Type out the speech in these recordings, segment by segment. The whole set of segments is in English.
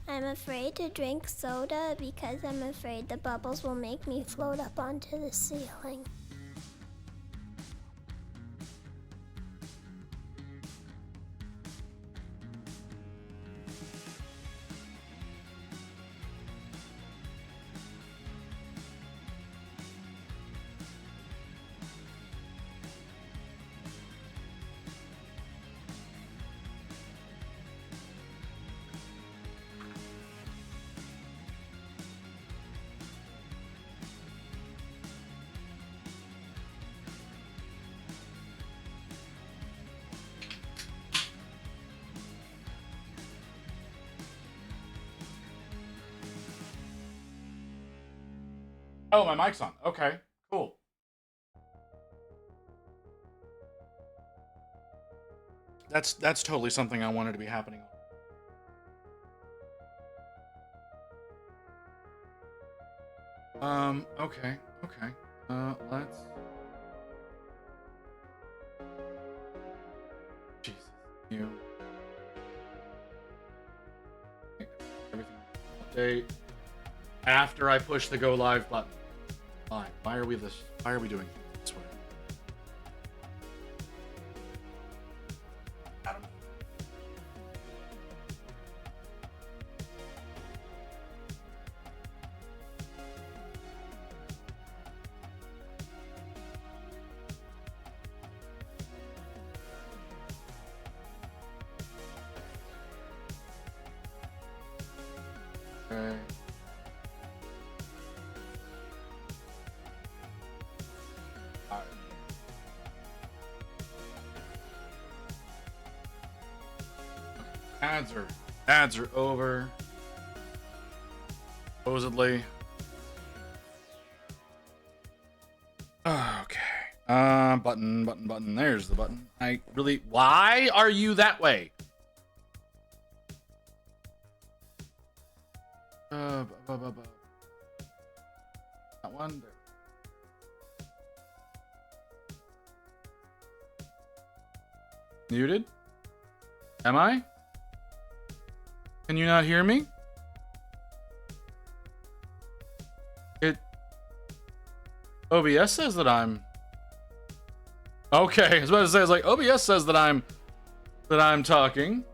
I'm afraid to drink soda because I'm afraid the bubbles will make me float up onto the ceiling. Oh, my mic's on. Okay, cool. That's totally something I wanted to be happening. Okay, okay. Let's. Jesus, you. Everything update after I push the go live button. Why? Why are we this? Why are we doing this way? I don't know. Okay. Alright. Ads are over. Supposedly. Okay. Button. There's the button. I really. Why are you that way? That one. Muted? Am I? Can you not hear me? OBS says that I'm. Okay, I was about to say, I was like, OBS says that I'm talking.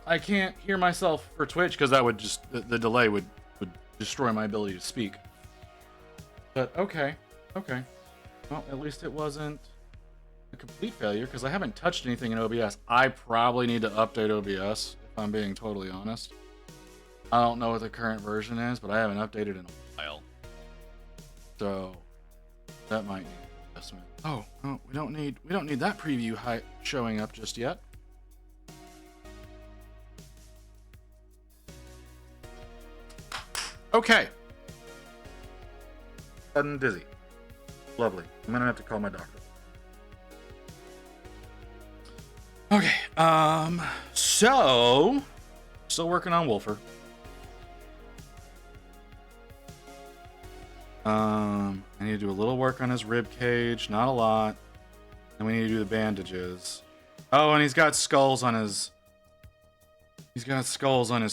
I can't hear myself for Twitch because that would just the delay would destroy my ability to speak. But okay. Well, at least it wasn't a complete failure because I haven't touched anything in OBS. I probably need to update OBS if I'm being totally honest. I don't know what the current version is, but I haven't updated in a while. So that might need adjustment. Oh, we don't need that preview showing up just yet. Okay. Sudden dizzy. Lovely. I'm gonna have to call my doctor. Okay. So still working on Wolfer. I need to do a little work on his rib cage, not a lot. And we need to do the bandages. Oh, and he's got skulls on his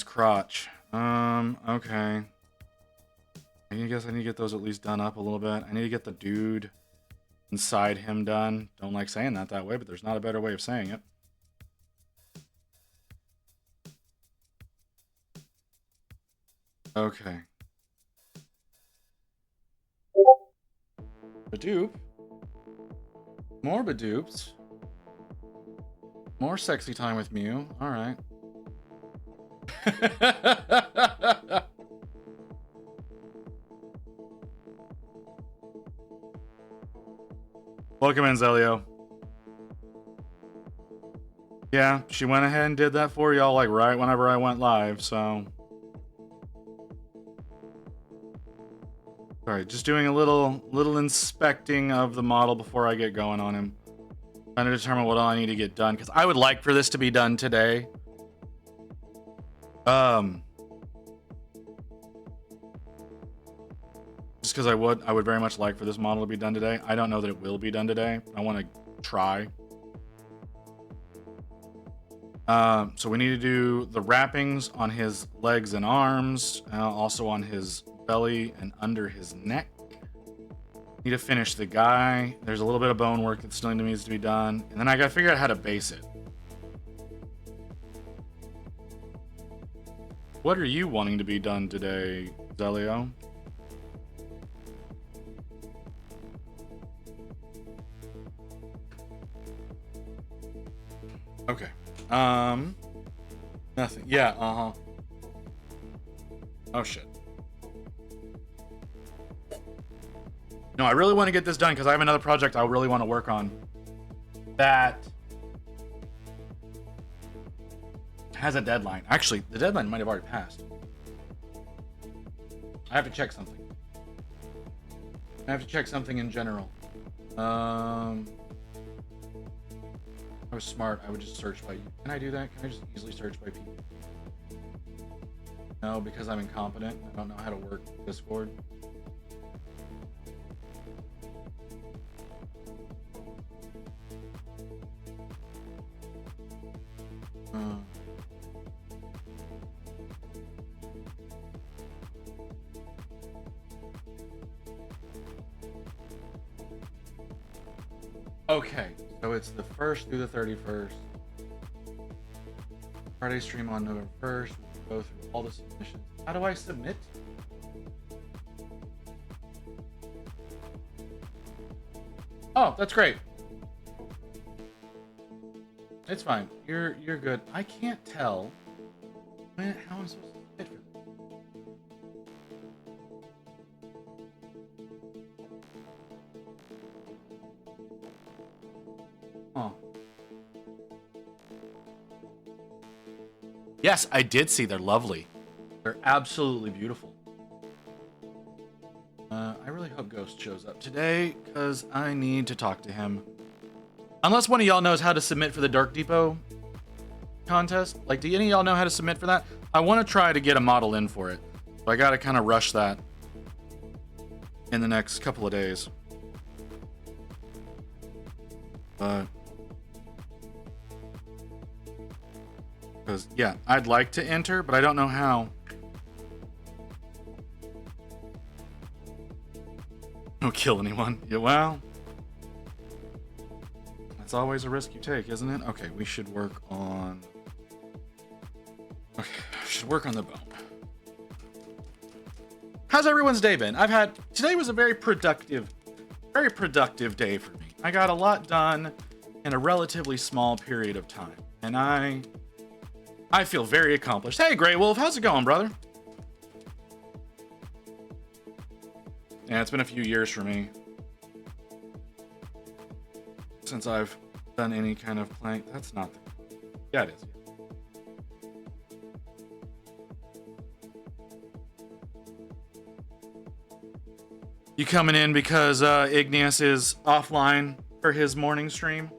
crotch. Okay. I guess I need to get those at least done up a little bit. I need to get the dude inside him done. Don't like saying that way, but there's not a better way of saying it. Okay. Badoop. More Badoops. More sexy time with Mew. All right. Welcome in, Zelio. Yeah, she went ahead and did that for y'all, like right whenever I went live, so. Sorry, just doing a little inspecting of the model before I get going on him. Trying to determine what all I need to get done, because I would like for this to be done today. Just because I would very much like for this model to be done today. I don't know that it will be done today. I want to try. So we need to do the wrappings on his legs and arms, also on his belly and under his neck. Need to finish the guy. There's a little bit of bone work that still needs to be done, and then I gotta figure out how to base it. What are you wanting to be done today, Zelio? Okay. Nothing. Yeah, Oh shit. No, I really want to get this done because I have another project I really want to work on that has a deadline. Actually, the deadline might have already passed. I have to check something. I have to check something in general. I was smart. I would just search by... Can I do that? Can I just easily search by people? No, because I'm incompetent. I don't know how to work Discord. Okay, so it's the 1st through the 31st. Friday stream on November 1st. We'll go through all the submissions. How do I submit? Oh, that's great. It's fine. You're good. I can't tell how I'm supposed to submit for this. Oh. Yes, I did see. They're lovely. They're absolutely beautiful. I really hope Ghost shows up today because I need to talk to him. Unless one of y'all knows how to submit for the Dark Depot contest. Like, do any of y'all know how to submit for that? I want to try to get a model in for it. So I got to kind of rush that in the next couple of days. But... because, yeah, I'd like to enter, but I don't know how. Don't kill anyone. Yeah, well... it's always a risk you take, isn't it? Okay, we should work on... okay, should work on the bone. How's everyone's day been? Today was a very productive day for me. I got a lot done in a relatively small period of time. And I feel very accomplished. Hey, Grey Wolf, how's it going, brother? Yeah, it's been a few years for me since I've done any kind of playing. That's not... yeah, it is. You coming in because Igneous is offline for his morning stream?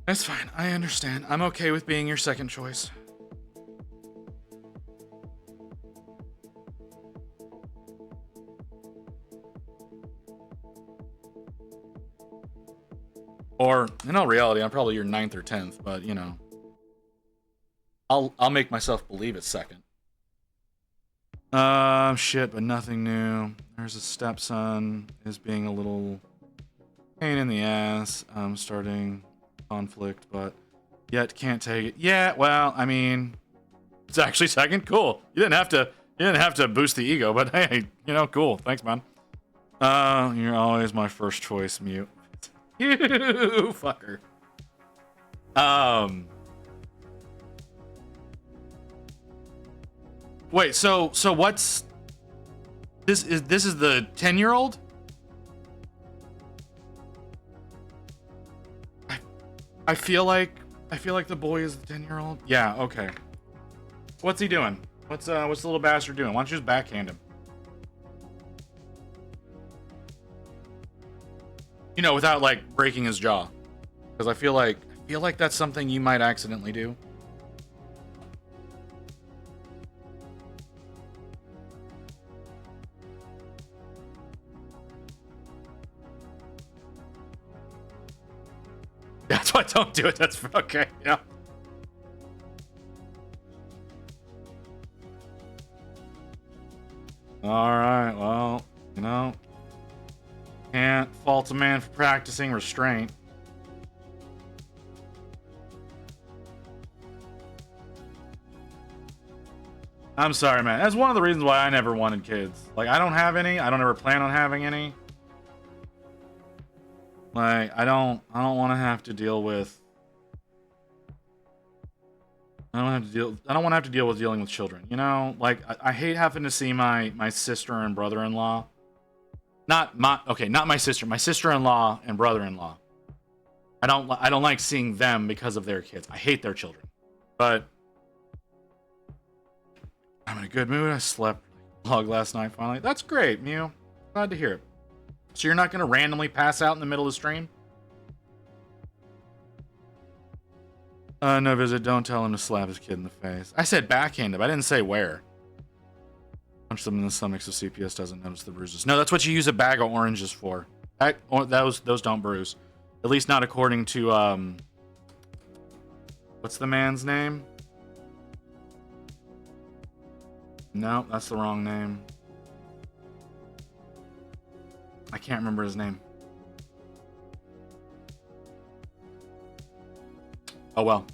That's fine. I understand. I'm okay with being your second choice. Or, in all reality, I'm probably your 9th or 10th, but, you know. I'll make myself believe it's second. Shit, but nothing new. There's a stepson is being a little pain in the ass. Starting conflict, but yet can't take it. Yeah, well, I mean, it's actually second. Cool. You didn't have to boost the ego, but hey, you know, cool. Thanks, man. You're always my first choice, Mute. You fucker. Wait, so what's this is the 10-year-old? I feel like the boy is the 10-year-old. Yeah, okay. What's he doing? What's the little bastard doing? Why don't you just backhand him? You know, without like breaking his jaw. Because I feel like that's something you might accidentally do. That's why I don't do it. That's okay. Yeah. All right. Well, you know, can't fault a man for practicing restraint. I'm sorry, man. That's one of the reasons why I never wanted kids. Like, I don't have any. I don't ever plan on having any. Like, I don't want to have to deal with. I don't want to have to deal with dealing with children. You know, like I hate having to see my sister and brother-in-law. Not my sister. My sister-in-law and brother-in-law. I don't like seeing them because of their kids. I hate their children. But I'm in a good mood. I slept log last night finally. That's great, Mew. Glad to hear it. So you're not going to randomly pass out in the middle of the stream? No visit. Don't tell him to slap his kid in the face. I said backhand him. I didn't say where. Punch them in the stomach so CPS doesn't notice the bruises. No, that's what you use a bag of oranges for. Those don't bruise. At least not according to, what's the man's name? No, that's the wrong name. I can't remember his name. Oh well.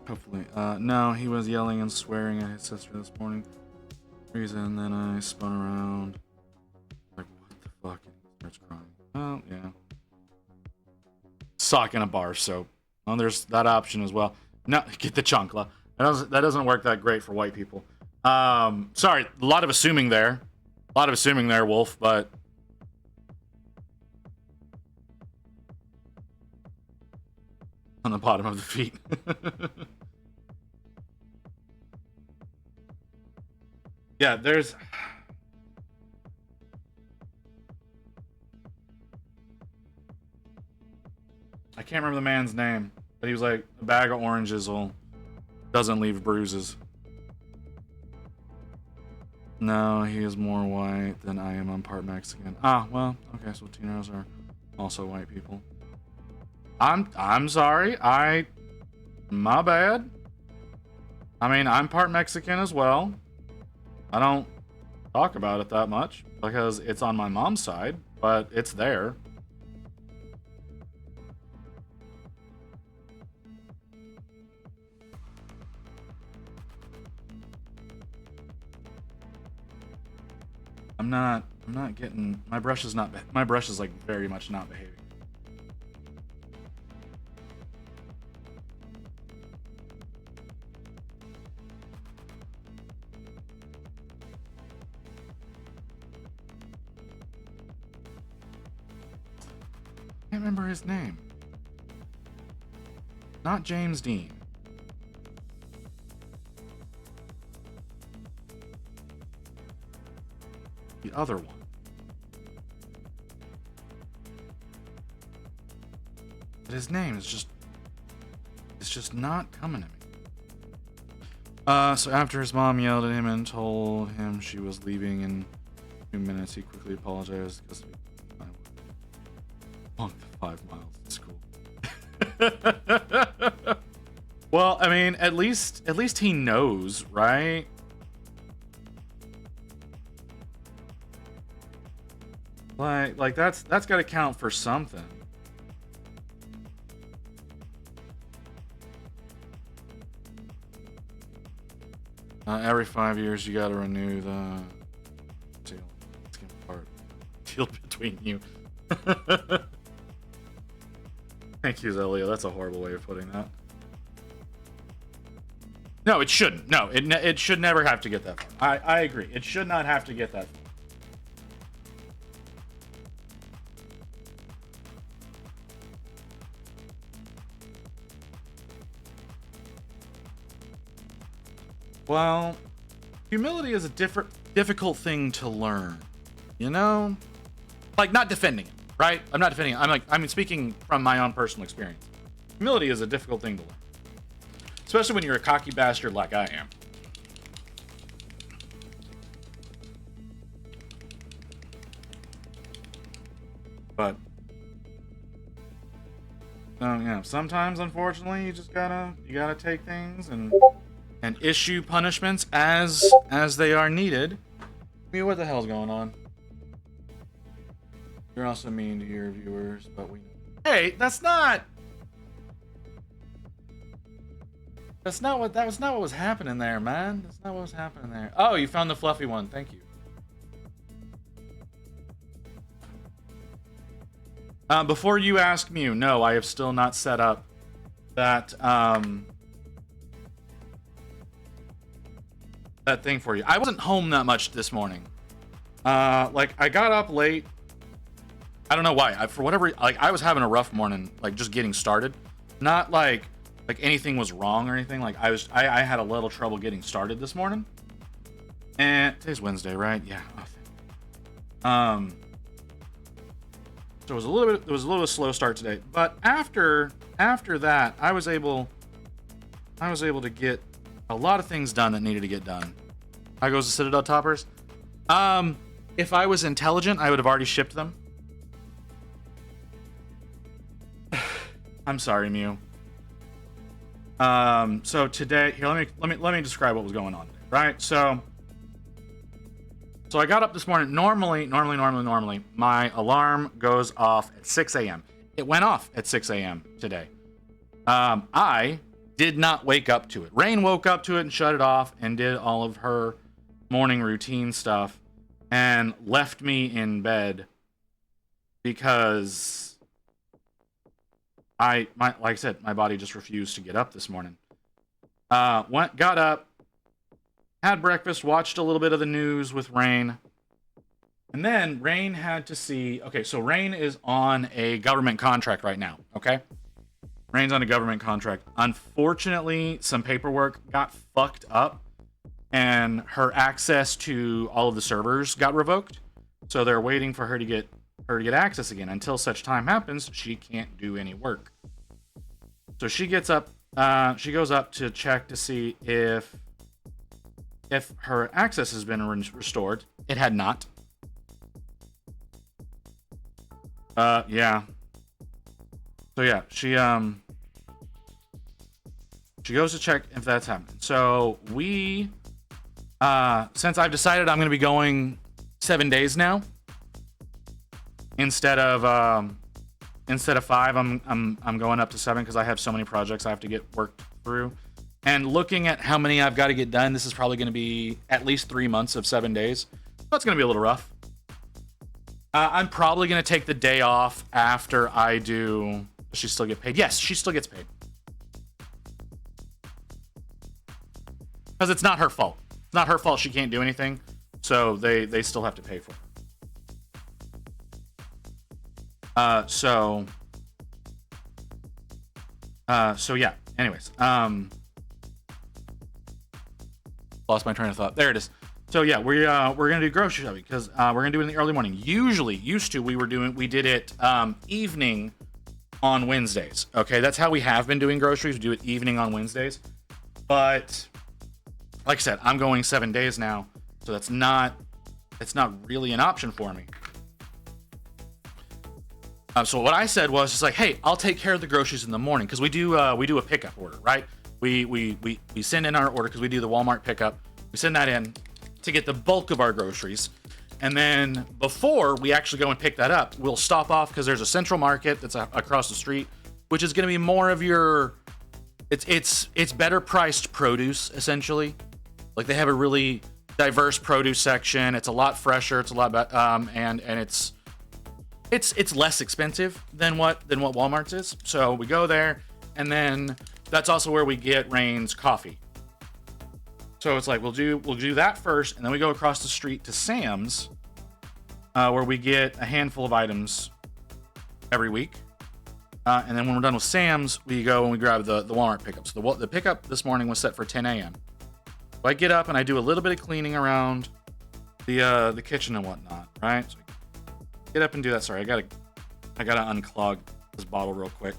Hopefully. No, he was yelling and swearing at his sister this morning. Reason, then I spun around. Like, what the fuck? And he starts crying. Oh, yeah. Sock in a bar soap. Oh, there's that option as well. No, get the chancla. That doesn't work that great for white people. Sorry, a lot of assuming there. Wolf, but on the bottom of the feet. Yeah, there's I can't remember the man's name, but he was like, a bag of oranges doesn't leave bruises. No, he is more white than I am. I'm part Mexican. Ah, well, okay, so Latinos are also white people. I'm sorry. My bad. I mean, I'm part Mexican as well. I don't talk about it that much because it's on my mom's side, but it's there. I'm not getting, my brush is like very much not behaving. I can't remember his name. Not James Dean. The other one. But his name is just not coming to me. So after his mom yelled at him and told him she was leaving in 2 minutes, he quickly apologized because I walked the 5 miles to school. Well, I mean, at least he knows, right? Like that's got to count for something. Every 5 years, you got to renew the deal. It's asking for a deal between you. Thank you, Zelio. That's a horrible way of putting that. No, it shouldn't. No, it should never have to get that far. I agree. It should not have to get that far. Well, humility is a difficult thing to learn, you know? Like, not defending it, right? I'm not defending it. I'm speaking from my own personal experience. Humility is a difficult thing to learn, especially when you're a cocky bastard like I am. But, yeah, sometimes, unfortunately, you just gotta take things and issue punishments as they are needed. I mean, what the hell's going on? You're also mean to your viewers, but we... Hey, that was not what was happening there, man. That's not what was happening there. Oh, you found the fluffy one. Thank you. Before you ask Mew, no, I have still not set up that that thing for you. I wasn't home that much this morning. Like, I got up late. I don't know why. For whatever, like, I was having a rough morning, like, just getting started. Not like anything was wrong or anything. Like, I had a little trouble getting started this morning. And today's Wednesday, right? Yeah. So it was a little bit slow start today. But after that, I was able to get a lot of things done that needed to get done. How goes the Citadel toppers? If I was intelligent, I would have already shipped them. I'm sorry, Mew. So today, here, let me describe what was going on today, right? So I got up this morning. Normally, my alarm goes off at 6 a.m. It went off at 6 a.m. today. I did not wake up to it. Rain woke up to it and shut it off and did all of her morning routine stuff and left me in bed because like I said, my body just refused to get up this morning. Got up, had breakfast, watched a little bit of the news with Rain, and then Rain had to see... Okay, so Rain is on a government contract right now, okay? Rain's on a government contract. Unfortunately, some paperwork got fucked up, and her access to all of the servers got revoked. So they're waiting for her to get access again. Until such time happens, she can't do any work. So she gets up. She goes up to check to see if her access has been restored. It had not. Yeah. So yeah, she goes to check if that's happening. So we, since I've decided I'm going to be going 7 days now instead of 5, I'm going up to 7 because I have so many projects I have to get worked through. And looking at how many I've got to get done, this is probably going to be at least 3 months of 7 days. So it's going to be a little rough. I'm probably going to take the day off after I do. Does she still get paid? Yes, she still gets paid. Because it's not her fault. It's not her fault she can't do anything. So they still have to pay for it. So yeah. Anyways, lost my train of thought. There it is. So yeah, we're gonna do grocery shopping because we're gonna do it in the early morning. We did it evening on Wednesdays. Okay, that's how we have been doing groceries. We do it evening on Wednesdays. But like I said, I'm going 7 days now, so that's not really an option for me. So what I said was just like, hey, I'll take care of the groceries in the morning because we do a pickup order, right? We send in our order because we do the Walmart pickup. We send that in to get the bulk of our groceries. And then before we actually go and pick that up, we'll stop off because there's a central market that's across the street, which is going to be more of your, it's better priced produce, essentially. Like they have a really diverse produce section. It's a lot fresher. It's a lot better, and it's less expensive than what Walmart's is. So we go there, and then that's also where we get Rain's coffee. So it's like we'll do that first, and then we go across the street to Sam's, where we get a handful of items every week. And then when we're done with Sam's, we go and we grab the Walmart pickup. So the pickup this morning was set for 10 a.m. So I get up and I do a little bit of cleaning around the kitchen and whatnot, right? So I get up and do that. Sorry, I gotta unclog this bottle real quick.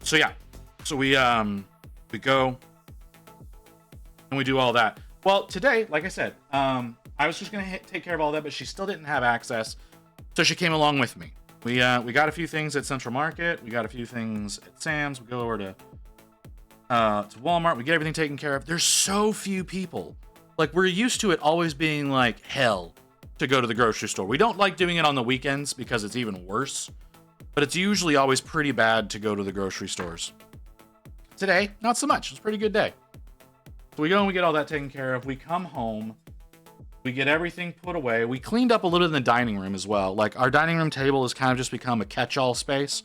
So we go and we do all that. Well, today, like I said, I was just gonna take care of all that, but she still didn't have access, so she came along with me. We got a few things at Central Market. We got a few things at Sam's. We go over to Walmart. We get everything taken care of. There's so few people. Like, we're used to it always being like hell to go to the grocery store. We don't like doing it on the weekends because it's even worse, but it's usually always pretty bad to go to the grocery stores. Today, not so much. It's a pretty good day. So we go and we get all that taken care of. We come home. We get everything put away. We cleaned up a little in the dining room as well. Like, our dining room table has kind of just become a catch-all space.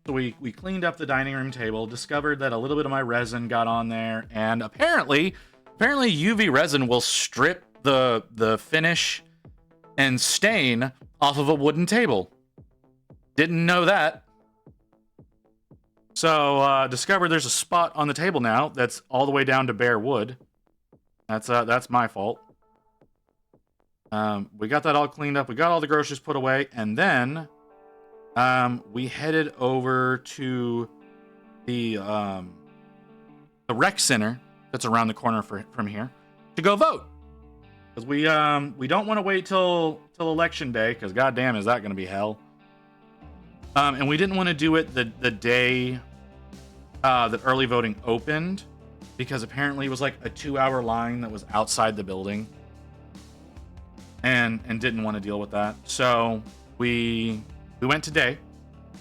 So we cleaned up the dining room table, discovered that a little bit of my resin got on there, and apparently UV resin will strip the finish and stain off of a wooden table. Didn't know that. So discovered there's a spot on the table now that's all the way down to bare wood. That's my fault. We got that all cleaned up. We got all the groceries put away, and then we headed over to the rec center that's around the corner from here to go vote, because we don't want to wait till election day, because goddamn is that going to be hell. And we didn't want to do it the day that early voting opened, because apparently it was like a 2-hour line that was outside the building. And didn't want to deal with that. So we went today,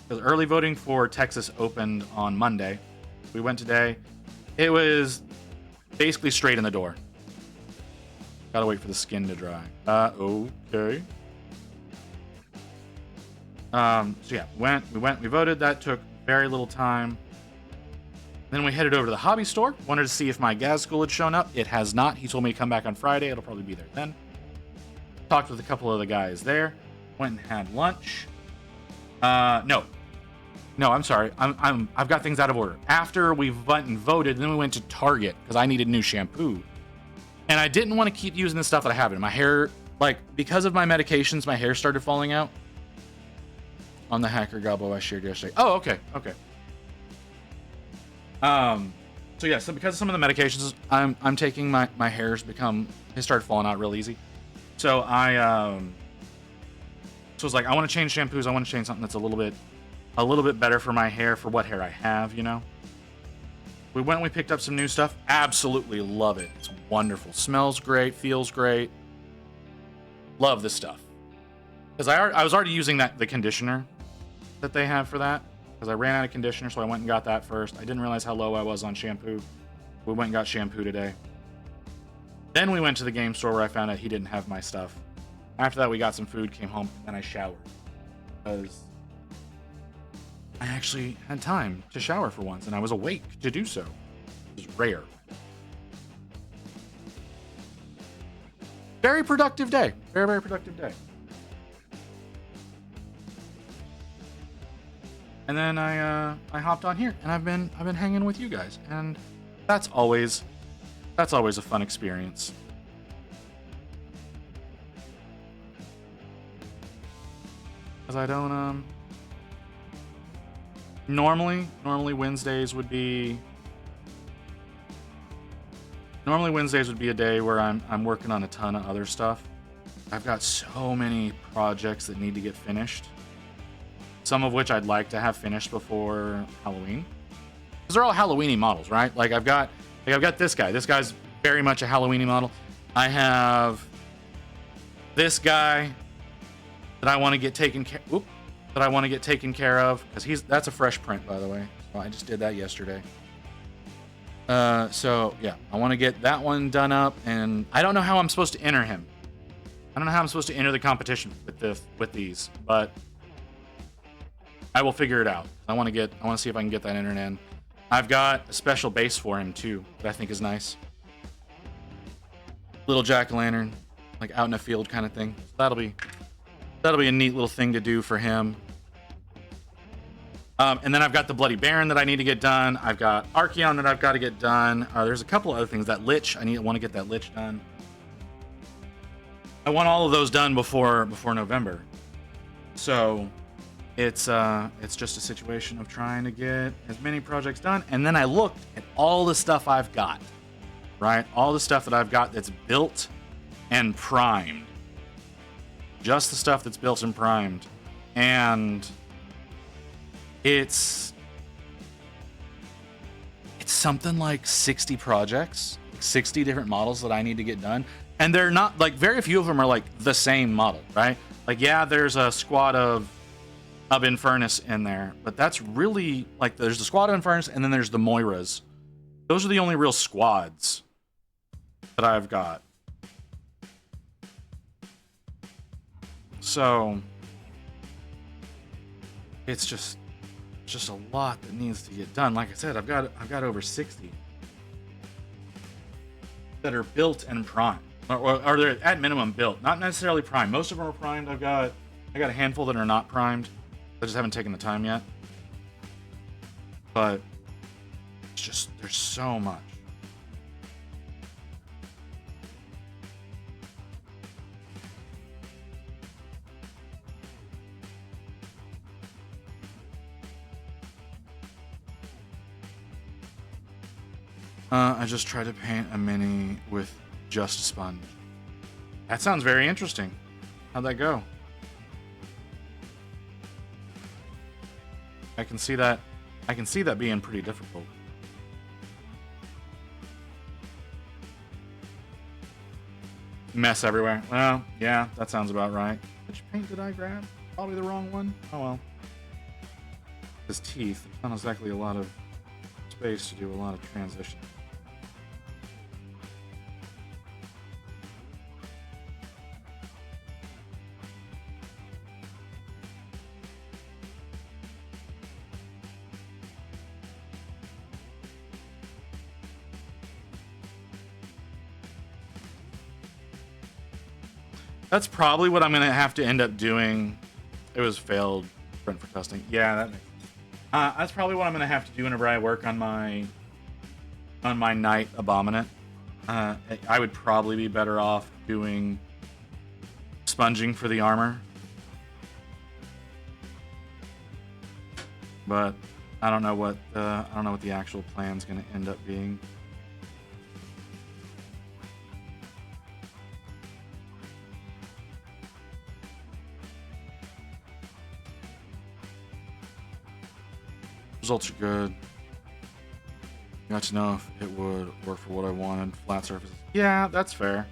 because early voting for Texas opened on Monday. We went today. It was basically straight in the door. Gotta wait for the skin to dry. Okay. So yeah, we voted. That took very little time. Then we headed over to the hobby store. Wanted to see if my gas school had shown up. It has not. He told me to come back on Friday. It'll probably be there then. Talked with a couple of the guys there. Went and had lunch. No, I'm sorry. I've got things out of order. After we went and voted, then we went to Target because I needed new shampoo, and I didn't want to keep using the stuff that I have in my hair. Like, because of my medications, my hair started falling out. On the Hacker Gobbo I shared yesterday. Oh, okay. So yeah, so because of some of the medications I'm taking, my hair's started falling out real easy. So I was like, I want to change shampoos. I want to change something that's a little bit better for my hair, for what hair I have, you know. We went and we picked up some new stuff. Absolutely love it. It's wonderful. Smells great, feels great. Love this stuff. Because I was already using the conditioner that they have for that, because I ran out of conditioner, so I went and got that first. I didn't realize how low I was on shampoo. We went and got shampoo today. Then we went to the game store where I found out he didn't have my stuff. After that, we got some food, came home, and then I showered. Because I actually had time to shower for once, and I was awake to do so. It was rare. Very productive day. Very, very productive day. And then I hopped on here, and I've been hanging with you guys, and that's always a fun experience. Because I don't normally Wednesdays would be a day where I'm working on a ton of other stuff. I've got so many projects that need to get finished. Some of which I'd like to have finished before Halloween. Because they're all Halloweeny models, right? Like I've got this guy. This guy's very much a Halloweeny model. I have this guy that I want to get taken care of, because that's a fresh print, by the way. So I just did that yesterday. So yeah, I want to get that one done up, and I don't know how I'm supposed to enter him. I don't know how I'm supposed to enter the competition with these, but I will figure it out. I want to see if I can get that entered in. I've got a special base for him too that I think is nice. Little jack-o'-lantern, like out in a field kind of thing. So that'll be a neat little thing to do for him. And then I've got the Bloody Baron that I need to get done. I've got Archeon that I've got to get done. There's a couple other things. That Lich, I want to get that Lich done. I want all of those done before November. So it's just a situation of trying to get as many projects done. And then I looked at all the stuff I've got, right? All the stuff that I've got that's built and primed. Just the stuff that's built and primed. And it's something like 60 projects, 60 different models that I need to get done. And they're not, like, very few of them are like the same model, right? Like, yeah, there's a squad of Infernus in there, but that's really, like, there's the squad of Infernus and then there's the Moiras. Those are the only real squads that I've got. So it's just a lot that needs to get done. Like I said, I've got over 60 that are built and primed, or they're at minimum built, not necessarily primed. Most of them are primed. I got a handful that are not primed. I just haven't taken the time yet. But it's just, there's so much. I just tried to paint a mini with just a sponge. That sounds very interesting. How'd that go? I can see that being pretty difficult. Mess everywhere. Well, yeah, that sounds about right. Which paint did I grab? Probably the wrong one. Oh well. His teeth. Not exactly a lot of space to do a lot of transition. That's probably what I'm going to have to end up doing. It was failed print for testing. Yeah, that makes sense. That's probably what I'm going to have to do whenever I work on my Knight Abominant. I would probably be better off doing sponging for the armor. But I don't know what the actual plan's going to end up being. Results are good. Got to know if it would work for what I wanted. Flat surfaces. Yeah, that's fair.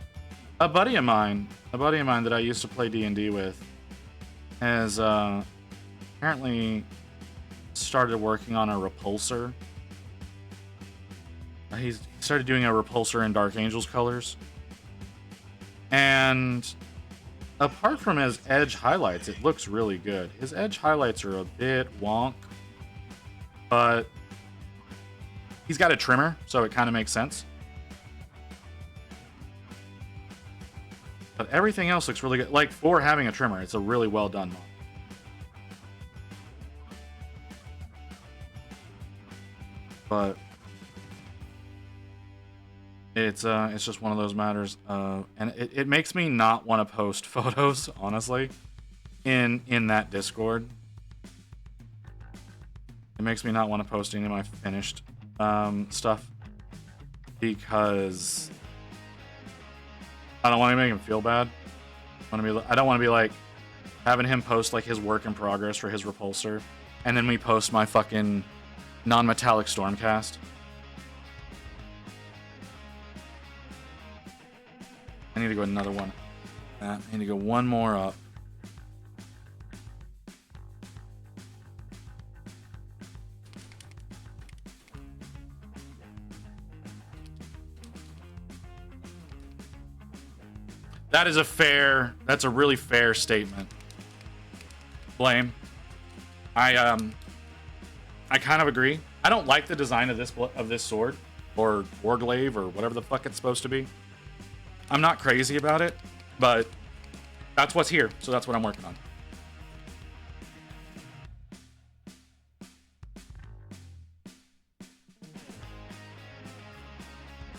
A buddy of mine that I used to play D&D with has apparently started working on a repulsor. He started doing a repulsor in Dark Angels colors. And apart from his edge highlights, it looks really good. His edge highlights are a bit wonk. But he's got a trimmer, so it kind of makes sense. But everything else looks really good. Like, for having a trimmer, it's a really well done model. But it's just one of those matters. And it makes me not want to post photos, honestly, in that Discord. It makes me not want to post any of my finished stuff because I don't want to make him feel bad. I don't want to be like having him post like his work in progress for his repulsor, and then we post my fucking non-metallic Stormcast. I need to go another one. I need to go one more up. That is that's a really fair statement. Blame. I kind of agree. I don't like the design of this sword or warglaive or whatever the fuck it's supposed to be. I'm not crazy about it, but that's what's here, so that's what I'm working on.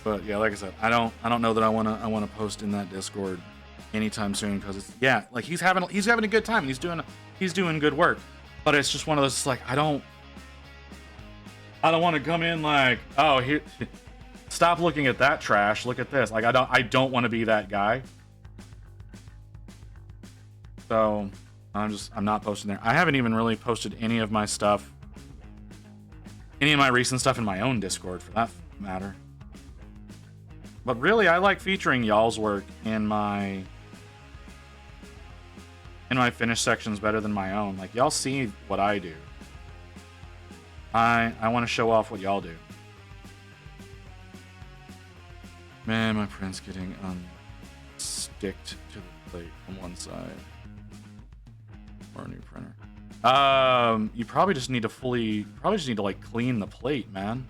But yeah, like I said, I don't know that I wanna post in that Discord anytime soon, because it's, yeah, like he's having a good time and he's doing good work. But it's just one of those, like, I don't want to come in like, oh, here, stop looking at that trash, look at this. Like, I don't want to be that guy. So I'm not posting there. I haven't even really posted any of my stuff, any of my recent stuff in my own Discord for that matter. But really, I like featuring y'all's work in my finished sections better than my own. Like, y'all see what I do. I want to show off what y'all do. Man, my print's getting sticked to the plate on one side. Or a new printer. You probably just need to like clean the plate, man.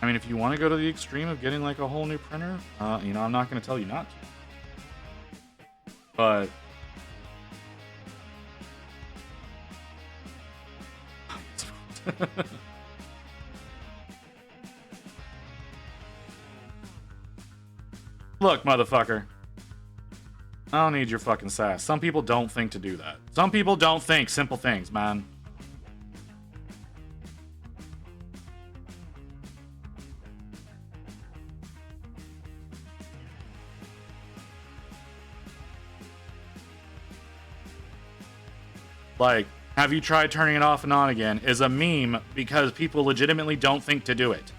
I mean, if you want to go to the extreme of getting like a whole new printer, you know, I'm not going to tell you not to. But look, motherfucker, I don't need your fucking sass. Some people don't think to do that. Some people don't think simple things, man. Like, have you tried turning it off and on again is a meme because people legitimately don't think to do it.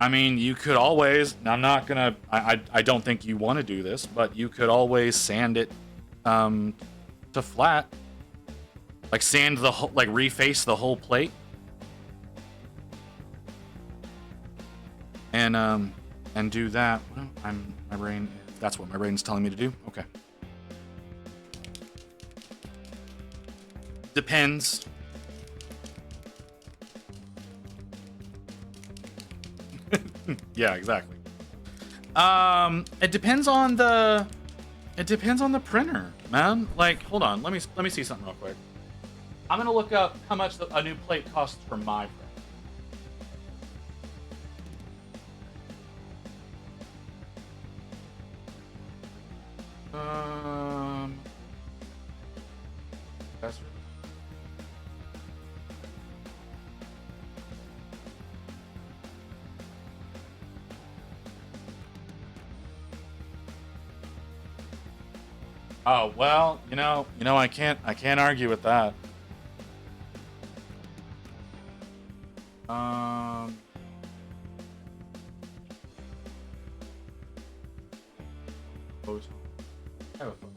I mean, you could always, I'm not gonna, I don't think you want to do this, but you could always sand it to flat. Like sand the whole, like reface the whole plate. And do that. Well, my brain, that's what my brain's telling me to do. Okay. Depends. Yeah, exactly. It depends on the printer, man. Like, hold on, let me see something real quick. I'm gonna look up how much a new plate costs for my printer. That's oh, well, you know, I can't argue with that. I have a phone.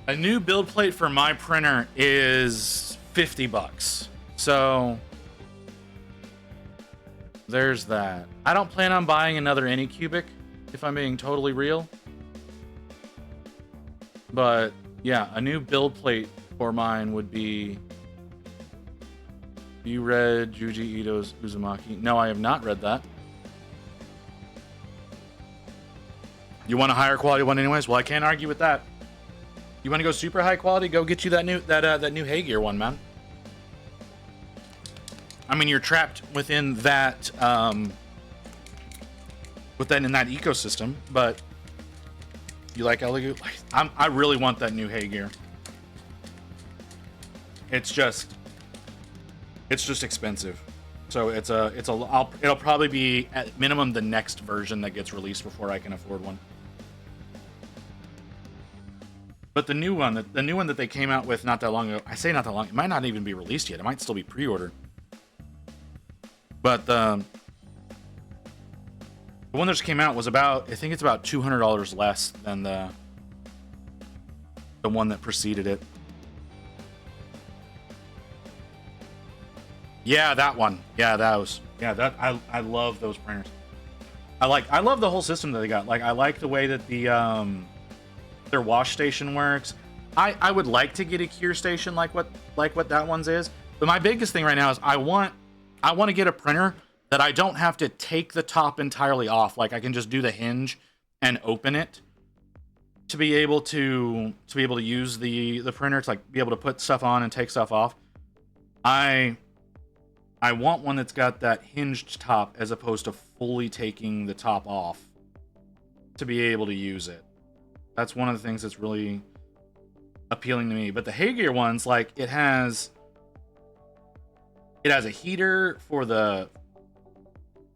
A new build plate for my printer is $50. So there's that. I don't plan on buying another Anycubic, if I'm being totally real. But yeah, a new build plate for mine would be... You read Juji Ito's Uzumaki? No, I have not read that. You want a higher quality one anyways? Well, I can't argue with that. You want to go super high quality? Go get you that new Hey-Gear one, man. I mean, you're trapped within that in that ecosystem, but You like Elegoo? I really want that new Hey gear. It's just expensive. So it'll probably be at minimum the next version that gets released before I can afford one. But the new one that they came out with not that long ago, I say not that long, it might not even be released yet. It might still be pre-ordered. But the one that just came out was about, I think it's about $200 less than the one that preceded it. Yeah, that one. Yeah, those. Yeah, that I love those printers. I love the whole system that they got. Like, I like the way that their wash station works. I would like to get a cure station like what that one's is. But my biggest thing right now is I want to get a printer that I don't have to take the top entirely off. Like, I can just do the hinge and open it to be able to use the printer to like be able to put stuff on and take stuff off. I want one that's got that hinged top as opposed to fully taking the top off to be able to use it. That's one of the things that's really appealing to me. But the Hey gear ones, like, it has a heater for the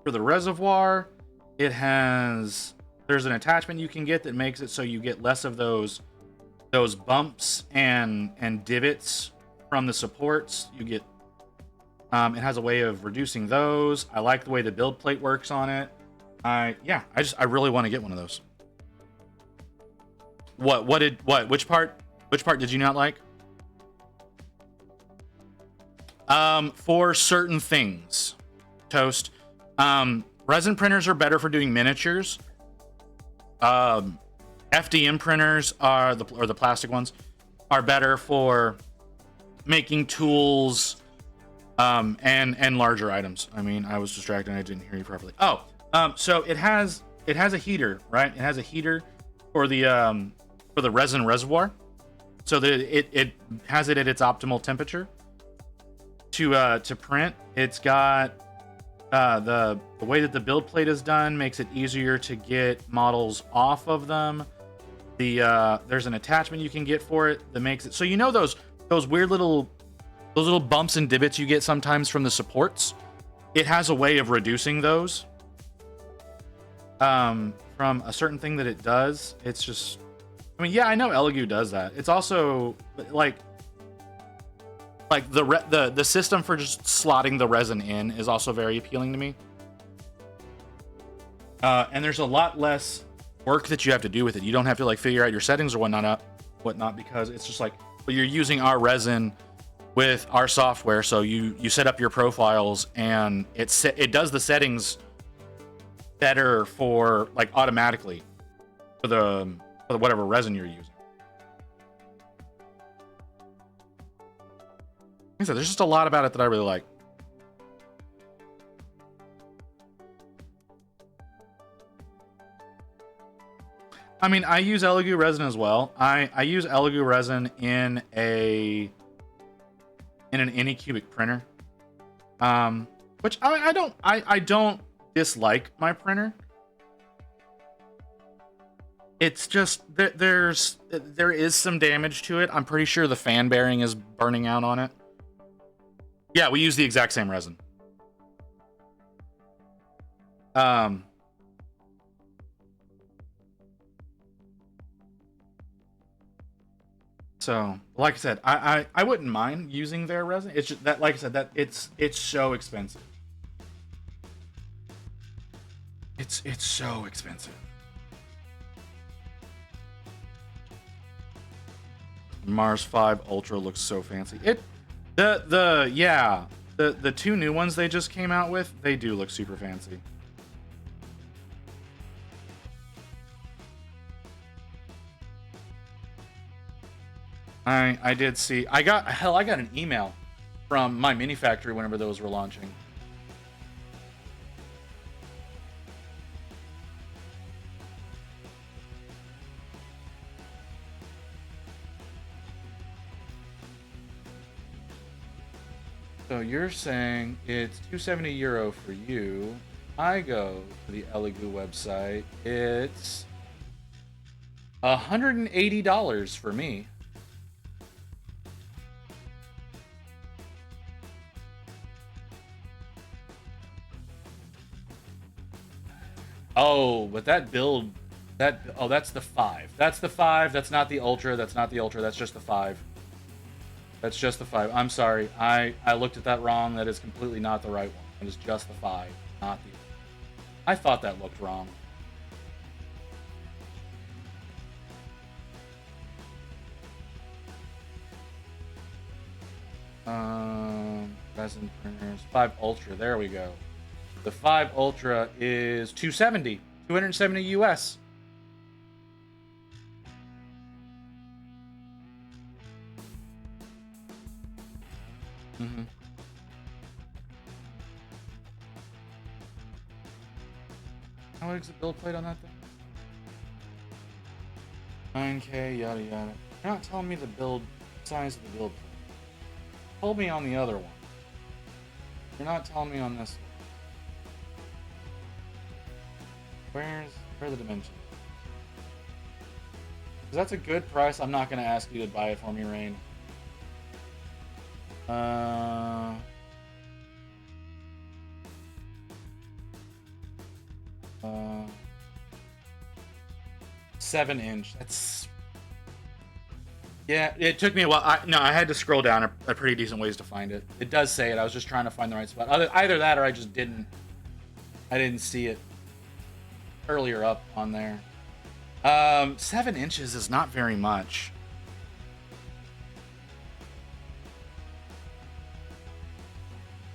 reservoir. There's an attachment you can get that makes it so you get less of those bumps and divots from the supports. You get it has a way of reducing those. I like the way the build plate works on it. I really want to get one of those. Which part did you not like? For certain things, Toast. Resin printers are better for doing miniatures. FDM printers or the plastic ones are better for making tools and larger items. I mean, I was distracted and I didn't hear you properly. So it has a heater, right? It has a heater for the resin reservoir, so that it has it at its optimal temperature to print. It's got the way that the build plate is done makes it easier to get models off of them. There's an attachment you can get for it that makes it so, you know, those weird little bumps and divots you get sometimes from the supports. It has a way of reducing those from a certain thing that it does. It's just, I mean, yeah, I know Elegoo does that. It's also like the system for just slotting the resin in is also very appealing to me. And there's a lot less work that you have to do with it. You don't have to like figure out your settings or whatnot, because it's just like, well, you're using our resin with our software, so you set up your profiles and it does the settings better for like automatically for the whatever resin you're using. Like I said, there's just a lot about it that I really like. I mean, I use Elegoo resin as well. I use Elegoo resin in an Anycubic printer, which I don't dislike my printer. It's just that there is some damage to it. I'm pretty sure the fan bearing is burning out on it. Yeah, we use the exact same resin. So, like I said, I wouldn't mind using their resin. It's just that, like I said, that it's so expensive. It's so expensive. Mars 5 Ultra looks so fancy. The two new ones they just came out with, they do look super fancy. I did see. I got an email from my mini factory whenever those were launching. So you're saying it's €270 for you. I go to the Elegoo website. It's $180 for me. Oh, but that build, that's the 5. That's the 5. That's not the Ultra. That's not the Ultra. That's just the 5. That's just the 5. I'm sorry. I looked at that wrong. That is completely not the right one. It is just the 5, not the... I thought that looked wrong. Resin printers. 5 Ultra. There we go. The 5 Ultra is 270 US. Mm-hmm. How big is the build plate on that thing? 9K, yada yada. You're not telling me the build size of the build plate. You told me on the other one. You're not telling me on this one. Where are the dimensions? Because that's a good price. I'm not going to ask you to buy it for me, Rain. 7-inch. That's... Yeah, it took me a while. I had to scroll down a pretty decent ways to find it. It does say it. I was just trying to find the right spot. Either that or I just didn't... I didn't see it earlier up on there. 7 inches is not very much.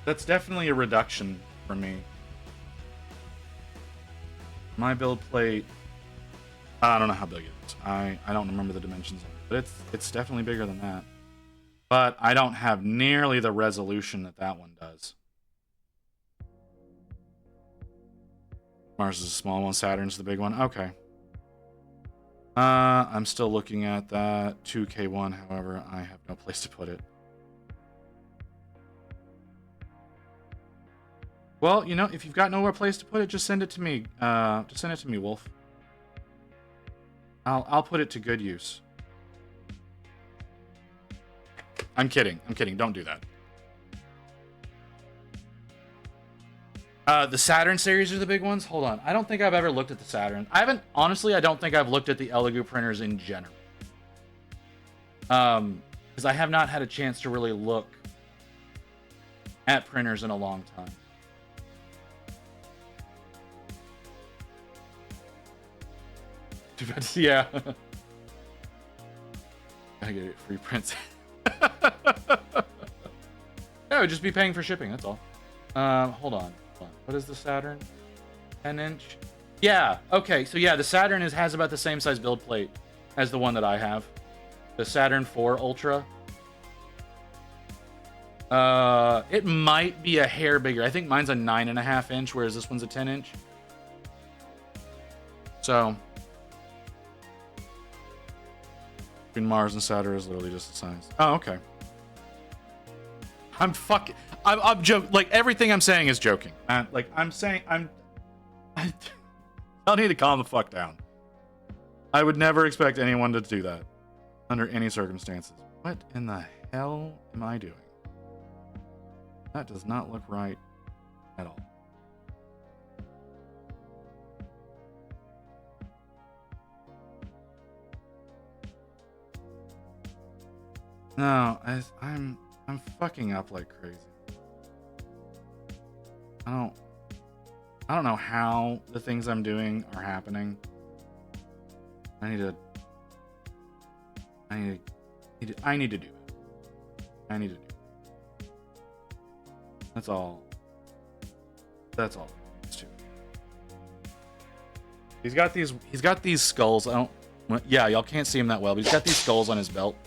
That's definitely a reduction for me. My build plate... I don't know how big it is. I don't remember the dimensions of it. But it's definitely bigger than that. But I don't have nearly the resolution that one does. Mars is a small one, Saturn's the big one. Okay. I'm still looking at that 2K1, however, I have no place to put it. Well, you know, if you've got nowhere place to put it, just send it to me. Just send it to me, Wolf. I'll put it to good use. I'm kidding. Don't do that. The Saturn series are the big ones. Hold on. I don't think I've ever looked at the Saturn. Honestly, I don't think I've looked at the Elegoo printers in general. Because I have not had a chance to really look at printers in a long time. Yeah. I get it. Free prints. Yeah, I would just be paying for shipping, that's all. Hold on. What is the Saturn? 10-inch? Yeah, okay. So yeah, the Saturn has about the same size build plate as the one that I have. The Saturn 4 Ultra. It might be a hair bigger. I think mine's a 9.5 inch, whereas this one's a 10-inch. So between Mars and Saturn is literally just the size. Oh, okay. I'm joking. Like, everything I'm saying is joking. I need to calm the fuck down. I would never expect anyone to do that under any circumstances. What in the hell am I doing? That does not look right at all. No, I'm fucking up like crazy. I don't know how the things I'm doing are happening. I need to do it. I need to do it. That's all. That's all. He's got these skulls. Yeah, y'all can't see him that well, but he's got these skulls on his belt.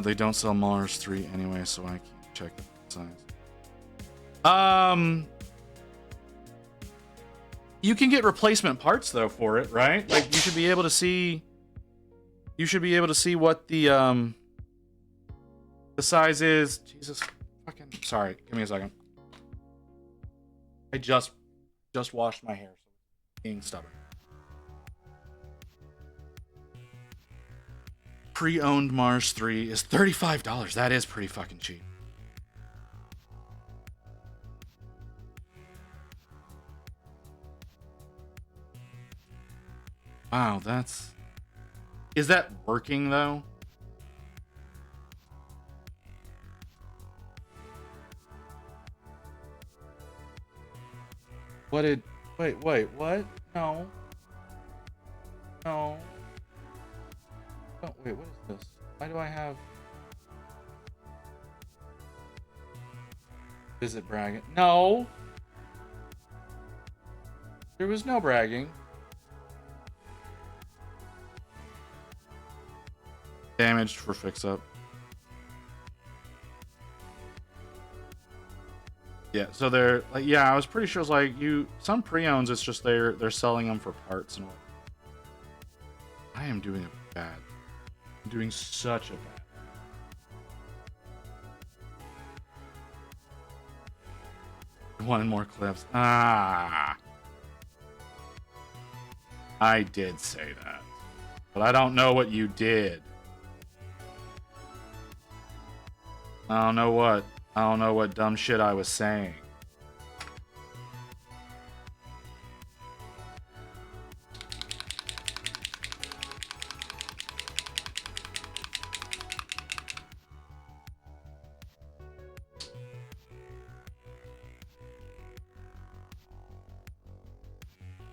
They don't sell Mars 3 anyway, so I can't check the size. You can get replacement parts though for it, right? Like, you should be able to see what the size is. Jesus fucking sorry. Give me a second. I just washed my hair. being stubborn. Pre-owned Mars 3 is $35. That is pretty fucking cheap. Wow, that's... Is that working, though? What did... Wait, what? No. No. Oh, wait, what is this? Why do I have... Visit bragging? No! There was no bragging. Damaged for fix-up. Yeah, so they're like, yeah, I was pretty sure it's like some pre-owns, it's just they're selling them for parts and what. I am doing a bad. I'm doing such a bad. One more clips. Ah. I did say that. But I don't know what you did. I don't know what dumb shit I was saying.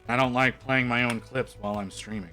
I don't like playing my own clips while I'm streaming.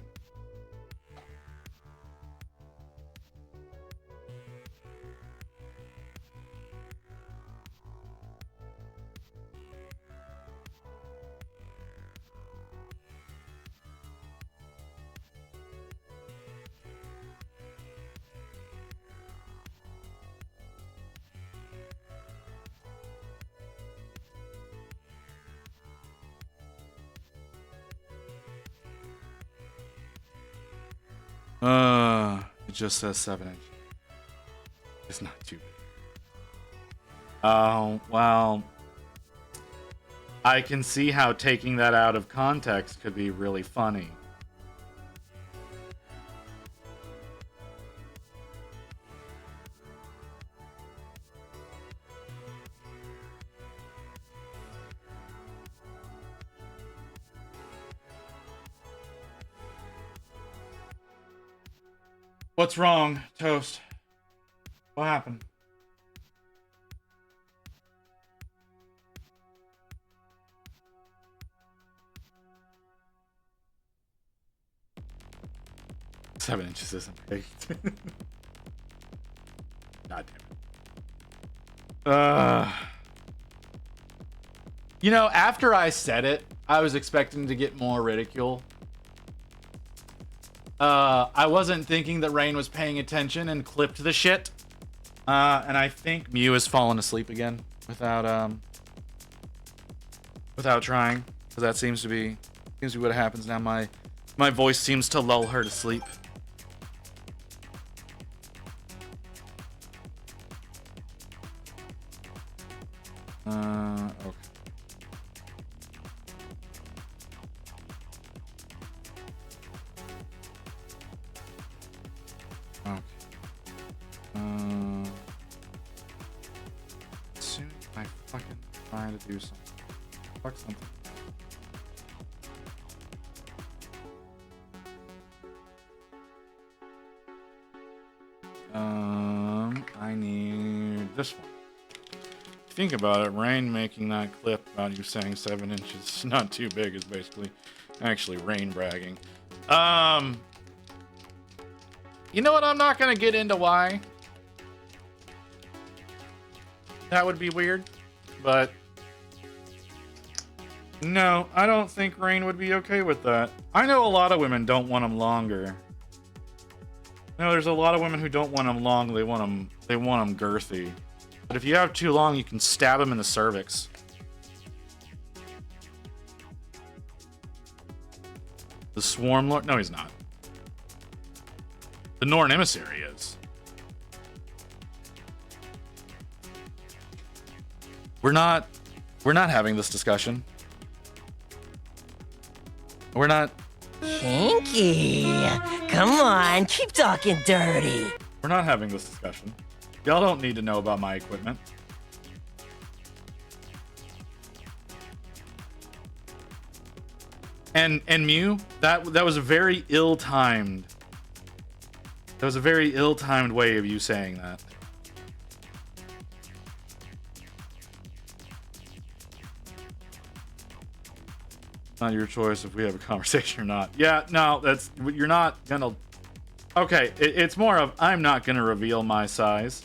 It just says 7 inch. It's not too big. Oh, well. I can see how taking that out of context could be really funny. What's wrong, Toast? What happened? Seven inches isn't big. God damn it. You know, after I said it, I was expecting to get more ridicule. I wasn't thinking that Rain was paying attention and clipped the shit. And I think Mew has fallen asleep again without trying, because that seems to be what happens now. My voice seems to lull her to sleep. Okay. Okay. Soon I fucking try to do something. Fuck something. I need this one. Think about it, Rain making that clip about you saying 7 inches not too big is basically actually Rain bragging. You know what? I'm not gonna get into why. That would be weird, but no, I don't think Rain would be okay with that. I know a lot of women don't want them longer. No, there's a lot of women who don't want them long. They want them girthy. But if you have too long, you can stab them in the cervix. The Swarm Lord? No, he's not. The Norn Emissary is. We're not having this discussion. We're not. Kinky. Come on, keep talking dirty. We're not having this discussion. Y'all don't need to know about my equipment. And Mew, that was a very ill-timed. That was a very ill-timed way of you saying that. Not your choice if we have a conversation or not. Yeah, no, you're not gonna. Okay, it's more of I'm not gonna reveal my size.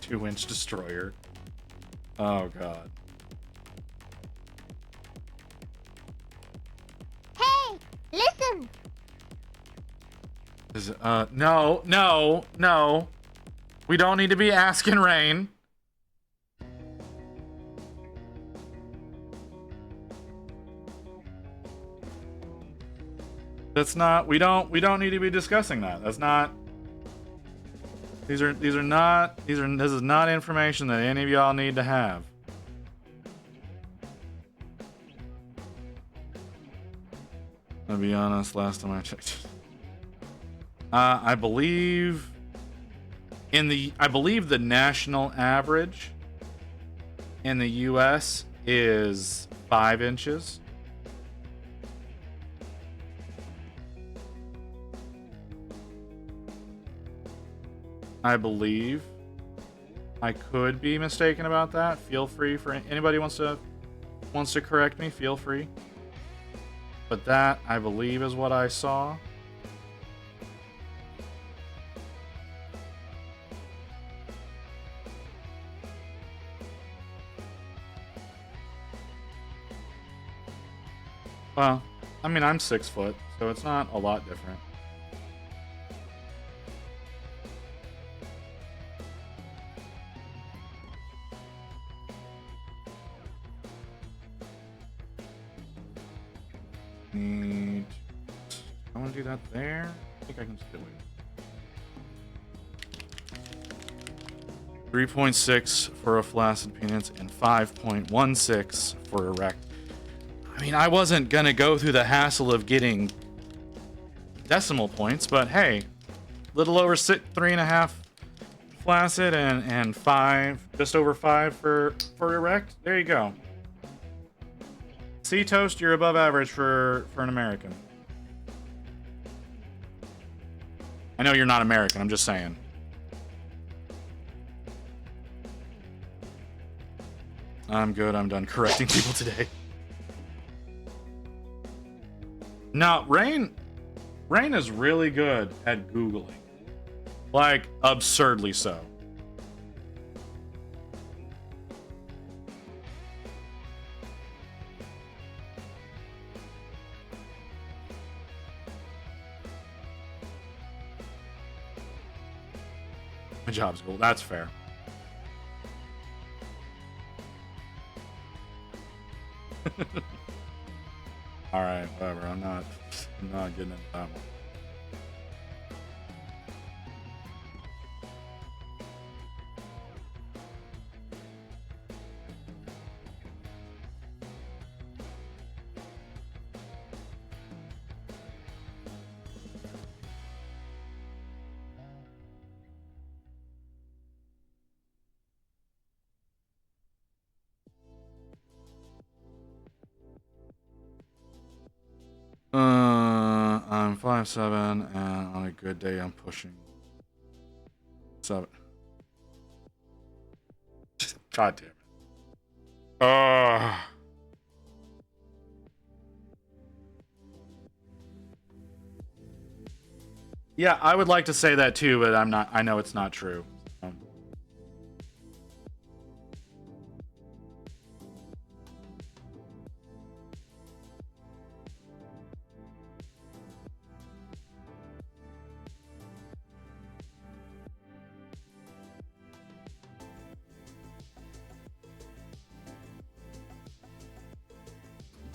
Two-inch destroyer. Oh god. Hey, listen. Is it, no. We don't need to be asking Rain. That's not. We don't need to be discussing that. That's not. This is not information that any of y'all need to have. I'll be honest, last time I checked. I believe the national average in the US is 5 inches. I believe. I could be mistaken about that. Feel free for anybody wants to correct me, feel free. But that, I believe, is what I saw. Well, I mean, I'm 6 foot, so it's not a lot different. I want to do that there. I think I can just do it. 3.6 for a flaccid penis and 5.16 for erect. I mean, I wasn't gonna go through the hassle of getting decimal points, but hey, little over 3.5 flaccid and 5, just over 5 for erect. There you go. See, Toast, you're above average for an American. I know you're not American, I'm just saying. I'm good, I'm done correcting people today. No, Rain is really good at Googling. Like, absurdly so. My job's cool. That's fair. All right, whatever. I'm not getting into that one. I'm 5'7", and on a good day, I'm pushing 7. God damn it. Yeah, I would like to say that too, but I'm not. I know it's not true.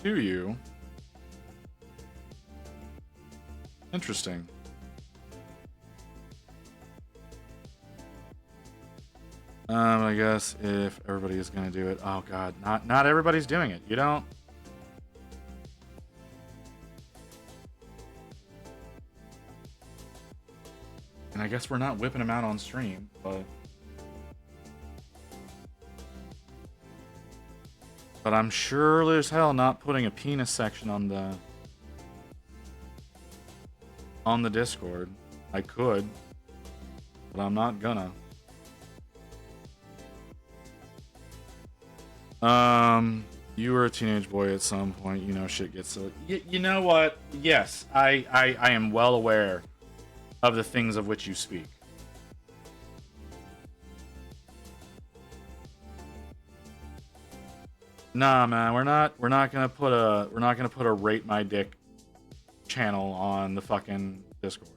Do you? Interesting. I guess if everybody is gonna do it, oh god, not everybody's doing it. You don't. And I guess we're not whipping them out on stream, but I'm sure as hell not putting a penis section on the Discord. I could, but I'm not gonna. You were a teenage boy at some point. You know, shit gets so. You know what? Yes, I am well aware of the things of which you speak. Nah, man, we're not gonna put a rate my dick channel on the fucking Discord.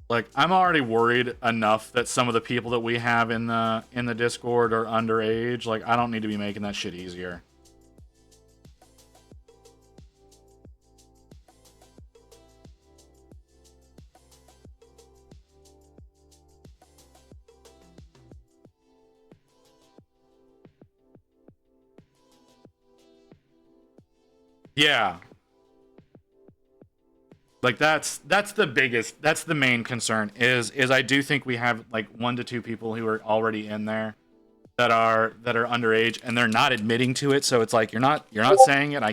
Like, I'm already worried enough that some of the people that we have in the Discord are underage. Like, I don't need to be making that shit easier. Yeah. Like that's the main concern is I do think we have like 1 to 2 people who are already in there that are underage and they're not admitting to it, so it's like you're not saying it. I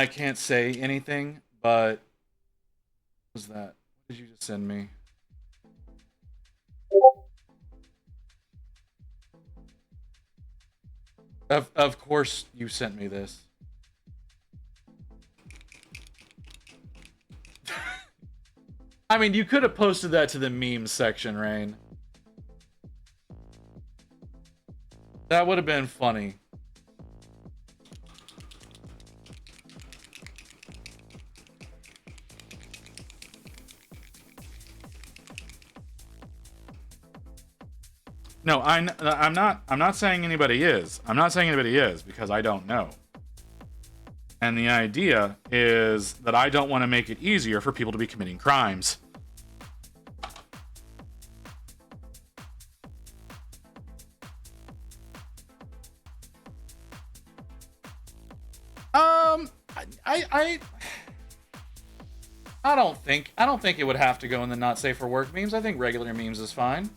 can't say anything, but what was that? What did you just send me? Of course you sent me this. I mean, you could have posted that to the memes section, Rain. That would have been funny. No, I'm not saying anybody is. I'm not saying anybody is because I don't know. And the idea is that I don't want to make it easier for people to be committing crimes. I don't think it would have to go in the not safe for work memes. I think regular memes is fine.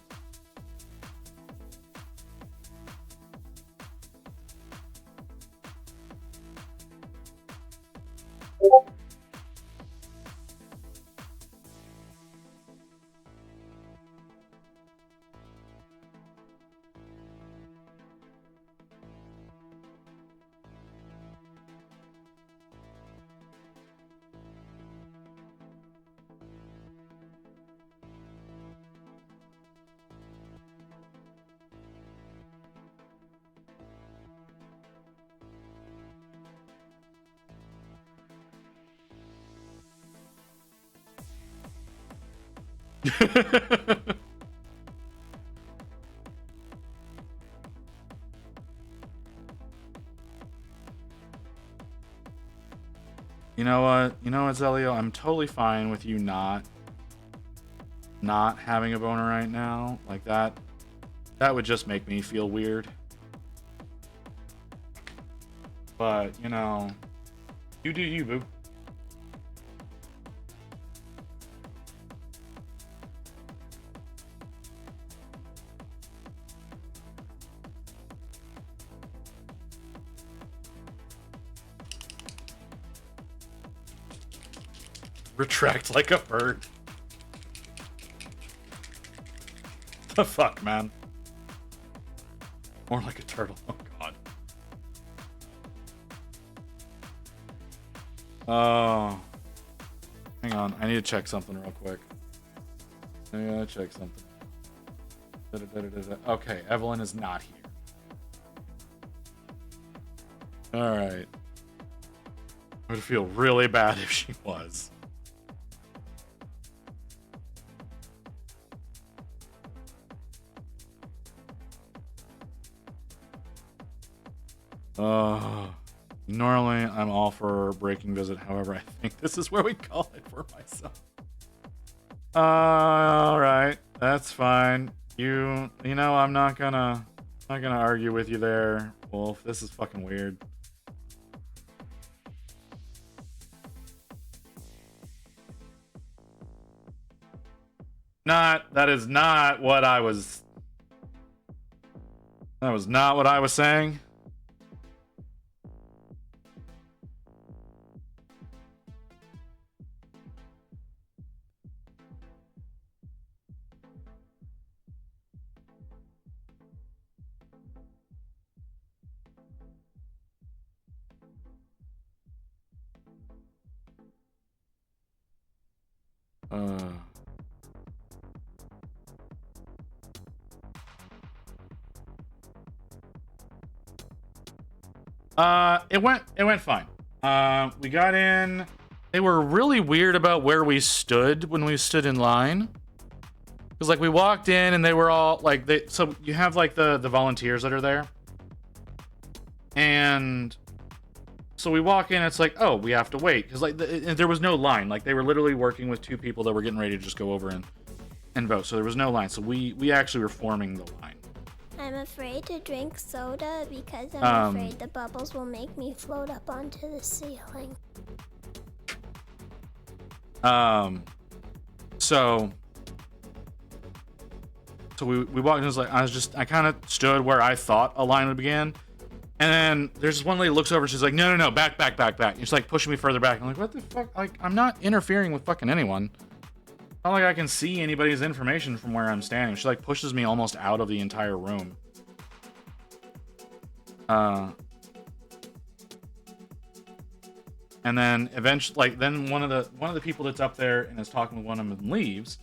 You know what? You know what, Zelio? I'm totally fine with you not having a boner right now. Like that would just make me feel weird. But, you know, you do you, boo. Retract like a bird. The fuck, man? More like a turtle. Oh god. Oh. Hang on. I need to check something real quick. I gotta check something. Okay, Evelyn is not here. Alright. I would feel really bad if she was. Normally I'm all for breaking visit. However, I think this is where we call it for myself. All right, that's fine. You know, I'm not gonna argue with you there, Wolf. This is fucking weird. That is not what I was. That was not what I was saying. It went fine. We got in. They were really weird about where we stood when we stood in line. Because like we walked in and they were all like so you have like the volunteers that are there. And so we walk in, it's like, oh, we have to wait. Because like there was no line. Like they were literally working with two people that were getting ready to just go over and vote. So there was no line. So we actually were forming the line. I'm afraid to drink soda because I'm afraid the bubbles will make me float up onto the ceiling. So we walked in, it was like, I kind of stood where I thought a line would begin. And then there's this one lady looks over and she's like, no, back. And she's like pushing me further back. I'm like, what the fuck? Like, I'm not interfering with fucking anyone. Not like I can see anybody's information from where I'm standing. She like pushes me almost out of the entire room. And then eventually, like, then one of the people that's up there and is talking with one of them leaves.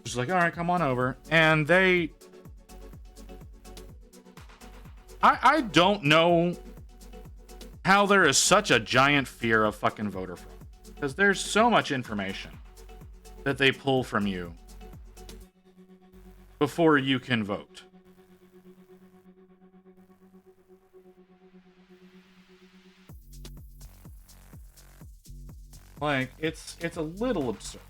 She's like, all right, come on over. And I don't know how there is such a giant fear of fucking voter fraud. Because there's so much information that they pull from you before you can vote. Like, it's a little absurd.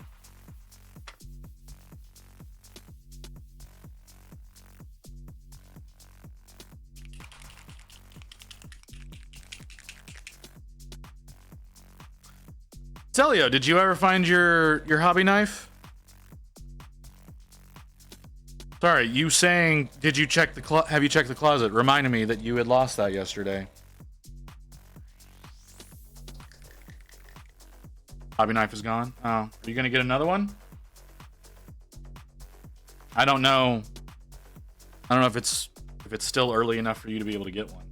Celio, did you ever find your hobby knife? Sorry, you saying, did you check have you checked the closet? Reminded me that you had lost that yesterday. Hobby knife is gone. Oh, are you gonna get another one? I don't know. I don't know if it's still early enough for you to be able to get one.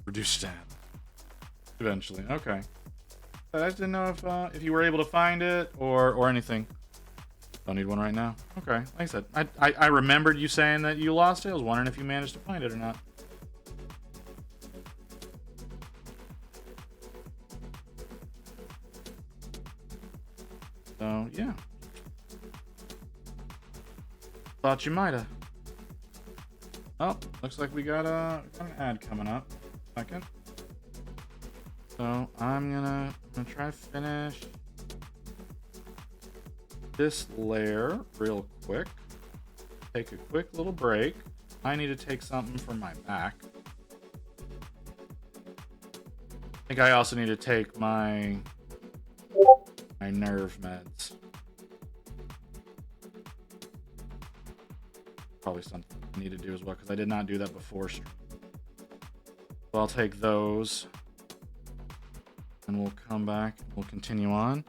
Reduce stat. Eventually, okay. I just didn't know if you were able to find it or anything. Don't need one right now. Okay, like I said, I remembered you saying that you lost it. I was wondering if you managed to find it or not. So yeah, thought you might have. Oh, looks like we got an ad coming up. Second. So I'm gonna try to finish this layer real quick. Take a quick little break. I need to take something for my back. I think I also need to take my nerve meds. Probably something I need to do as well because I did not do that before stream. So I'll take those. And we'll come back and we'll continue on.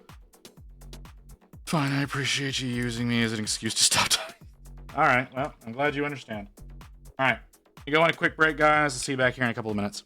Fine, I appreciate you using me as an excuse to stop talking. Alright, well, I'm glad you understand. Alright, we go on a quick break, guys. I'll see you back here in a couple of minutes.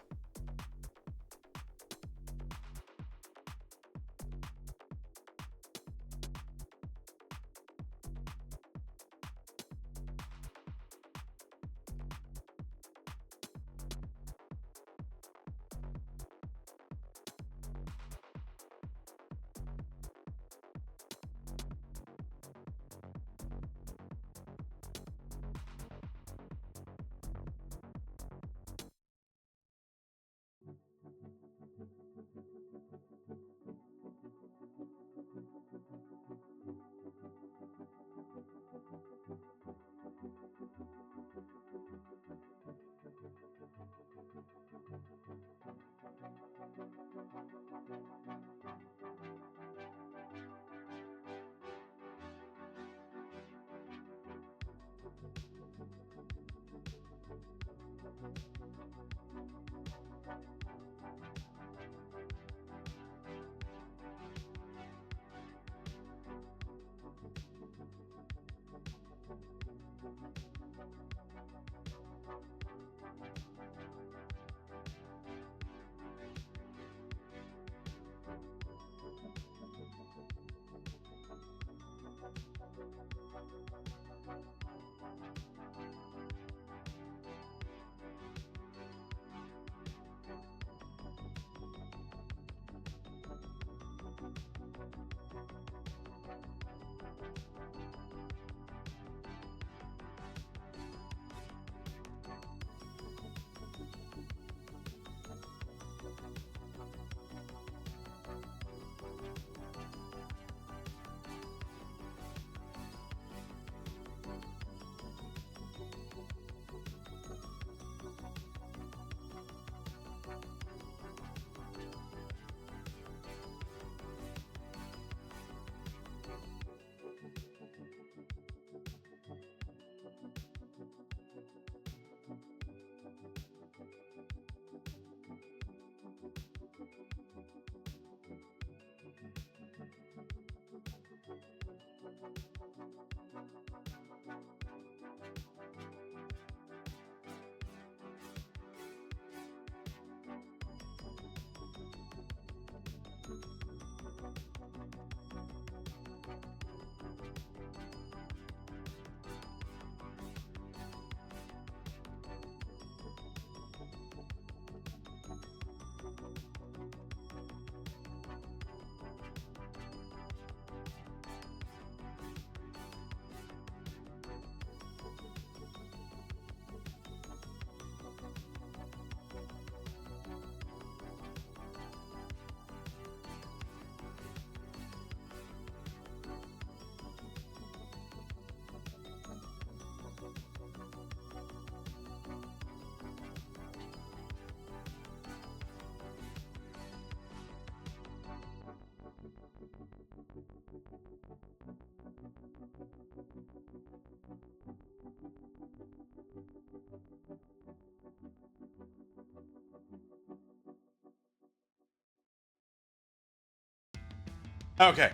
Okay.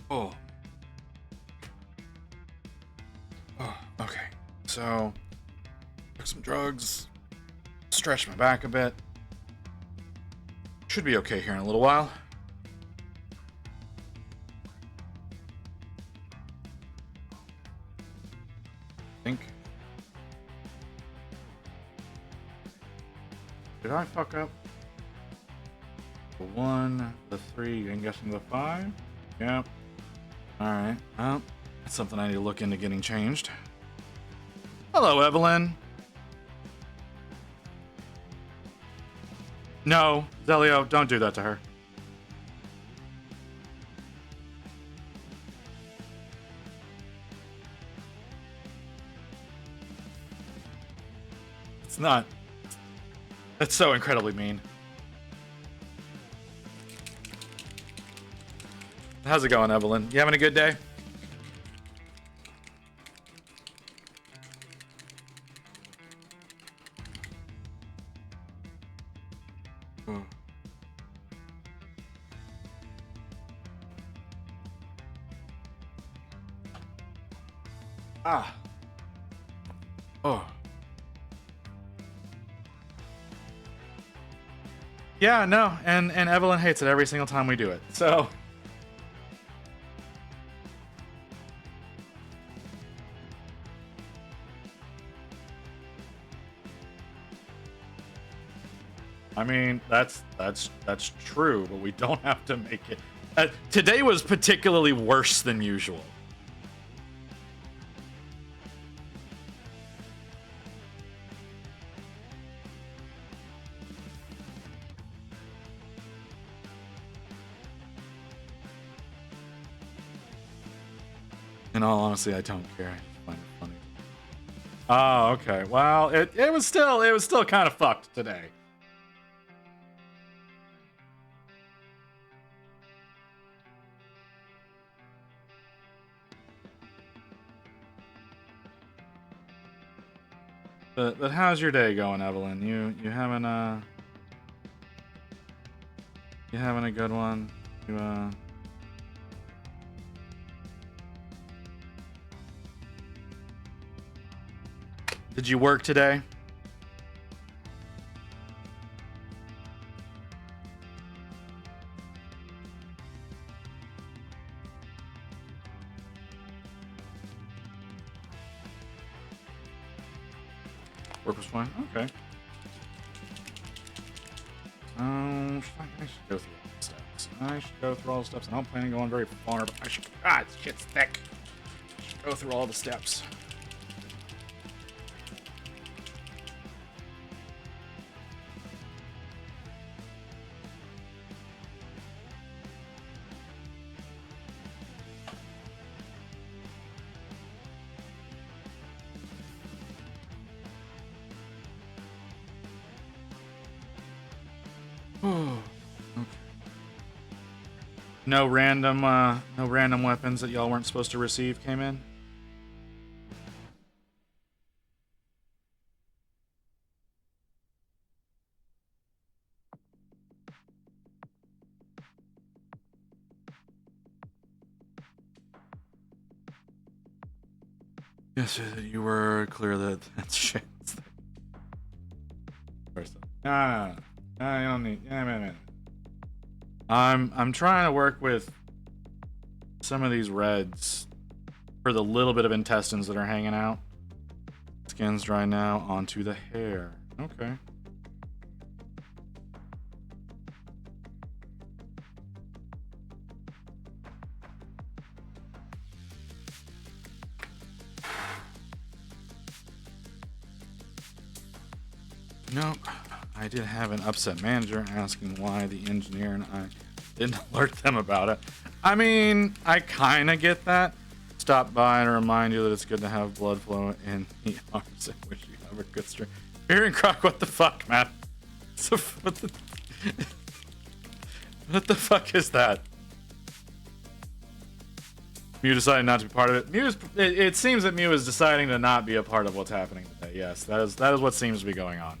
Oh. Oh, okay. So, took some drugs, stretched my back a bit. Should be okay here in a little while. Think. Did I fuck up? The 1, the 3, and guessing the 5? Yep. Alright. Well, that's something I need to look into getting changed. Hello, Evelyn. No, Zelio, don't do that to her. It's not. That's so incredibly mean. How's it going, Evelyn? You having a good day? Ah. Oh. Yeah, no, and Evelyn hates it every single time we do it. So. I mean, that's true, but we don't have to make it. Today was particularly worse than usual. In all honesty, I don't care. I find it funny. Oh, okay. Well, it was still kind of fucked today. But how's your day going, Evelyn? You having a good one? Did you work today? Work was fine. Okay. I should go through all the steps. I should go through all the steps. I don't plan on going very far, but I should. God, this shit's thick. I should go through all the steps. No random weapons that y'all weren't supposed to receive came in? Yes, you were clear that that's shit. No, you don't need. I'm trying to work with some of these reds for the little bit of intestines that are hanging out. Skin's dry now. Onto the hair. Okay. No, I did have an upset manager asking why the engineer and I didn't alert them about it. I mean, I kind of get that. Stop by and remind you that it's good to have blood flow in the arms. I wish you have a good stream. Here and Croc, what the fuck, man? So, what the fuck is that? Mew decided not to be part of it. It seems that Mew is deciding to not be a part of what's happening today. Yes, that is what seems to be going on.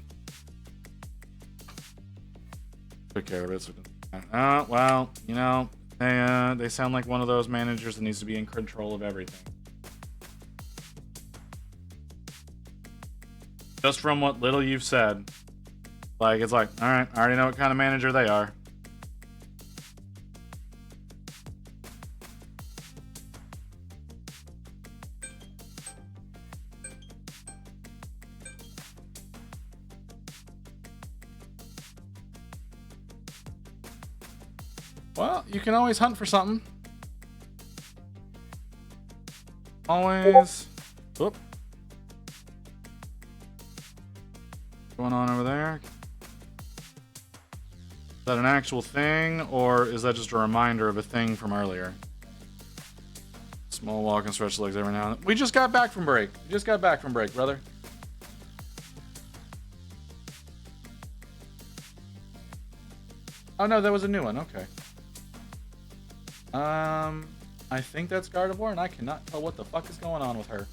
Took care of it. Well, you know, they sound like one of those managers that needs to be in control of everything. Just from what little you've said, like it's like, all right, I already know what kind of manager they are. Well, you can always hunt for something. Always. Whoop. What's going on over there? Is that an actual thing, or is that just a reminder of a thing from earlier? Small walk and stretch legs every now and then. We just got back from break. Brother. Oh no, that was a new one. Okay. I think that's Gardevoir, and I cannot tell what the fuck is going on with her.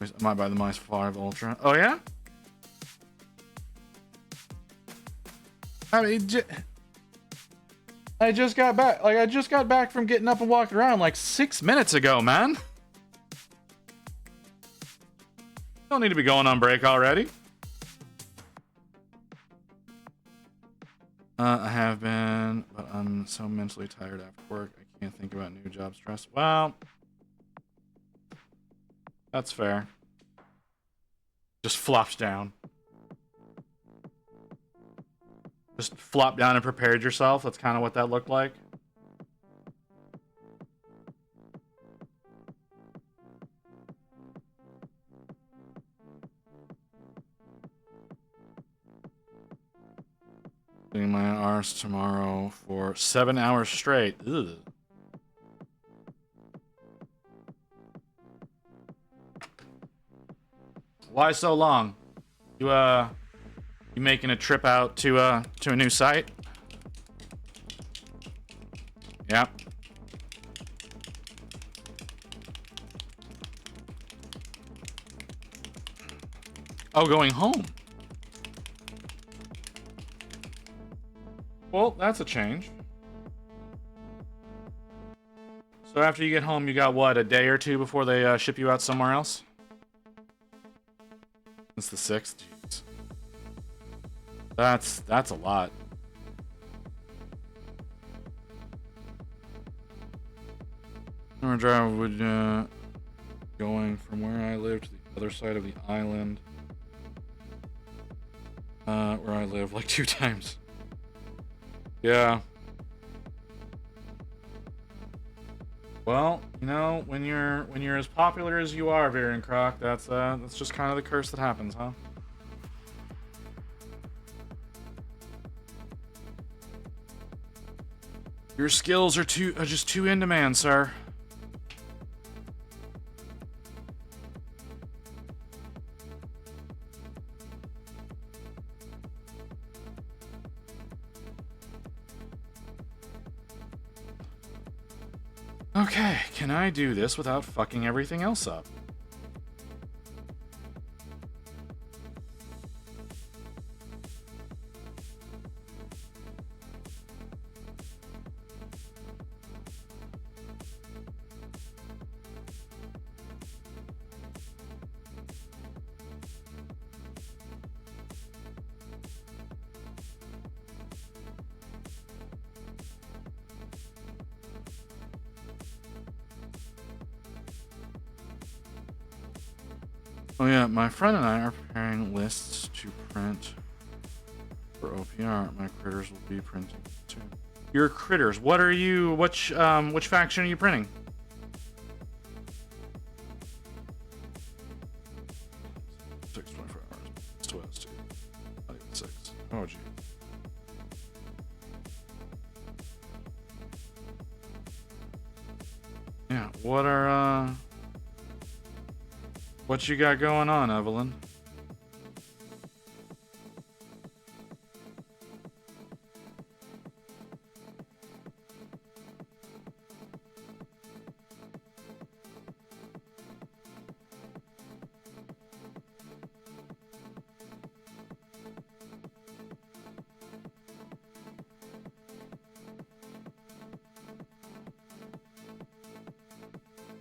I might buy the Mice 5 Ultra. Oh, yeah? I mean, I just got back. Like, I just got back from getting up and walking around like 6 minutes ago, man. Don't need to be going on break already. I have been, but I'm so mentally tired after work. I can't think about new job stress. Well, that's fair. Just flopped down. Just flopped down and prepared yourself. That's kind of what that looked like. Doing my arse tomorrow for 7 hours straight. Ugh. Why so long? You making a trip out to a new site? Yeah. Oh, going home. Well, that's a change. So after you get home, you got what, a day or two before they ship you out somewhere else? It's the 6th. Jeez. That's a lot. Our driver would going from where I live to the other side of the island. Where I live like 2 times. Yeah. Well, you know, when you're as popular as you are, Varian Croc, that's just kind of the curse that happens, huh? Your skills are just too in demand, sir. Okay, can I do this without fucking everything else up? Oh yeah, my friend and I are preparing lists to print for OPR. My critters will be printing soon. Your critters. What are you? Which faction are you printing? Six 24 hours. East west. Not even 6. Oh gee. Yeah. What you got going on, Evelyn?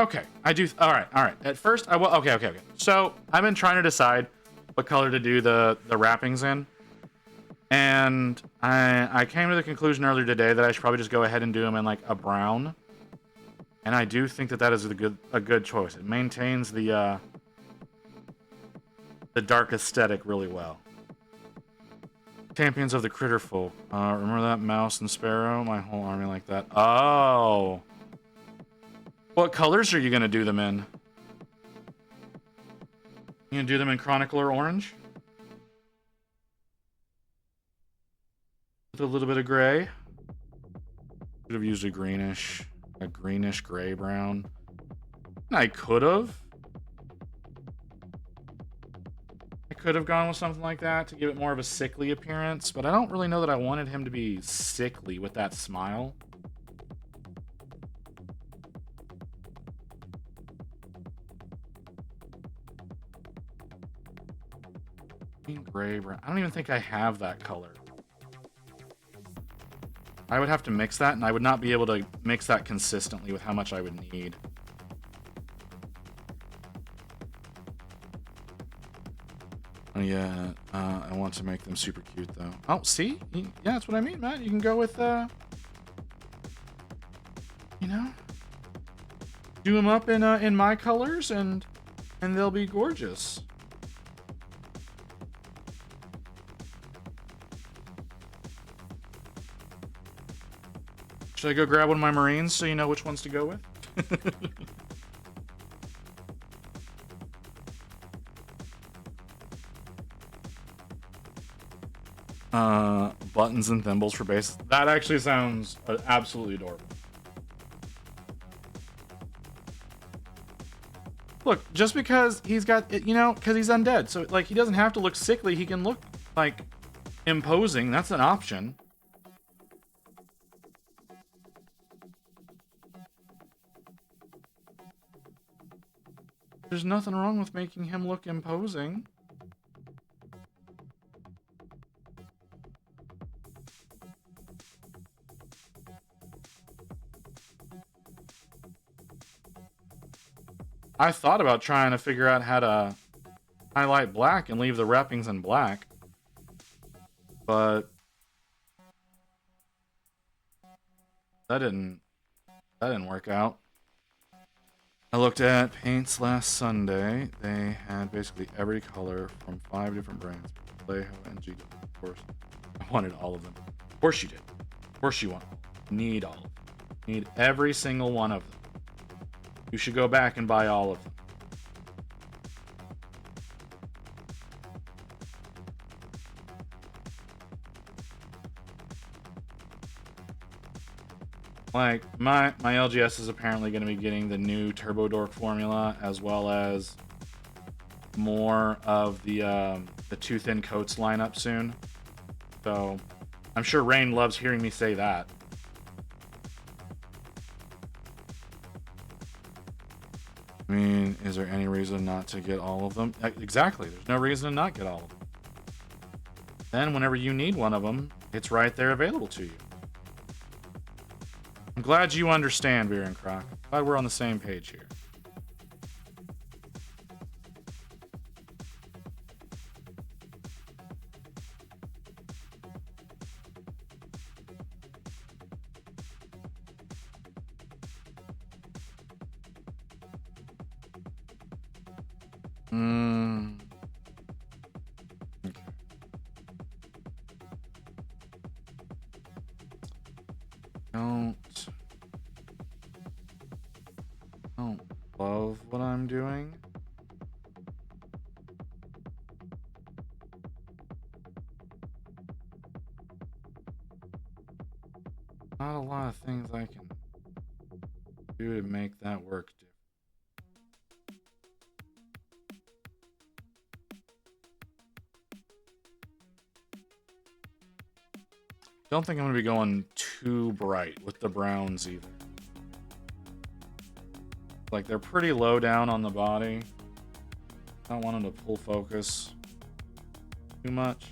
Okay, I do. All right. At first, I will. Okay. So I've been trying to decide what color to do the wrappings in, and I came to the conclusion earlier today that I should probably just go ahead and do them in like a brown. And I do think that is a good choice. It maintains the dark aesthetic really well. Champions of the Critter Folk. Remember that Mouse and Sparrow? My whole army like that. Oh. What colors are you going to do them in? You going to do them in Chronicler Orange? With a little bit of gray? Should have used a greenish gray brown. I could have. I could have gone with something like that to give it more of a sickly appearance, but I don't really know that I wanted him to be sickly with that smile. Gray brown. I don't even think I have that color. I would have to mix that, and I would not be able to mix that consistently with how much I would need. Oh yeah, I want to make them super cute though. Oh, see? Yeah, that's what I mean, Matt. You can go with, you know, do them up in my colors, and they'll be gorgeous. Should I go grab one of my Marines so you know which ones to go with? Buttons and thimbles for base. That actually sounds absolutely adorable. Look, just because he's got, you know, because he's undead. So, like, he doesn't have to look sickly. He can look, like, imposing. That's an option. There's nothing wrong with making him look imposing. I thought about trying to figure out how to highlight black and leave the wrappings in black, but that didn't work out. I looked at paints last Sunday. They had basically every color from 5 different brands, Vallejo and GW. Of course, I wanted all of them. Of course you did. Of course you want all of them. Need all of them. Need every single one of them. You should go back and buy all of them. Like, my LGS is apparently going to be getting the new Turbo Dork formula, as well as more of the Too Thin Coats lineup soon. So, I'm sure Rain loves hearing me say that. I mean, is there any reason not to get all of them? Exactly, there's no reason to not get all of them. Then, whenever you need one of them, it's right there available to you. I'm glad you understand, Beer and Croc. Glad we're on the same page here. Okay. Don't love what I'm doing. Not a lot of things I can do to make that work different. Don't think I'm going to be going too bright with the browns either. Like, they're pretty low down on the body. Don't want them to pull focus too much.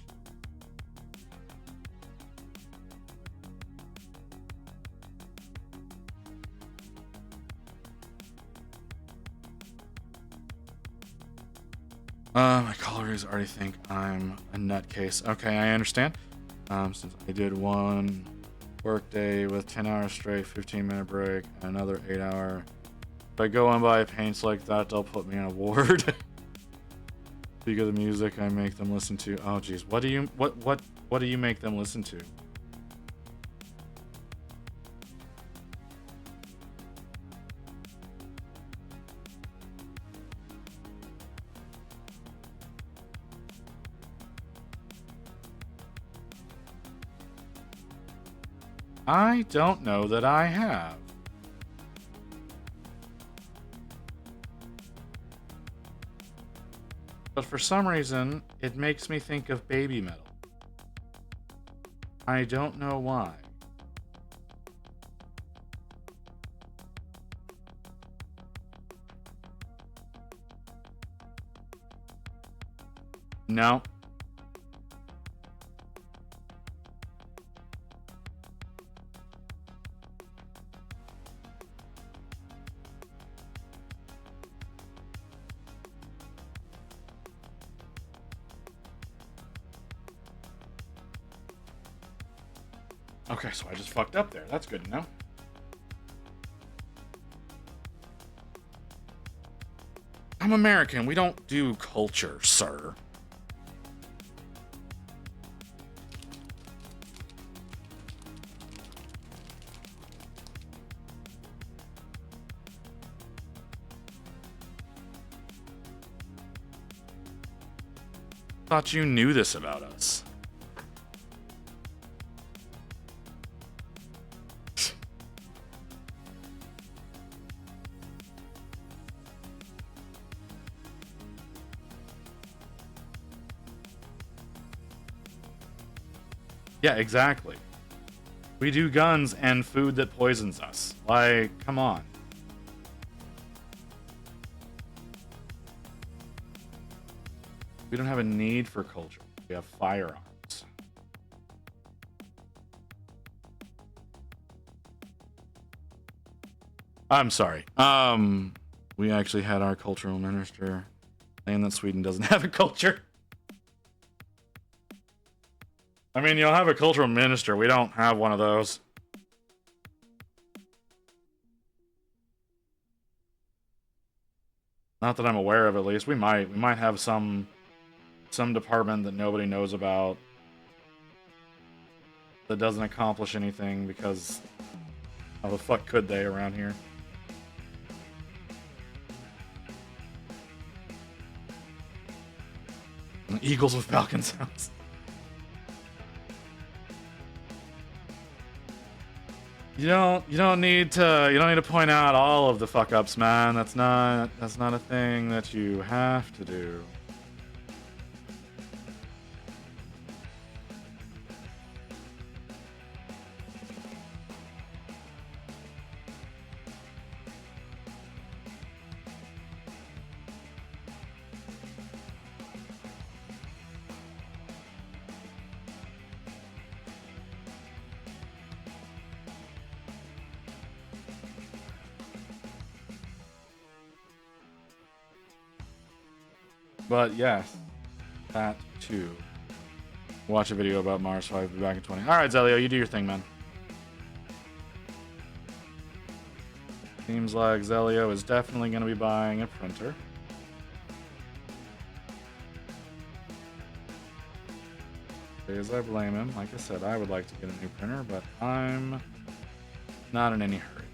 My colleagues already think I'm a nutcase. Okay, I understand. Since I did one work day with 10 hours straight, 15-minute break, and another 8-hour. If I go and buy paints like that, they'll put me on a ward. Speak of the music I make them listen to. Oh, geez, what do you make them listen to? I don't know that I have. But for some reason, it makes me think of baby metal. I don't know why. No. Okay, so I just fucked up there. That's good to know. I'm American. We don't do culture, sir. Thought you knew this about us. Yeah, exactly. We do guns and food that poisons us. Like, come on. We don't have a need for culture. We have firearms. I'm sorry. We actually had our cultural minister saying that Sweden doesn't have a culture. I mean, you'll have a cultural minister. We don't have one of those. Not that I'm aware of, at least. We might have some department that nobody knows about that doesn't accomplish anything because how the fuck could they around here? Eagles with Falcon sounds. You don't need to point out all of the fuck ups, man. That's not a thing that you have to do. But yes, that too. Watch a video about Mars 5, be back in 20. Alright, Zelio, you do your thing, man. Seems like Zelio is definitely going to be buying a printer. Because I blame him. Like I said, I would like to get a new printer, but I'm not in any hurry.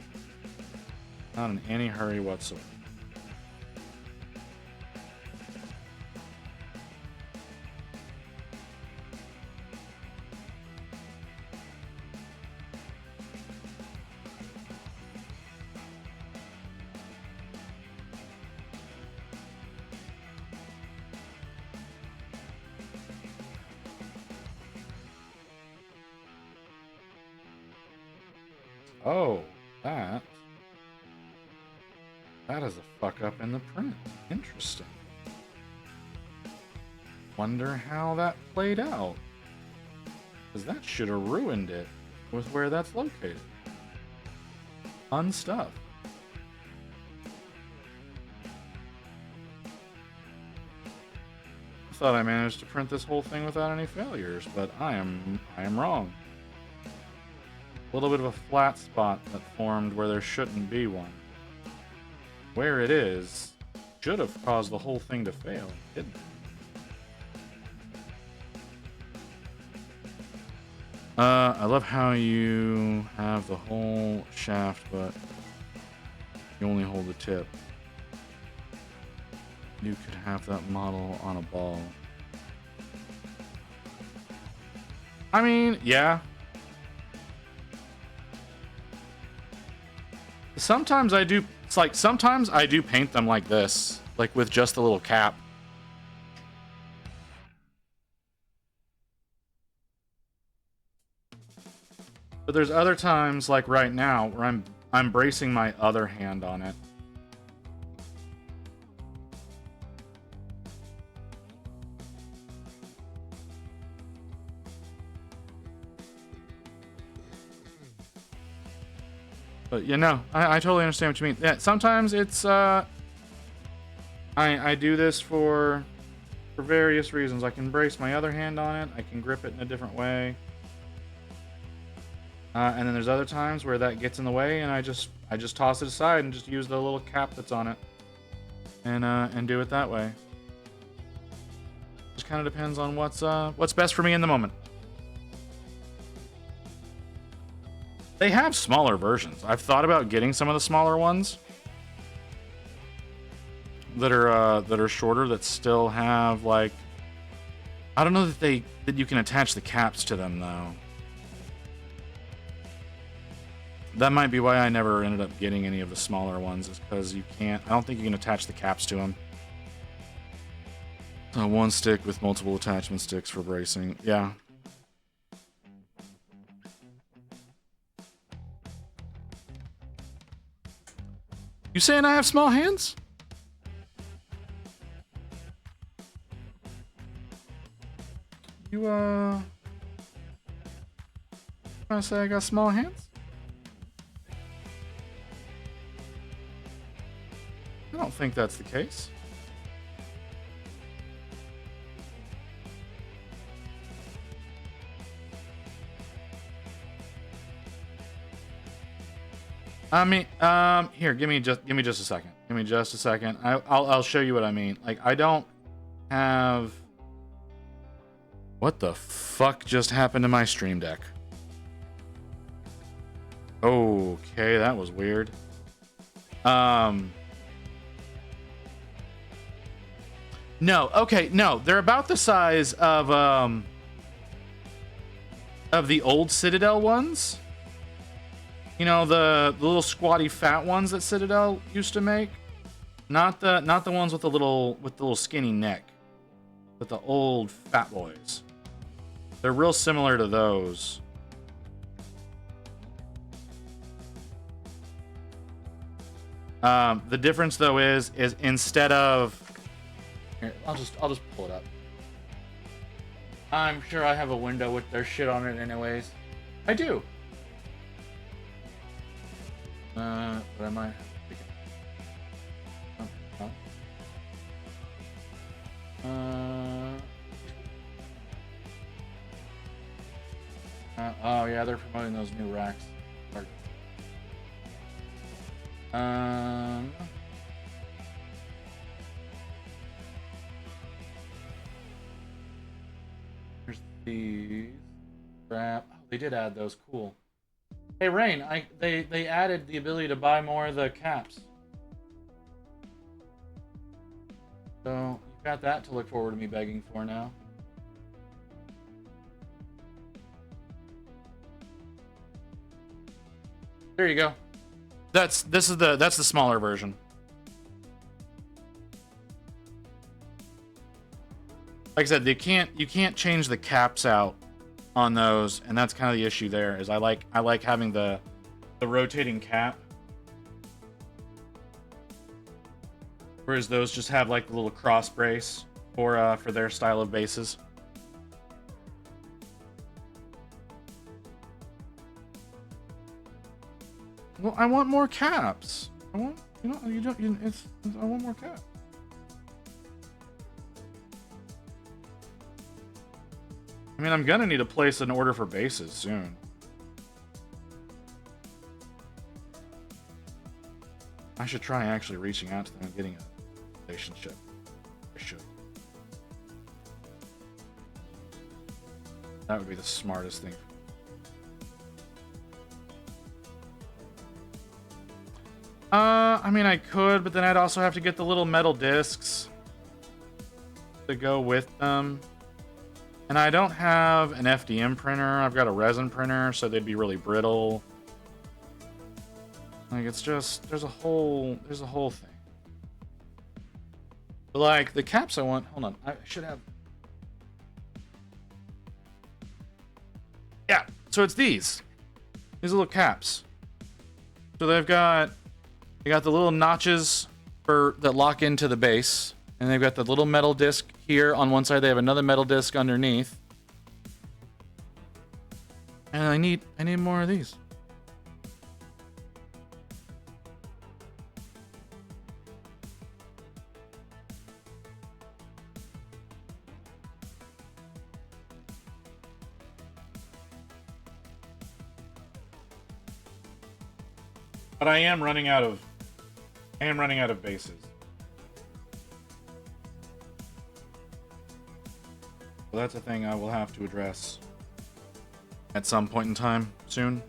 Not in any hurry whatsoever. Oh, that is a fuck up in the print. Interesting. Wonder how that played out. Because that should have ruined it with where that's located. Fun stuff. I thought I managed to print this whole thing without any failures, but I am wrong. A little bit of a flat spot that formed where there shouldn't be one. Where it is should have caused the whole thing to fail, didn't it? I love how you have the whole shaft, but you only hold the tip. You could have that model on a ball. I mean, yeah. Sometimes I do, it's like, sometimes I do paint them like this, like with just a little cap. But there's other times, like right now, where I'm bracing my other hand on it. But you know, I totally understand what you mean. Yeah, sometimes it's I do this for various reasons. I can brace my other hand on it. I can grip it in a different way. And then there's other times where that gets in the way, and I just toss it aside and just use the little cap that's on it, and do it that way. Just kind of depends on what's best for me in the moment. They have smaller versions. I've thought about getting some of the smaller ones that are shorter, that still have, like, I don't know that you can attach the caps to them though. That might be why I never ended up getting any of the smaller ones, is because you can't. I don't think you can attach the caps to them. One stick with multiple attachment sticks for bracing. Yeah. You saying I have small hands? You trying to say I got small hands? I don't think that's the case. I mean, here, give me just a second. Give me just a second. I'll show you what I mean. Like, I don't have. What the fuck just happened to my Stream Deck? Okay, that was weird. No, okay, no, they're about the size of the old Citadel ones. You know, the little squatty fat ones that Citadel used to make. Not the ones with the little skinny neck, but the old fat boys. They're real similar to those. The difference though is instead of here, I'll just pull it up. I'm sure I have a window with their shit on it anyways. I do. But I might have to pick it. Oh yeah, they're promoting those new racks. Here's these. Crap. Oh, they did add those. Cool. Hey Rain, they added the ability to buy more of the caps. So you've got that to look forward to me begging for now. There you go. That's the smaller version. Like I said, you can't change the caps out on those, and that's kind of the issue there. Is I like having the rotating cap, whereas those just have like the little cross brace for their style of bases. Well, I want more caps. I want I want more caps. I mean, I'm gonna need to place an order for bases soon. I should try actually reaching out to them and getting a relationship. I should. That would be the smartest thing. I mean, I could, but then I'd also have to get the little metal discs to go with them. And I don't have an FDM printer. I've got a resin printer, so they'd be really brittle. Like, it's just, there's a whole thing. But like, the caps I want, hold on, I should have. Yeah, so it's these little caps. So they got the little notches that lock into the base. And they've got the little metal disc here on one side. They have another metal disc underneath. And I need more of these. But I am running out of bases. So that's a thing I will have to address at some point in time soon.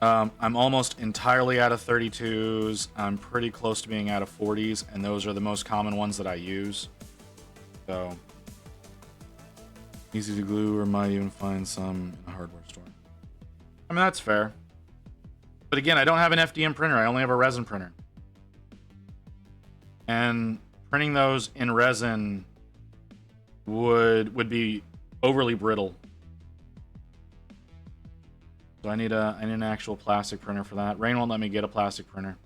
I'm almost entirely out of 32s. I'm pretty close to being out of 40s, and those are the most common ones that I use. So easy to glue, or might even find some in a hardware store. I mean, that's fair. But again, I don't have an FDM printer. I only have a resin printer. And printing those in resin would be overly brittle. So I need an actual plastic printer for that. Rain won't let me get a plastic printer.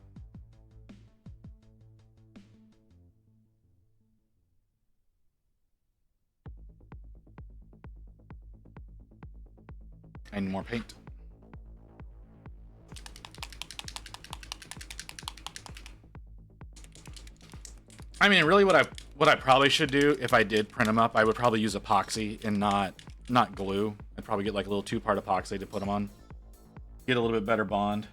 I need more paint. I mean, really, what I probably should do if I did print them up, I would probably use epoxy and not glue. I'd probably get like a little 2-part epoxy to put them on. Get a little bit better bond.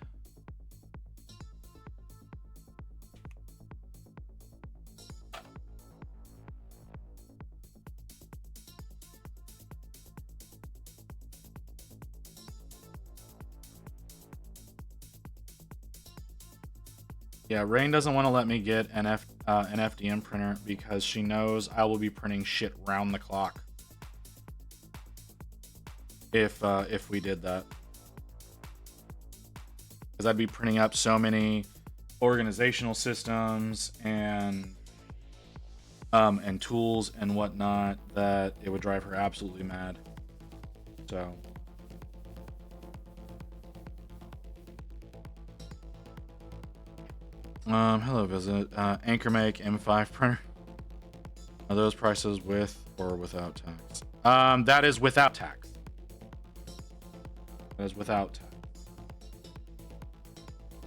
Yeah, Rain doesn't want to let me get an FDM printer because she knows I will be printing shit round the clock if we did that. Because I'd be printing up so many organizational systems and tools and whatnot that it would drive her absolutely mad. So. Hello, visit. AnchorMake M5 printer. Are those prices with or without tax? That is without tax. That is without tax.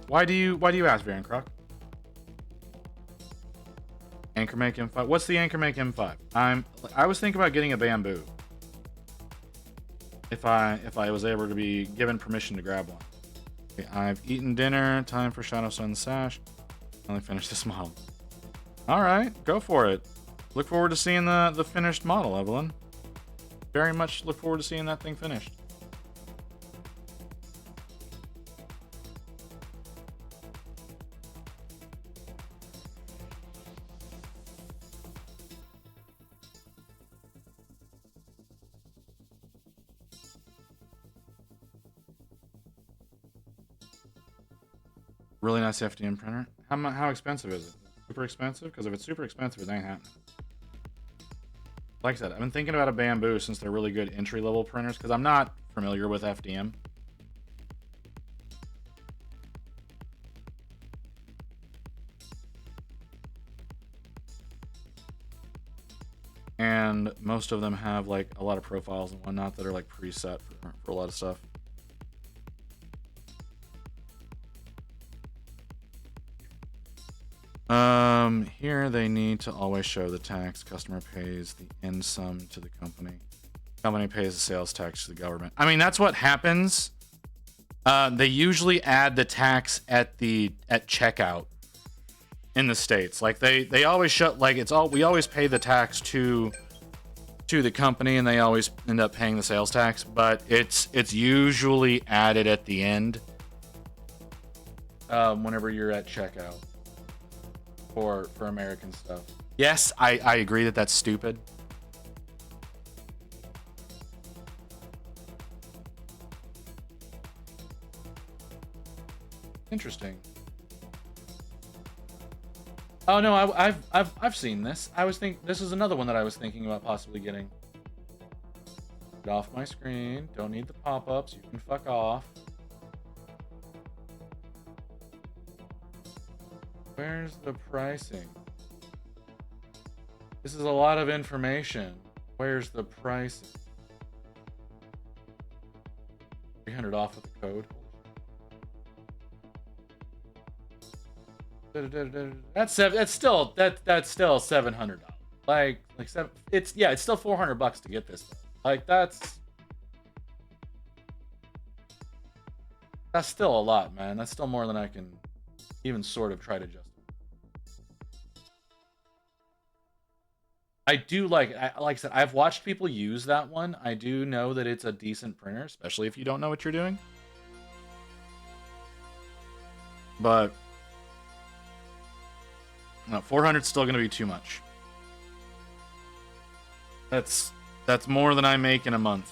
Why do you ask, Baron Croc? AnchorMake M5. What's the AnchorMake M5? I was thinking about getting a Bamboo. If I was able to be given permission to grab one. Okay, I've eaten dinner. Time for Shadow Sun Sash. Only finish this model. All right, go for it. Look forward to seeing the finished model, Evelyn. Very much look forward to seeing that thing finished. Really nice FDM printer. How expensive is it? Super expensive? Because if it's super expensive, it ain't happening. Like I said, I've been thinking about a Bamboo since they're really good entry-level printers because I'm not familiar with FDM. And most of them have like a lot of profiles and whatnot that are like preset for a lot of stuff. Here they need to always show the tax. Customer pays the end sum to the company. Company pays the sales tax to the government. I mean, that's what happens. They usually add the tax at checkout in the States. Like they always show, like we always pay the tax to the company and they always end up paying the sales tax, but it's usually added at the end whenever you're at checkout. For American stuff. Yes, I agree that that's stupid. Interesting. Oh no, I've seen this. This is another one that I was thinking about possibly getting. Get off my screen. Don't need the pop-ups. You can fuck off. Where's the pricing? This is a lot of information. Where's the pricing? 300 off with the code. That's still $700. It's still $400 to get this. Like that's still a lot, man. That's still more than I can even sort of try to justify. I do like I said, I've watched people use that one. I do know that it's a decent printer, especially if you don't know what you're doing. But no, 400 is still going to be too much. That's more than I make in a month.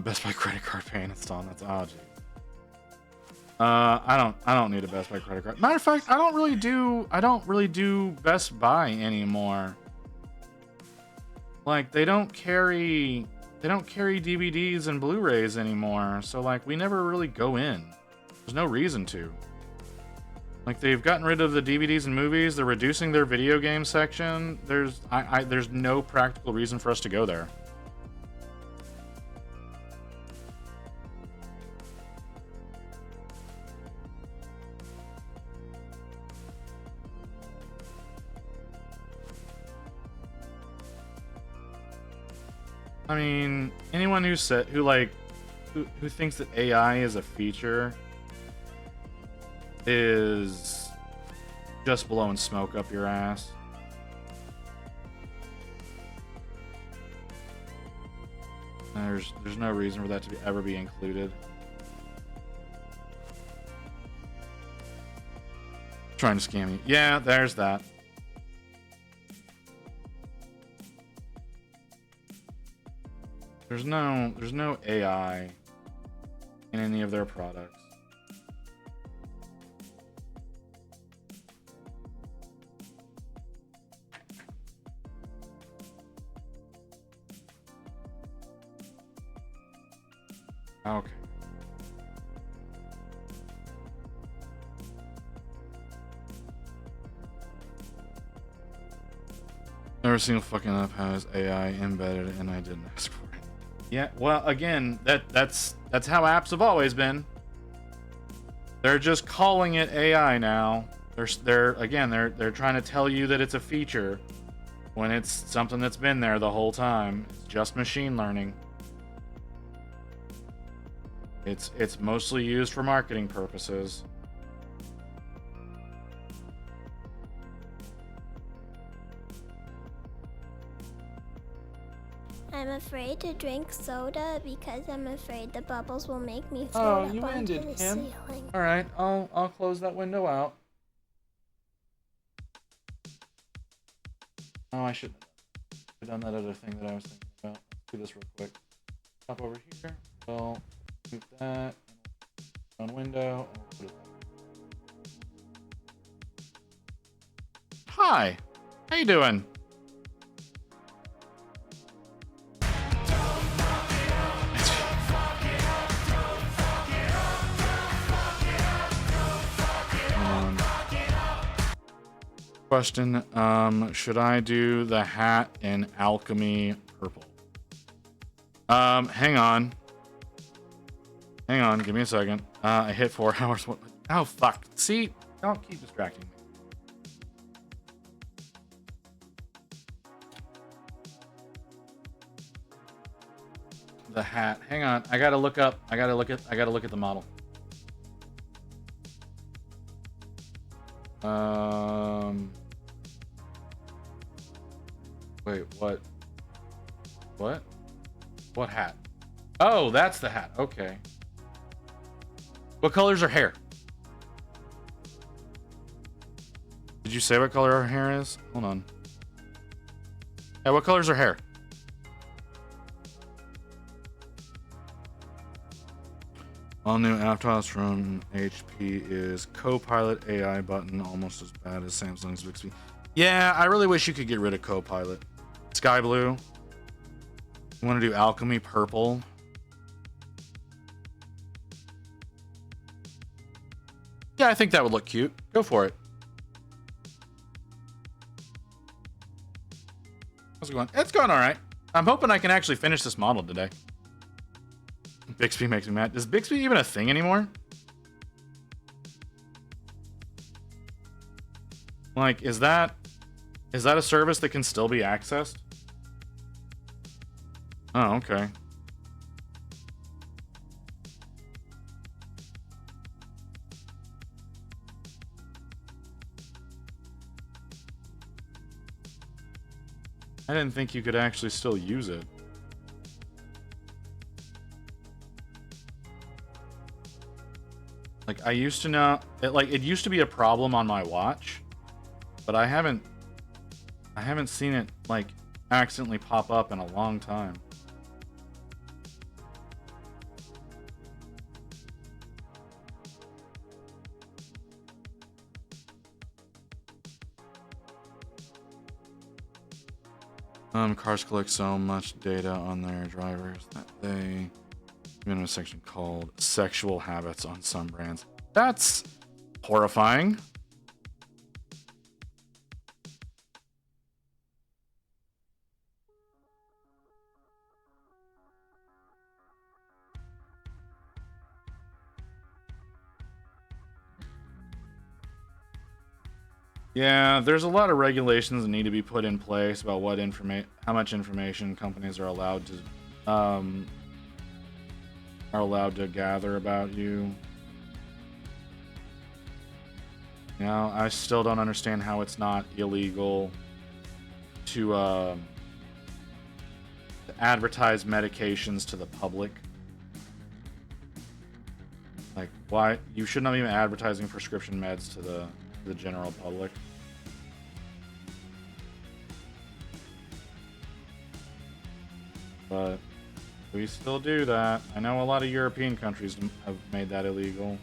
Best Buy credit card paying installment. That's oh geez. I don't need a Best Buy credit card. Matter of fact, I don't really do Best Buy anymore. like they don't carry DVDs and Blu-rays anymore. So like we never really go in. There's no reason to. Like they've gotten rid of the DVDs and movies. They're reducing their video game section. There's no practical reason for us to go there. I mean, anyone who thinks that AI is a feature is just blowing smoke up your ass. There's no reason for that to ever be included. Trying to scam you. Yeah, there's that. There's no AI in any of their products. Okay. Every single fucking app has AI embedded, and I didn't ask for it. Yeah, well, again, that's how apps have always been. They're just calling it AI now. They're trying to tell you that it's a feature when it's something that's been there the whole time. It's just machine learning. It's mostly used for marketing purposes. I'm afraid to drink soda because I'm afraid the bubbles will make me float up onto the ceiling. All right, I'll close that window out. Oh, I shouldn't have done that other thing that I was thinking about. Let's do this real quick. Hop over here. We'll move that. On window. And we'll put it back. Hi. How you doing? Question, should I do the hat in alchemy purple? Hang on, give me a second. I hit 4 hours. Oh fuck, see, don't keep distracting me. The hat, hang on, I gotta look at the model. Wait, what? What? What hat? Oh, that's the hat. Okay. What color's her hair? Did you say what color her hair is? Hold on. Yeah, what color's her hair? All new app tiles from HP is Copilot AI button, almost as bad as Samsung's Bixby. Yeah, I really wish you could get rid of Copilot. Sky blue. You want to do alchemy purple? Yeah, I think that would look cute. Go for it. How's it going? It's going all right. I'm hoping I can actually finish this model today. Bixby makes me mad. Is Bixby even a thing anymore? Like, is that a service that can still be accessed? Oh, okay. I didn't think you could actually still use it. Like, I used to know it used to be a problem on my watch, but I haven't seen it like accidentally pop up in a long time. Cars collect so much data on their drivers that they in a section called sexual habits on some brands. That's horrifying. Yeah, there's a lot of regulations that need to be put in place about what how much information companies are allowed to gather about you. Now, I still don't understand how it's not illegal to advertise medications to the public. Like, why you should not be advertising prescription meds to the general public. But we still do that. I know a lot of European countries have made that illegal.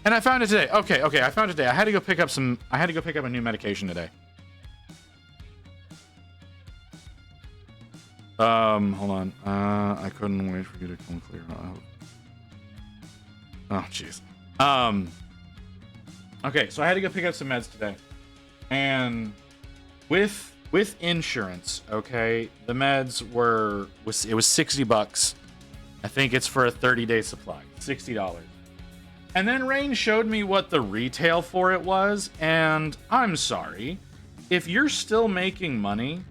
And I found it today. Okay, I found it today. I had to go pick up a new medication today. Hold on. I couldn't wait for you to come clear out. Oh, jeez. Okay, so I had to go pick up some meds today. And with insurance, okay, the meds it was $60. I think it's for a 30-day supply. $60. And then Rain showed me what the retail for it was, and I'm sorry. If you're still making money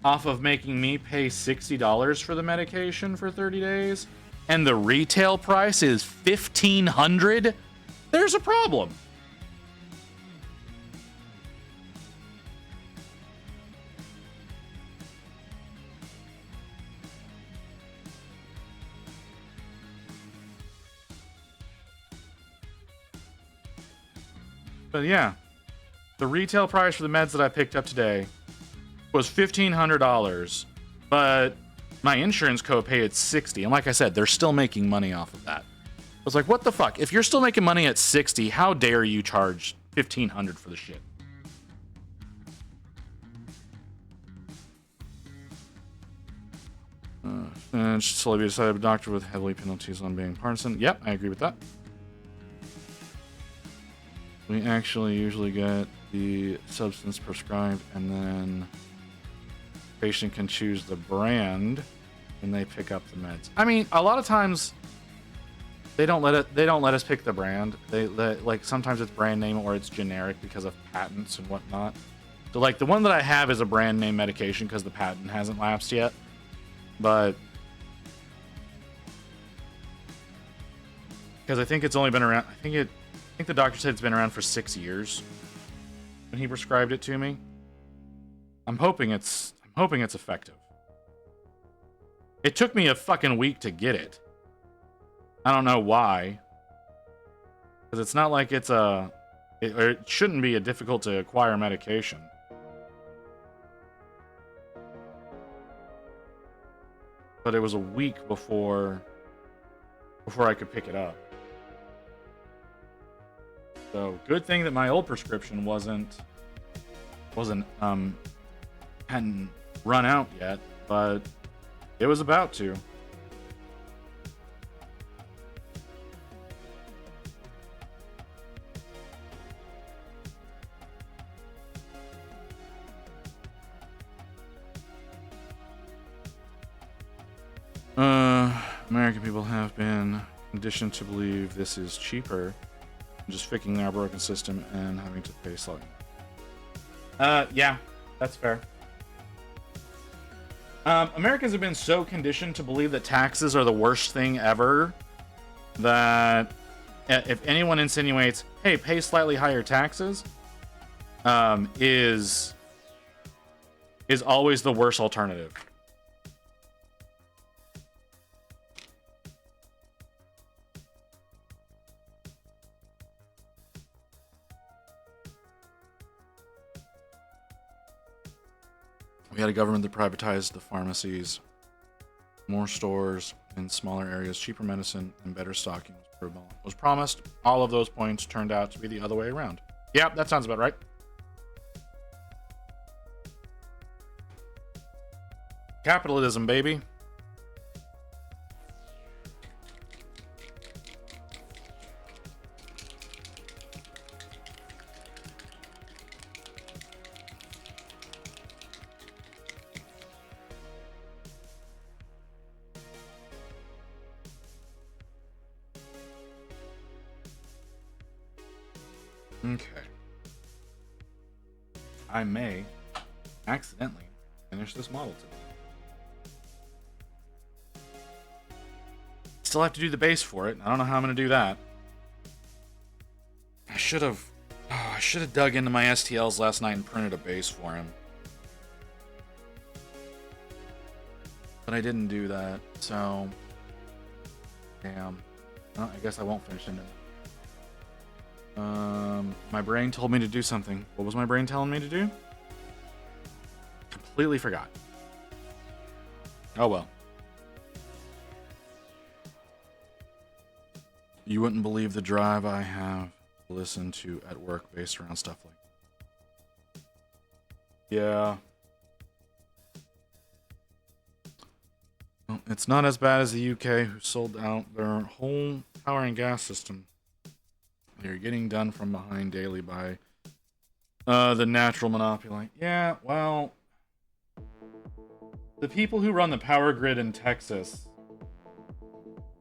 off of making me pay $60 for the medication for 30 days, and the retail price is $1,500, there's a problem. But yeah, the retail price for the meds that I picked up today was $1,500, but my insurance copay is $60. And like I said, they're still making money off of that. I was like, what the fuck? If you're still making money at $60, how dare you charge $1,500 for the shit? And should slowly be decided by a doctor with heavily penalties on being partisan. Yep, I agree with that. We actually usually get the substance prescribed, and then the patient can choose the brand when they pick up the meds. I mean, a lot of times they don't let us pick the brand. Like sometimes it's brand name or it's generic because of patents and whatnot. So like the one that I have is a brand name medication because the patent hasn't lapsed yet. But because I think it's only been around, I think the doctor said it's been around for 6 years when he prescribed it to me. I'm hoping it's effective. It took me a fucking week to get it. I don't know why. Because it's not like it shouldn't be a difficult to acquire medication. But it was a week before I could pick it up. So good thing that my old prescription hadn't run out yet, but it was about to. American people have been conditioned to believe this is cheaper than just fixing our broken system and having to pay slightly. Yeah, that's fair. Americans have been so conditioned to believe that taxes are the worst thing ever that if anyone insinuates, hey, pay slightly higher taxes, is always the worst alternative. We had a government that privatized the pharmacies, more stores in smaller areas, cheaper medicine, and better stocking was promised. All of those points turned out to be the other way around. Yeah, that sounds about right. Capitalism, baby. Okay. I may accidentally finish this model today. Still have to do the base for it. I don't know how I'm going to do that. I should have dug into my STLs last night and printed a base for him. But I didn't do that, so damn. Well, I guess I won't finish him. My brain told me to do something. What was my brain telling me to do? Completely forgot. Oh well. You wouldn't believe the drive I have to listen to at work based around stuff like that. Yeah. Well, it's not as bad as the UK, who sold out their whole power and gas system. They're getting done from behind daily by the natural monopoly. Yeah, well, the people who run the power grid in Texas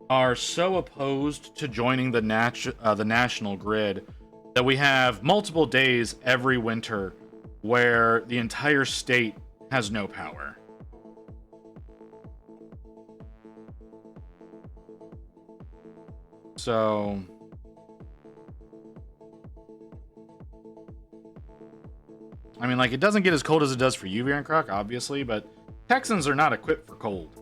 are so opposed to joining the national grid that we have multiple days every winter where the entire state has no power. So I mean, like, it doesn't get as cold as it does for you, Vierencroc, obviously, but Texans are not equipped for cold.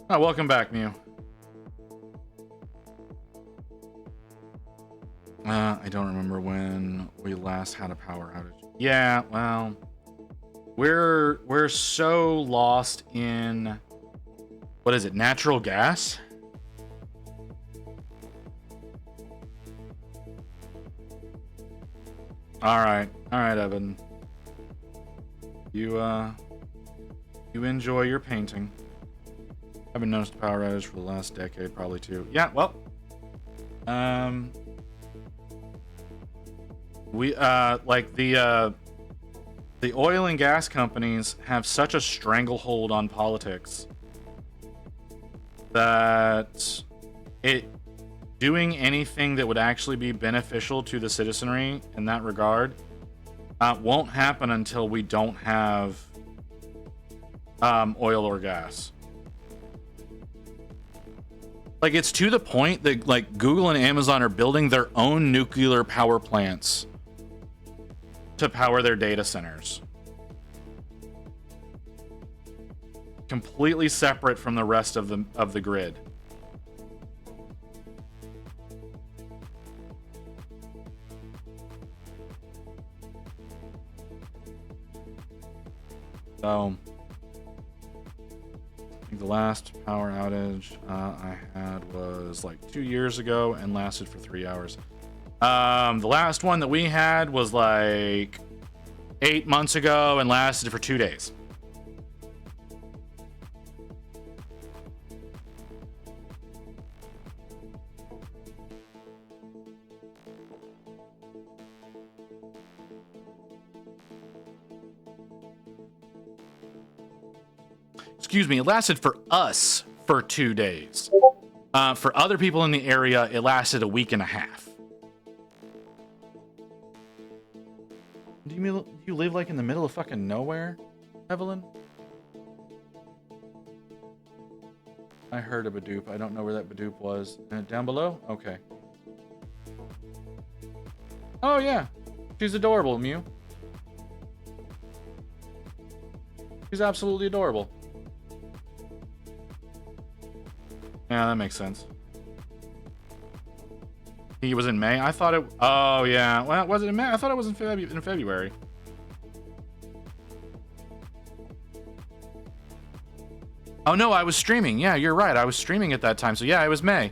Oh, welcome back, Mew. I don't remember when we last had a power outage. Yeah, well, we're so lost in, what is it, natural gas? All right, Evan. You enjoy your painting. I haven't noticed a power outage for the last decade, probably too. Yeah, well, we like the oil and gas companies have such a stranglehold on politics that doing anything that would actually be beneficial to the citizenry in that regard won't happen until we don't have oil or gas. Like, it's to the point that, like, Google and Amazon are building their own nuclear power plants to power their data centers. Completely separate from the rest of the grid. So, I think the last power outage I had was like 2 years ago and lasted for 3 hours. The last one that we had was like 8 months ago and lasted for 2 days. Excuse me, it lasted for us for 2 days. For other people in the area, it lasted a week and a half. Do you live like in the middle of fucking nowhere, Evelyn? I heard of Badoop. I don't know where that Badoop was. Down below? Okay. Oh yeah, she's adorable, Mew. She's absolutely adorable. Yeah, that makes sense. He was in May? I thought it... Oh, yeah. Well, was it in May? I thought it was in February. Oh no, I was streaming. Yeah, you're right. I was streaming at that time. So yeah, it was May.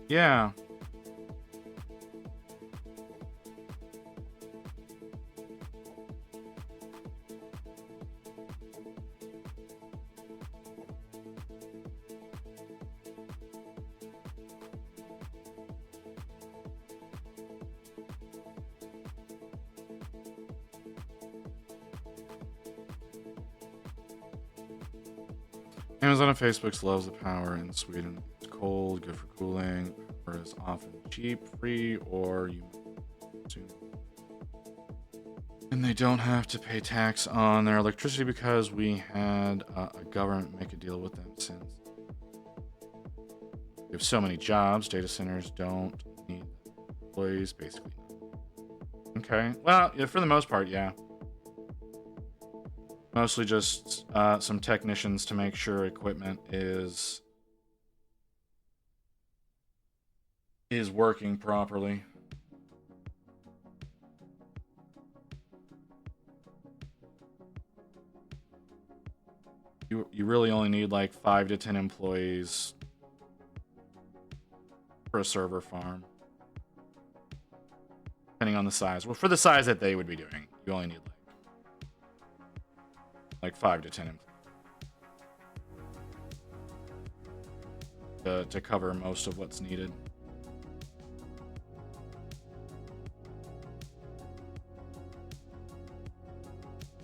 Yeah. Amazon and Facebook loves the power in Sweden. It's cold, good for cooling. Power is often cheap, free, or you consume. And they don't have to pay tax on their electricity because we had a government make a deal with them since. We have so many jobs. Data centers don't need employees, basically. Okay. Well, yeah, for the most part, yeah. Mostly just some technicians to make sure equipment is working properly. You really only need like 5 to 10 employees for a server farm, depending on the size. Well, for the size that they would be doing, you only need like 5 to 10 employees to cover most of what's needed.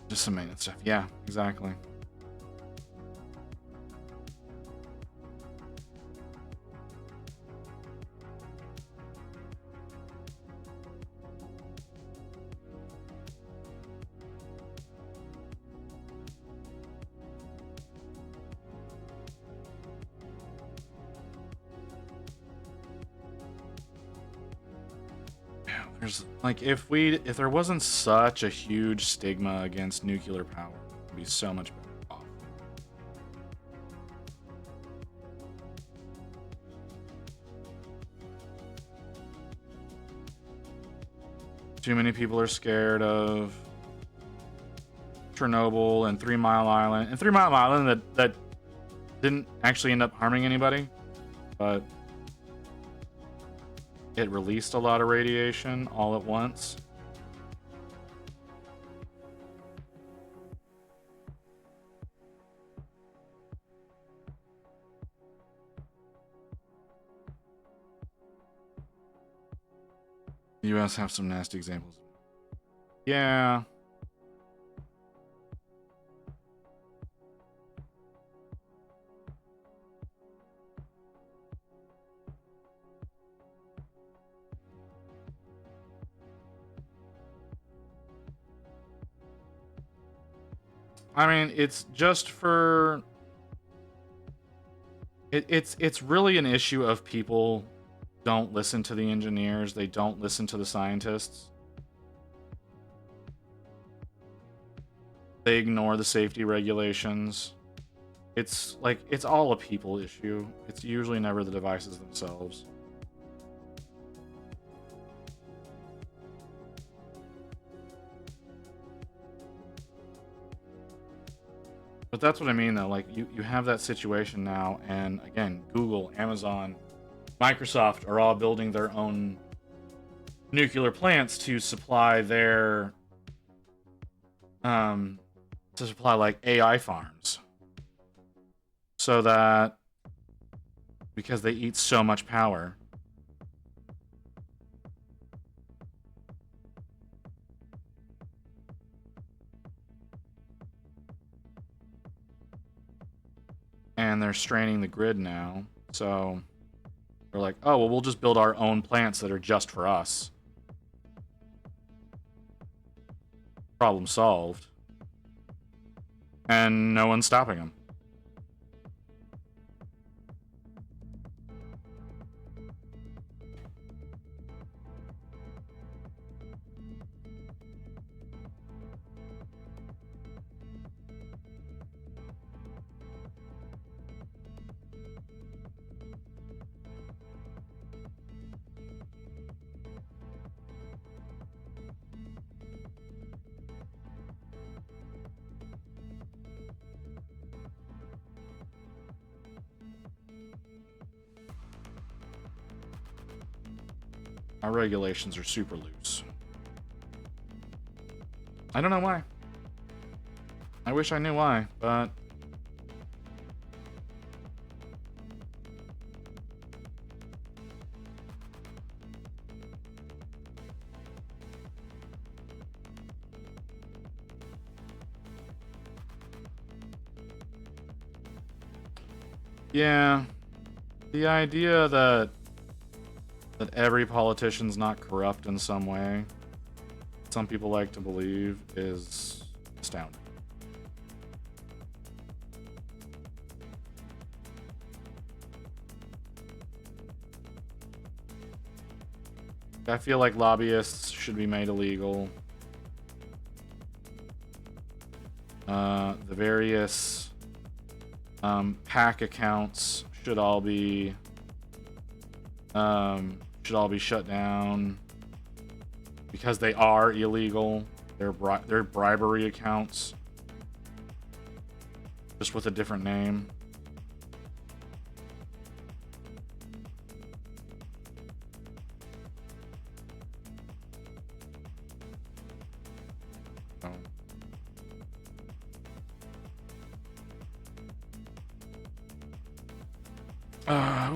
Just some maintenance stuff. Yeah, exactly. Like if there wasn't such a huge stigma against nuclear power, it would be so much better off. Too many people are scared of Chernobyl and 3 Mile Island. And 3 Mile Island that didn't actually end up harming anybody, but it released a lot of radiation all at once. The US have some nasty examples. Yeah. I mean, it's just for it's really an issue of people don't listen to the engineers, they don't listen to the scientists. They ignore the safety regulations. It's like it's all a people issue. It's usually never the devices themselves. But that's what I mean, though. Like, you have that situation now, and again, Google, Amazon, Microsoft are all building their own nuclear plants to supply their, like, AI farms. So that, because they eat so much power. And they're straining the grid now, so they're like, oh, well, we'll just build our own plants that are just for us. Problem solved. And no one's stopping them. Our regulations are super loose. I don't know why. I wish I knew why, but... Yeah, the idea that every politician's not corrupt in some way, some people like to believe, is astounding. I feel like lobbyists should be made illegal. The various PAC accounts should all be shut down because they are illegal. They're bribery accounts, just with a different name.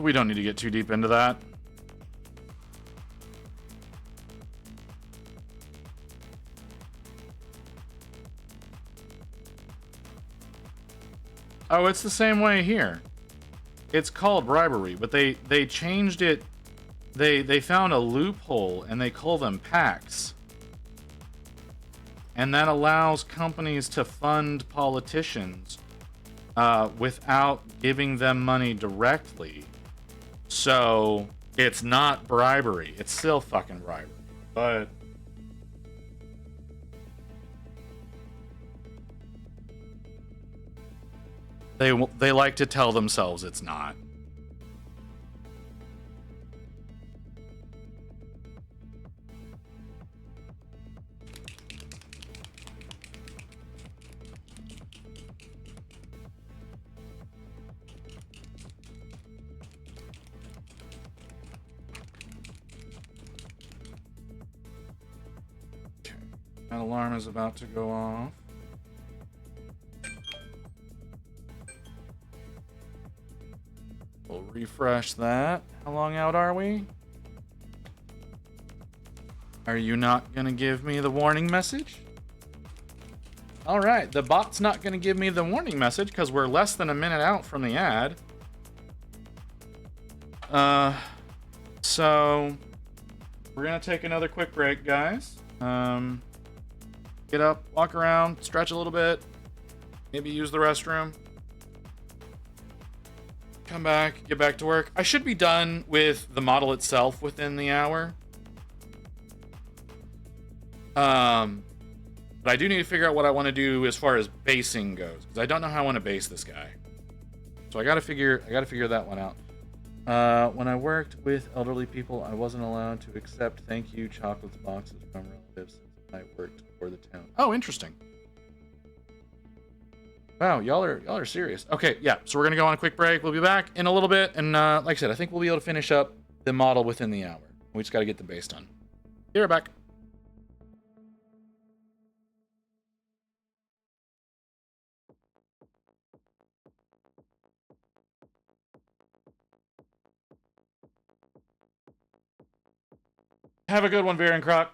We don't need to get too deep into that. Oh, it's the same way here. It's called bribery, but they changed it. They found a loophole and they call them PACs. And that allows companies to fund politicians without giving them money directly. So it's not bribery. It's still fucking bribery. But they like to tell themselves it's not. That alarm is about to go off. We'll refresh that. How long out are we? Are you not gonna give me the warning message? All right, the bot's not gonna give me the warning message because we're less than a minute out from the ad. So we're gonna take another quick break, guys. Get up, walk around, stretch a little bit, maybe use the restroom. Come back, get back to work. I should be done with the model itself within the hour. But I do need to figure out what I want to do as far as basing goes, because I don't know how I want to base this guy. So I gotta figure that one out. When I worked with elderly people, I wasn't allowed to accept thank you chocolates boxes from relatives since I worked for the town. Oh, interesting. Wow, y'all are serious. Okay, yeah, so we're gonna go on a quick break. We'll be back in a little bit, and like I said, I think we'll be able to finish up the model within the hour. We just gotta get the base done. Be right back. Have a good one, Varian Croc.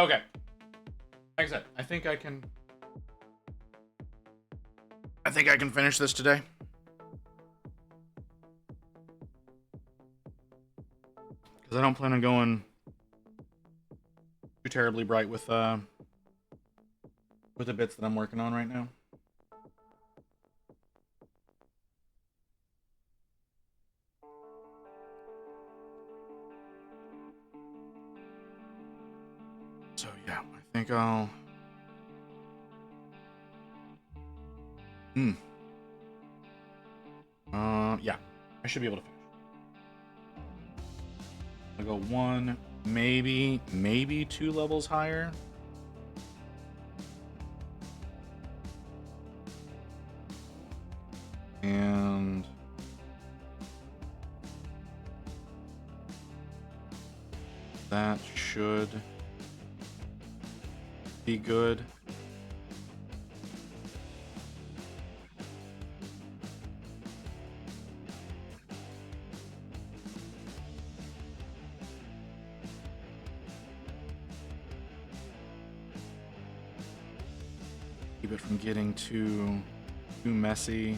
Okay. Like I said, I think I can finish this today. Because I don't plan on going too terribly bright with the bits that I'm working on right now. So yeah, I think I'll... yeah, I should be able to finish. I'll go one, maybe 2 levels higher. And that should be good. Keep it from getting too messy.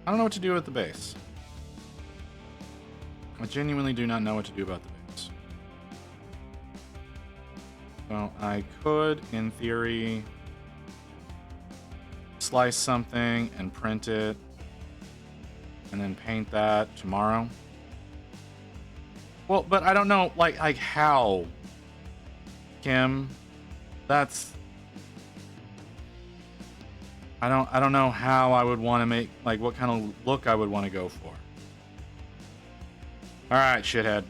I don't know what to do with the base. I genuinely do not know what to do about the base. So I could, in theory, slice something and print it, and then paint that tomorrow. Well, but I don't know, like how, Kim. That's... I don't know how I would want to make, like, what kind of look I would want to go for. All right, shithead.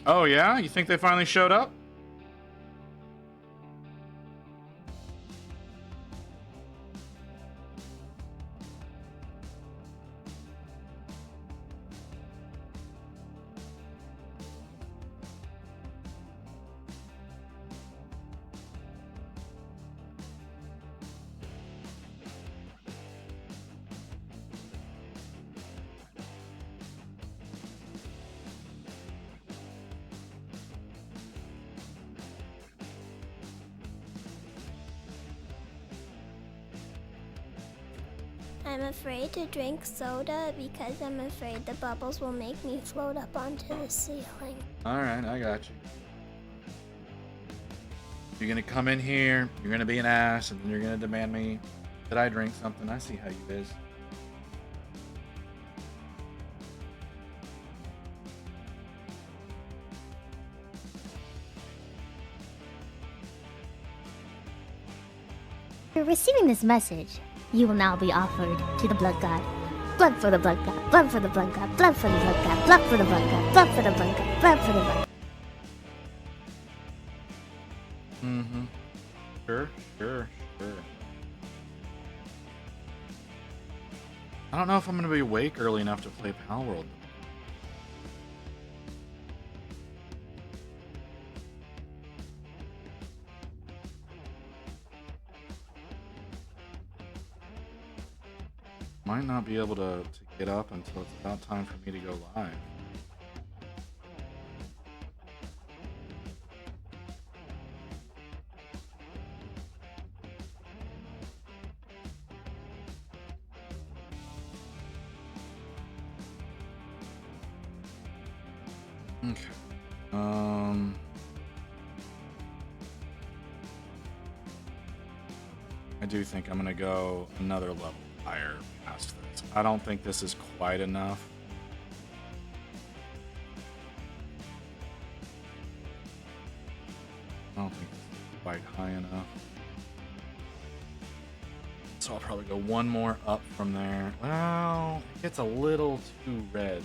Oh yeah, you think they finally showed up? I'm afraid to drink soda because I'm afraid the bubbles will make me float up onto the ceiling. Alright, I got you. You're gonna come in here, you're gonna be an ass, and then you're gonna demand me that I drink something. I see how you is. After receiving this message, you will now be offered to the blood god. Blood for the blood god, blood for the blood god, blood for the blood god, blood for the blood god, blood for the blood god, blood for the blood. Mm-hmm. Sure. I don't know if I'm gonna be awake early enough to play Palworld. Might not be able to get up until it's about time for me to go live. Okay. I do think I'm gonna go another level higher past this. I don't think this is quite enough. I don't think it's quite high enough. So I'll probably go one more up from there. Well, it gets a little too red.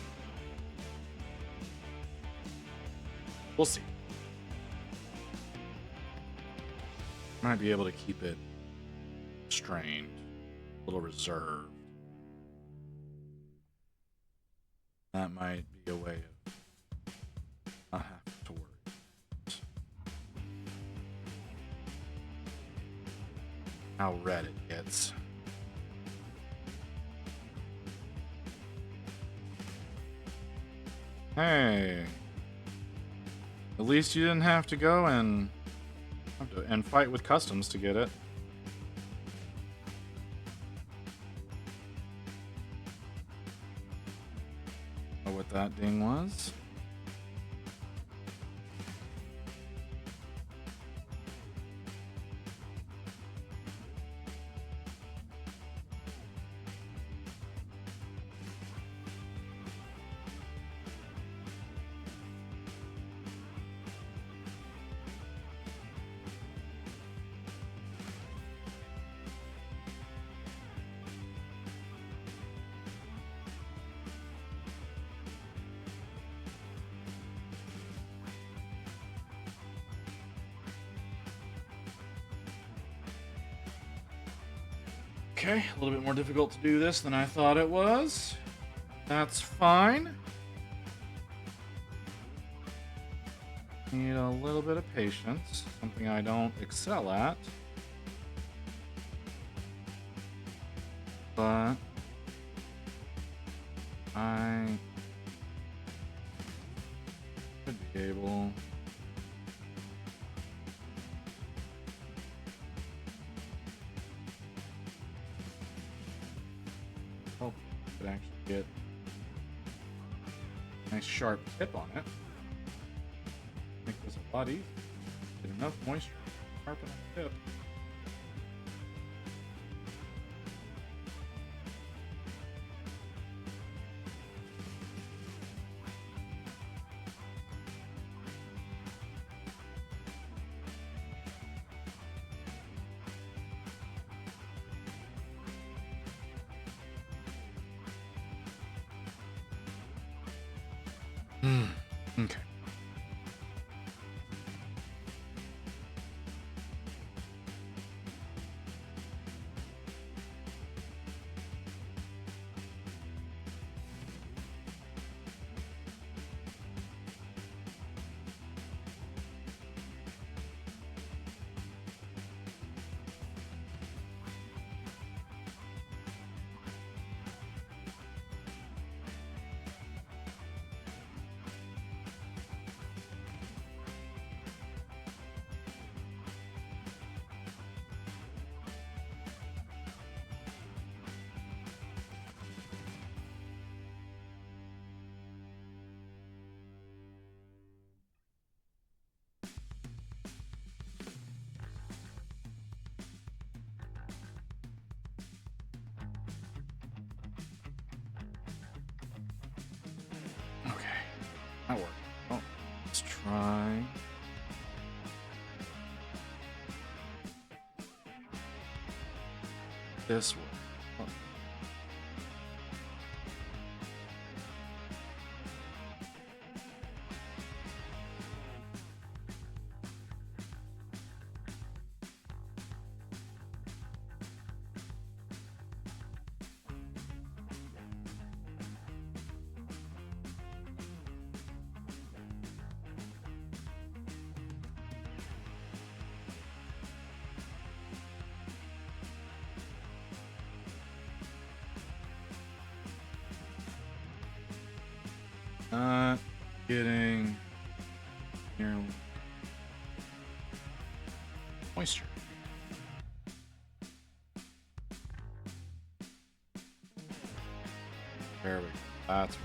We'll see. Might be able to keep it strained, a little reserved. That might be a way of not having to worry how red it gets. Hey. At least you didn't have to go and fight with customs to get it. Know what that ding was? Okay, a little bit more difficult to do this than I thought it was. That's fine. Need a little bit of patience, something I don't excel at. But I should be able. Oh, could actually get a nice sharp tip on it. Make this a lot easier. Get enough moisture to sharpen the tip. Okay. Okay, that worked. Oh, let's try. This one. Oh. Not getting nearly moisture. There we go. That's what.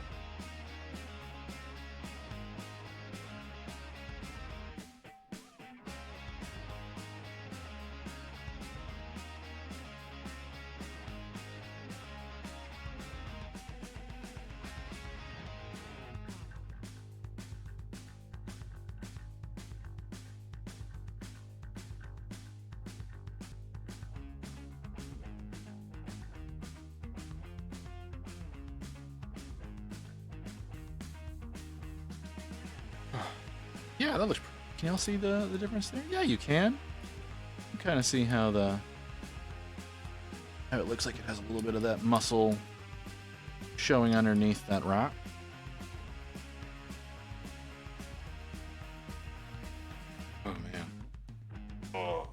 Yeah, that looks. Can y'all see the difference there? Yeah, you can. You kind of see how it looks like it has a little bit of that muscle showing underneath that rock. Oh man. Oh.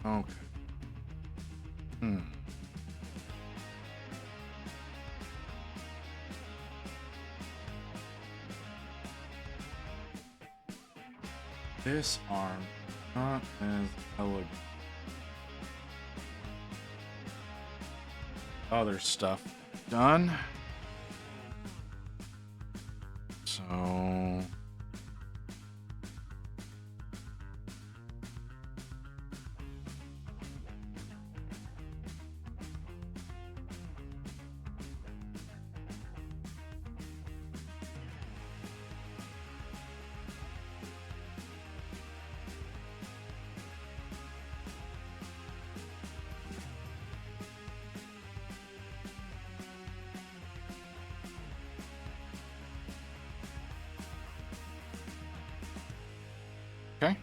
Okay. Hmm. This arm not as elegant. Other stuff done. So okay.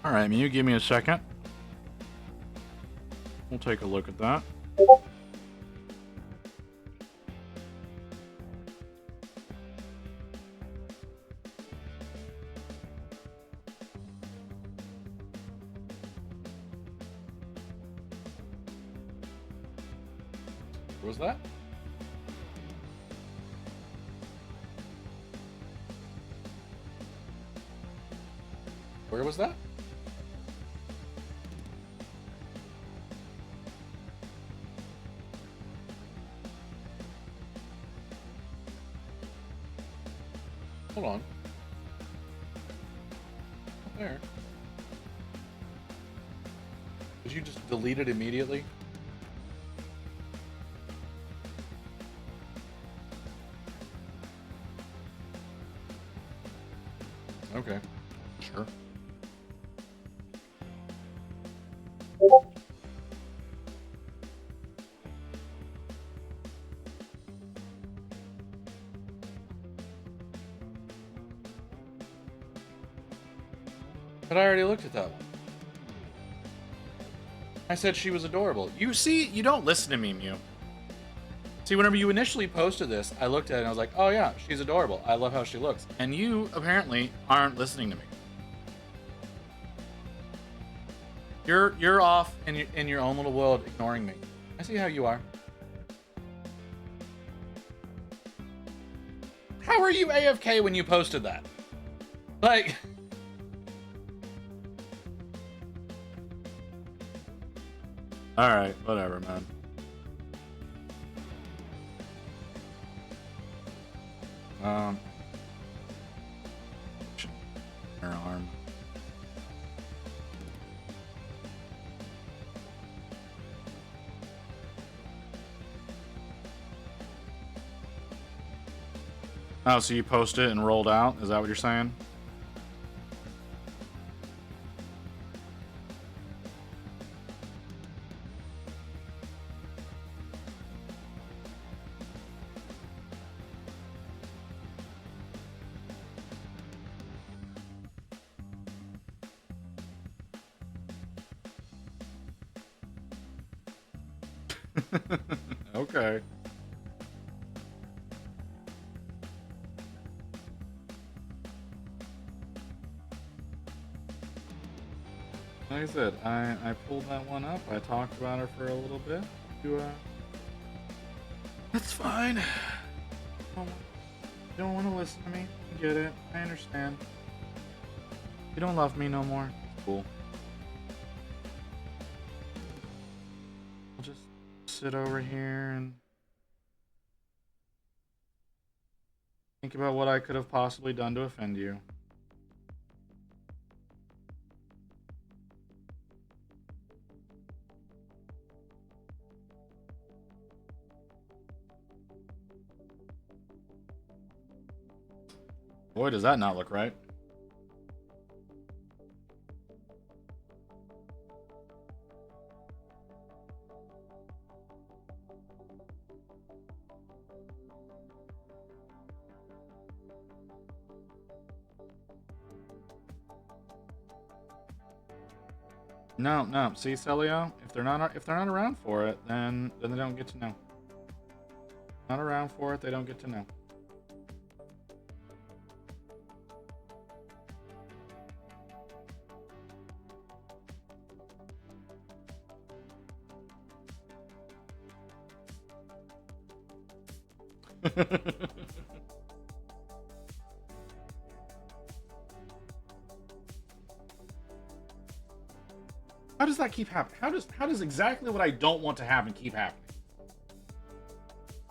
All right, you give me a second. We'll take a look at that. What was that? Where was that? Hold on. Not there. Did you just delete it immediately? Okay. Sure. But I already looked at that one. I said she was adorable. You see, you don't listen to me, Mew. See, whenever you initially posted this, I looked at it and I was like, oh yeah, she's adorable. I love how she looks. And you apparently aren't listening to me. You're off in your own little world, ignoring me. I see how you are. How are you AFK when you posted that? Like... Alright, whatever, man. Her arm. Oh, so you posted it and rolled out? Is that what you're saying? Okay. Like I said, I pulled that one up. I talked about her for a little bit. That's fine. You don't want to listen to me. I get it. I understand. You don't love me no more. Cool. I'll just sit over here and think about what I could have possibly done to offend you. Boy, does that not look right. No, no. See, Celio, if they're not around for it, then they don't get to know. Not around for it, they don't get to know. How does that keep happening? How does exactly what I don't want to happen keep happening?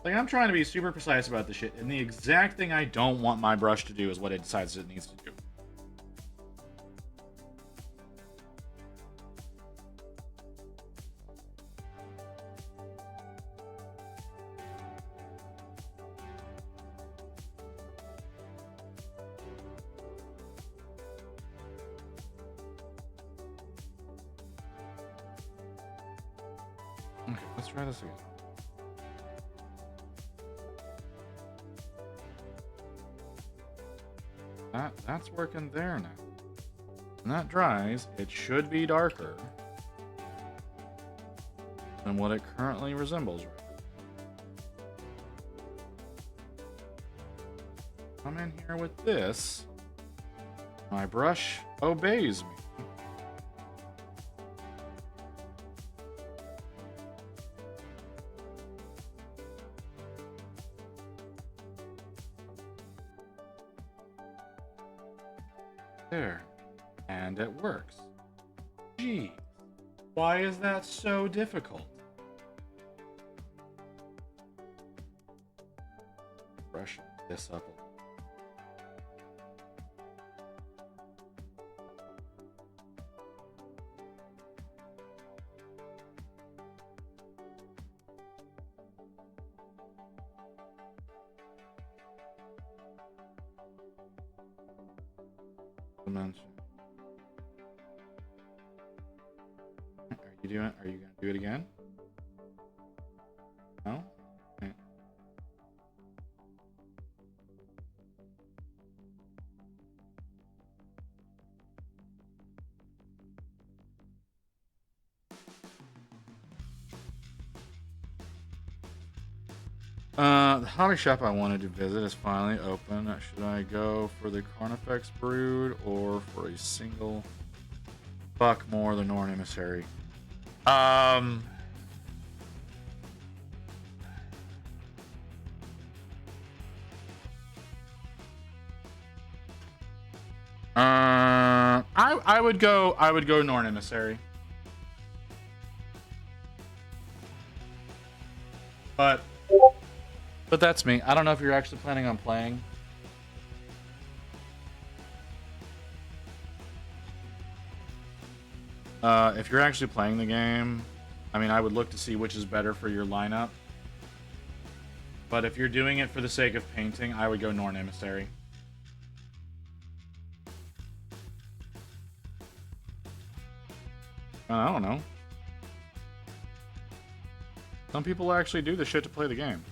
Like, I'm trying to be super precise about this shit, and the exact thing I don't want my brush to do is what it decides it needs to do. Okay, let's try this again. That's working there now. When that dries, it should be darker than what it currently resembles right now. Come in here with this. My brush obeys me. There. And it works. Geez. Why is that so difficult? Brush this up a little. Dimension. Are you gonna do it again? No? Okay. The hobby shop I wanted to visit is finally open. Should I go for the Carnifex Brood or for a single buck more the Norn Emissary? I would go Norn Emissary. But that's me. I don't know if you're actually planning on playing. If you're actually playing the game, I mean, I would look to see which is better for your lineup. But if you're doing it for the sake of painting, I would go Norn Emissary. I don't know. Some people actually do the shit to play the game.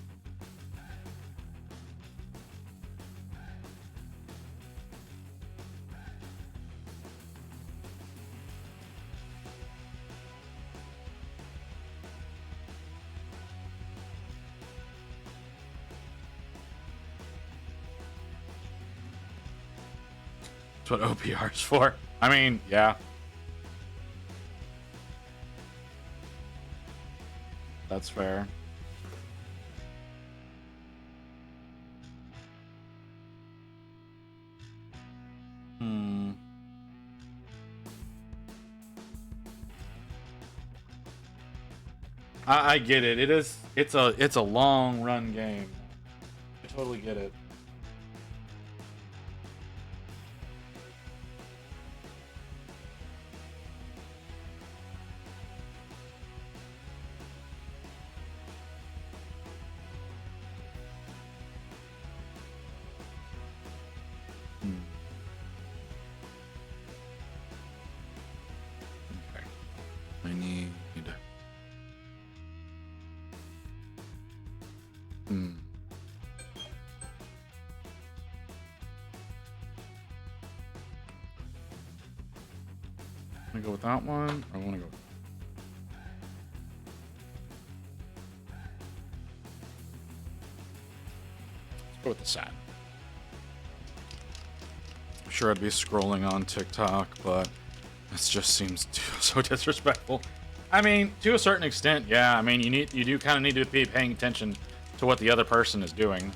That's what OPR's for. I mean, yeah. That's fair. I get it. It's a long run game. I totally get it. Okay. I need. Want to go with that one, or I want to go? Let's go with the sad. I'm sure I'd be scrolling on TikTok, but this just seems so disrespectful. I mean, to a certain extent, yeah. I mean, you do kind of need to be paying attention to what the other person is doing.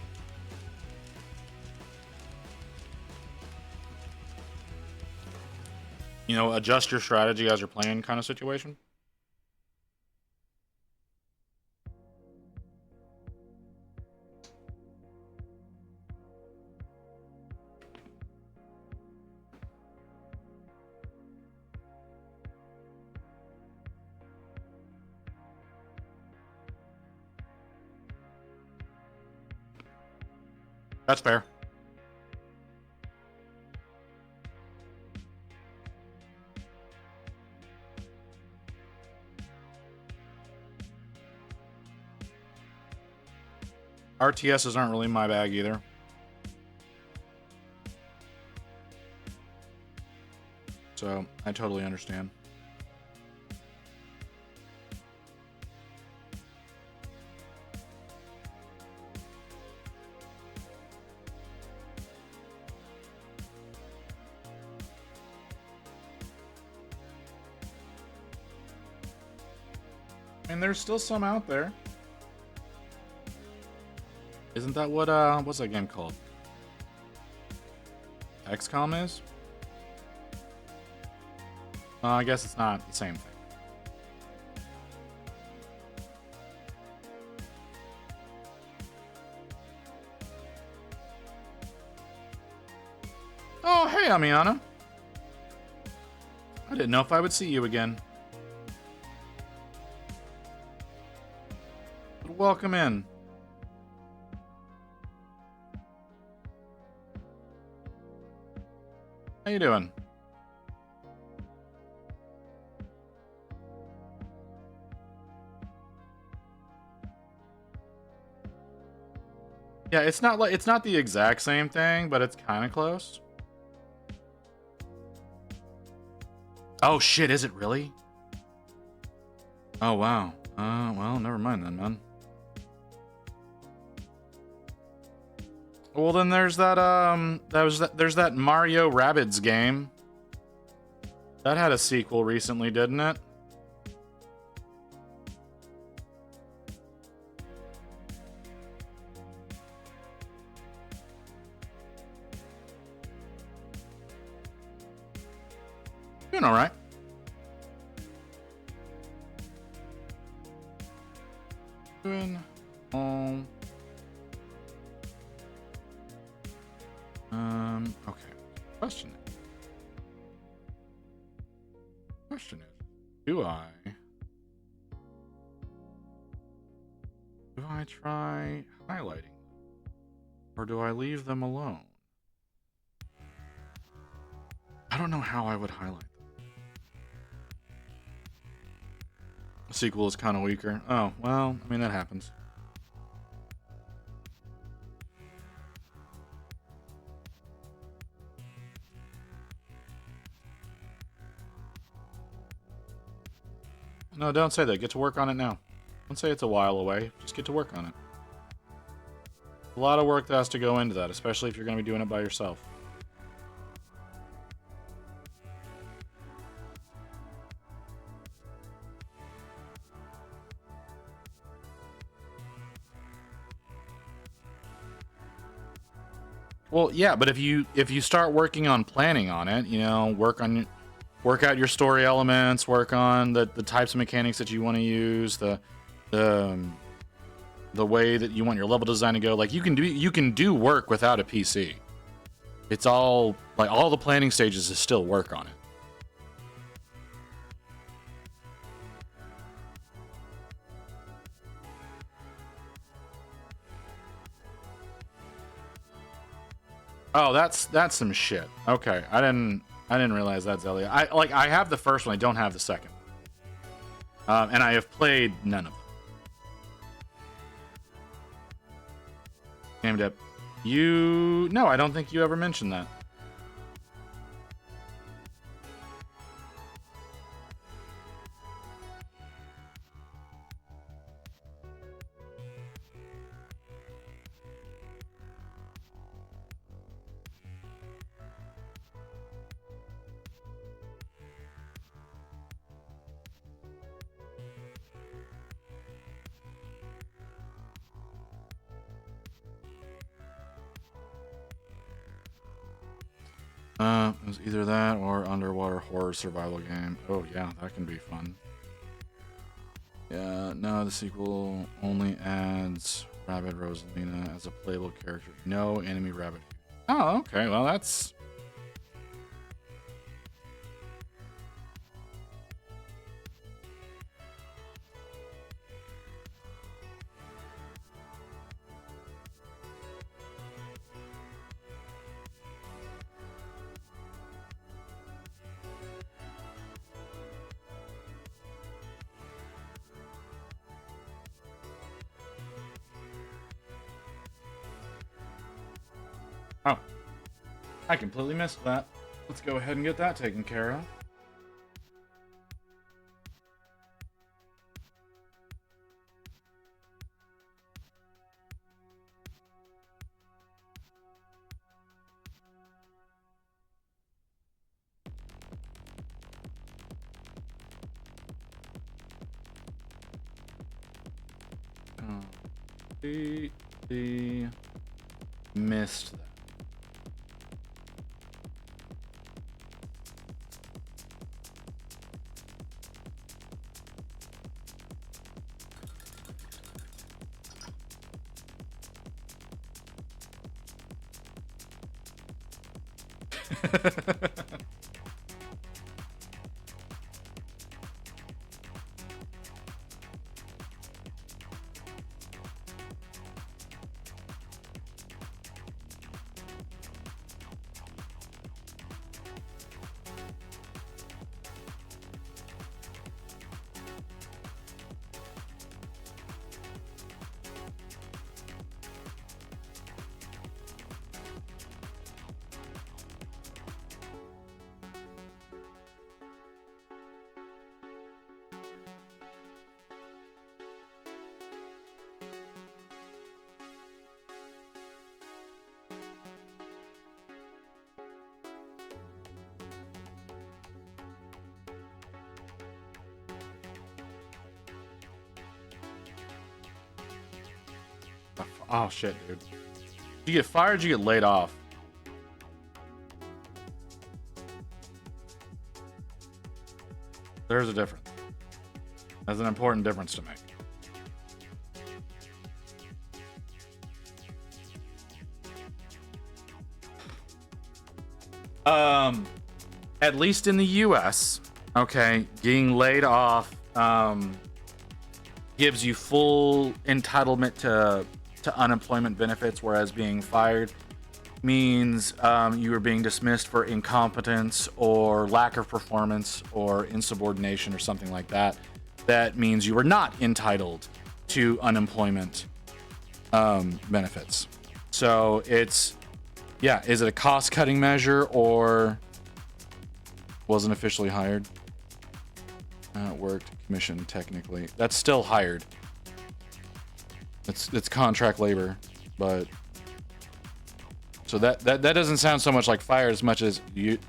You know, adjust your strategy as you're playing kind of situation. That's fair. RTSs aren't really my bag either. So I totally understand. And there's still some out there. Isn't that what, what's that game called? XCOM is? I guess it's not the same thing. Oh, hey, Amiana. I didn't know if I would see you again. But welcome in. How you doing? Yeah, it's not the exact same thing, but it's kind of close. Oh shit, is it really? Oh wow. Well, never mind then, man. Well, then there's that there's that Mario Rabbids game. That had a sequel recently, didn't it? Doing all right. Doing all. Okay. Question is, do I try highlighting them, or do I leave them alone? I don't know how I would highlight them. The sequel is kind of weaker. Oh, well, I mean, that happens. No, don't say that. Get to work on it now. Don't say it's a while away. Just get to work on it. A lot of work that has to go into that, especially if you're going to be doing it by yourself. Well, yeah, but if you start working on planning on it, you know, work out your story elements, work on the types of mechanics that you want to use, the way that you want your level design to go. Like you can do work without a PC. It's all like all the planning stages is still work on it. Oh, that's some shit. Okay, I didn't realize that's Zelia. I have the first one. I don't have the second. And I have played none of them. Named up. No, I don't think you ever mentioned that. It was either that or underwater horror survival game. Oh yeah, that can be fun. Yeah, no, the sequel only adds Rabbit Rosalina as a playable character. No enemy rabbit. Oh, okay. Well, that's... Oh, I completely missed that. Let's go ahead and get that taken care of. Completely missed that. Oh shit, dude. Did you get fired? Or did you get laid off? There's a difference. That's an important difference to make. At least in the US, okay, getting laid off gives you full entitlement to unemployment benefits, whereas being fired means you are being dismissed for incompetence or lack of performance or insubordination or something like that. That means you are not entitled to unemployment benefits. So it's, yeah, is it a cost-cutting measure or wasn't officially hired? Worked, commission, technically. That's still hired. It's contract labor, but so that doesn't sound so much like fire as much as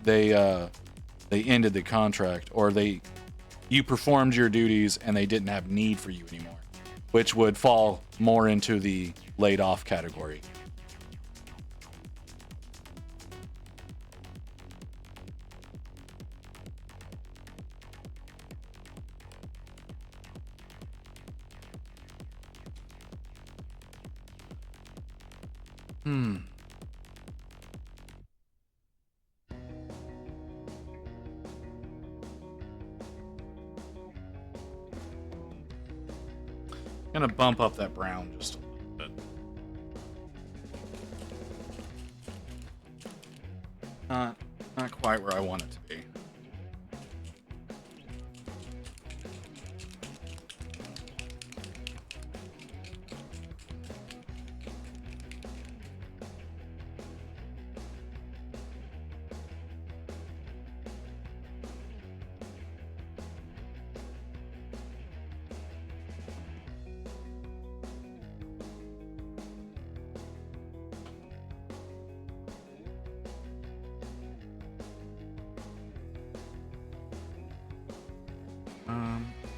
they ended the contract, or you performed your duties and they didn't have need for you anymore, which would fall more into the laid off category. Gonna bump up that brown just a little bit. Not quite where I want it to be.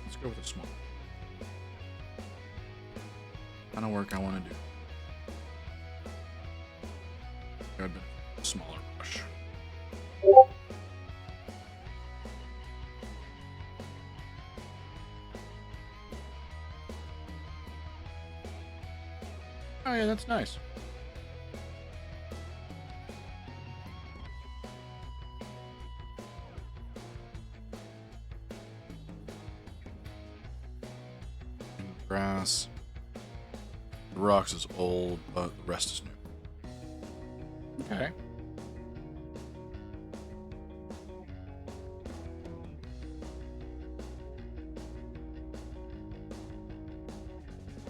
Let's go with a small. Kind of work I want to do. Got a bit of a smaller brush. yeah, that's nice. Grass. The rocks is old, but the rest is new. Okay.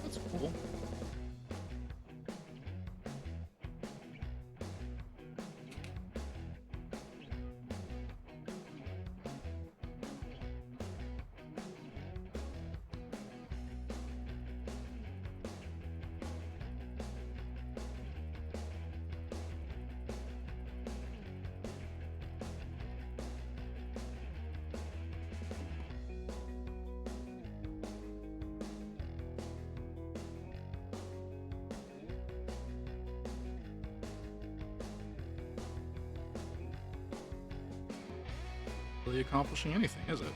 That's cool. Really accomplishing anything, is it?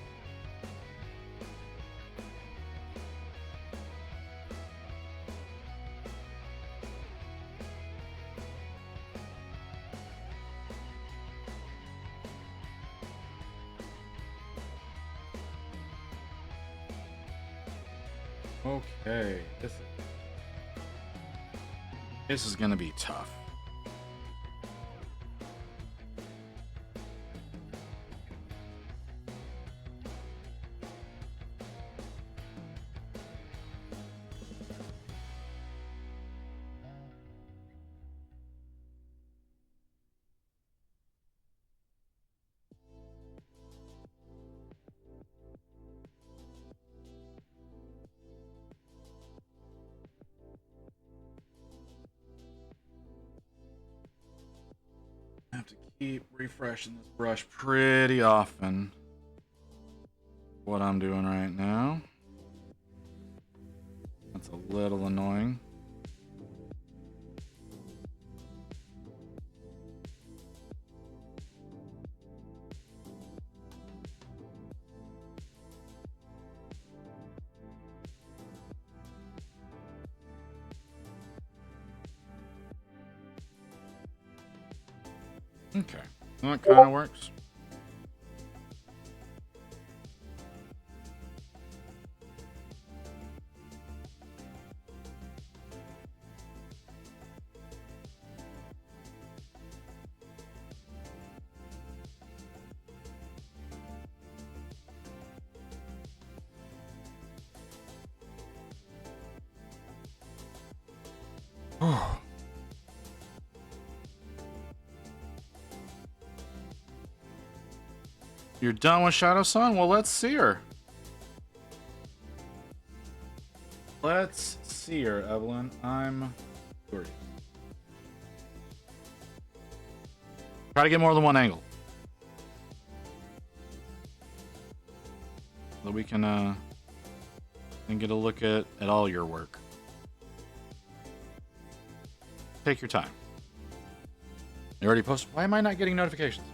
Okay, this is gonna be tough. I have to keep refreshing this brush pretty often. What I'm doing right now. That's a little annoying. Okay, that kind of works. You're done with Shadow Sun? Well, let's see her. Let's see her, Evelyn. I'm curious. Try to get more than one angle. So we can get a look at all your work. Take your time. You already posted? Why am I not getting notifications?